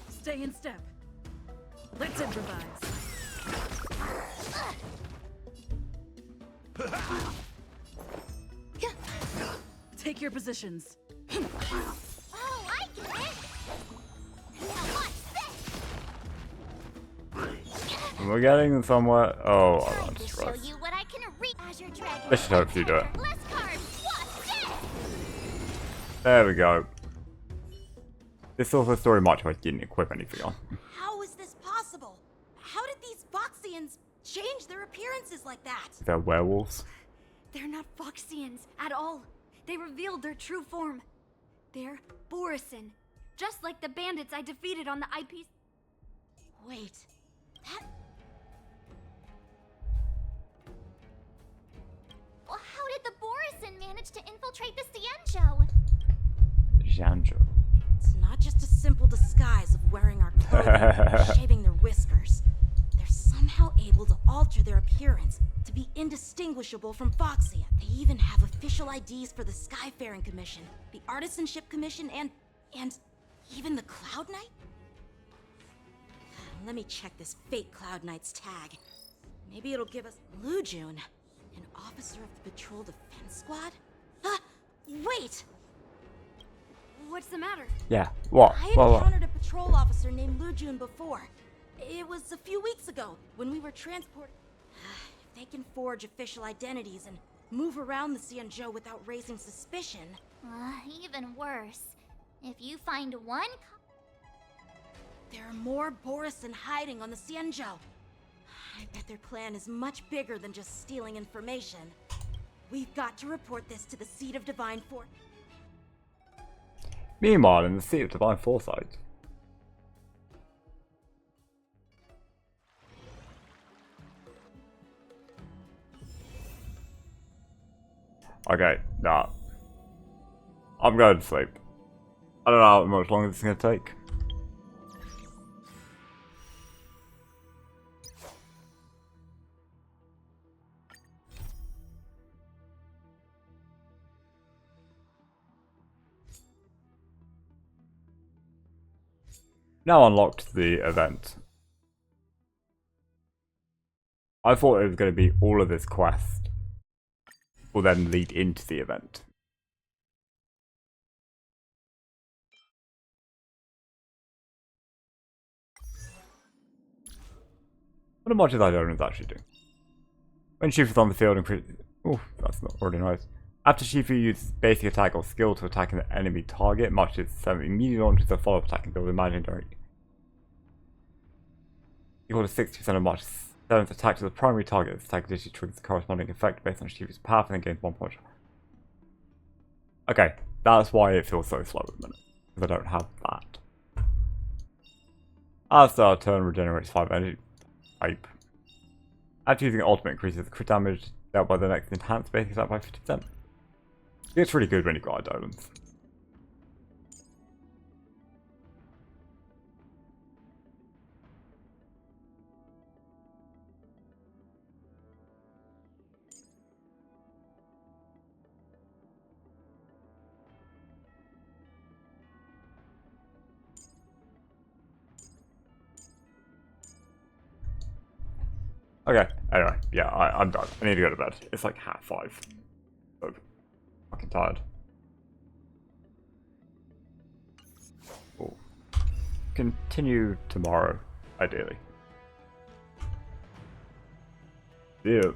Stay in step. Let's improvise. Take your positions. Oh, I get it. Now watch this. We're getting somewhere. Oh, I want to Show trust. you what I can reach. Azure Dragon. Let's just hopefully do it. Less cards. Watch this. There we go. This also story much I didn't equip anything on. How is this possible? How did these Foxians change their appearances like that? They're werewolves. They're not Foxians at all. They revealed their true form. They're Borison, just like the bandits I defeated on the IP. Wait, that... Well, how did the Borison manage to infiltrate the Cienjo? Janjo. It's not just a simple disguise of wearing our clothing and shaving their whiskers. They're somehow able to alter their appearance to be indistinguishable from Foxian. They even have official IDs for the Skyfaring Commission, the Artisanship Commission, and even the Cloud Knight? Let me check this fake Cloud Knight's tag. Maybe it'll give us Lujun, an officer of the Patrol Defense Squad? Wait! What's the matter? Yeah. What? I had encountered a patrol officer named Lujun before. It was a few weeks ago when we were transported. If they can forge official identities and move around the Cienjo without raising suspicion. Even worse. If you find one. There are more Borison hiding on the Cienjo. I bet their plan is much bigger than just stealing information. We've got to report this to the Seat of Divine Force. Meanwhile, in the Seat of Divine Foresight. Okay, nah. I'm going to sleep. I don't know how much longer this is going to take. Now unlocked the event. I thought it was going to be all of this quest will then lead into the event. What much of that Odin's actually do? When Shifu's on the field and oh, that's not already nice. After Shifu uses basic attack or skill to attack an enemy target, much as 7 immediately launches a follow-up attack until the imaginary equal to 60% of March 7's attack to the primary target. This attack additionally triggers the corresponding effect based on Shifu's path and then gains 1 point. Okay, that's why it feels so slow at the minute, because I don't have that. As our turn regenerates 5 energy type. After using ultimate, increases the crit damage dealt by the next enhanced basic attack by 50%. It's really good when you got Idolins. Okay, anyway, yeah, I'm done. I need to go to bed. It's like 5:30. So, fucking tired. We'll continue tomorrow, ideally. Yeah.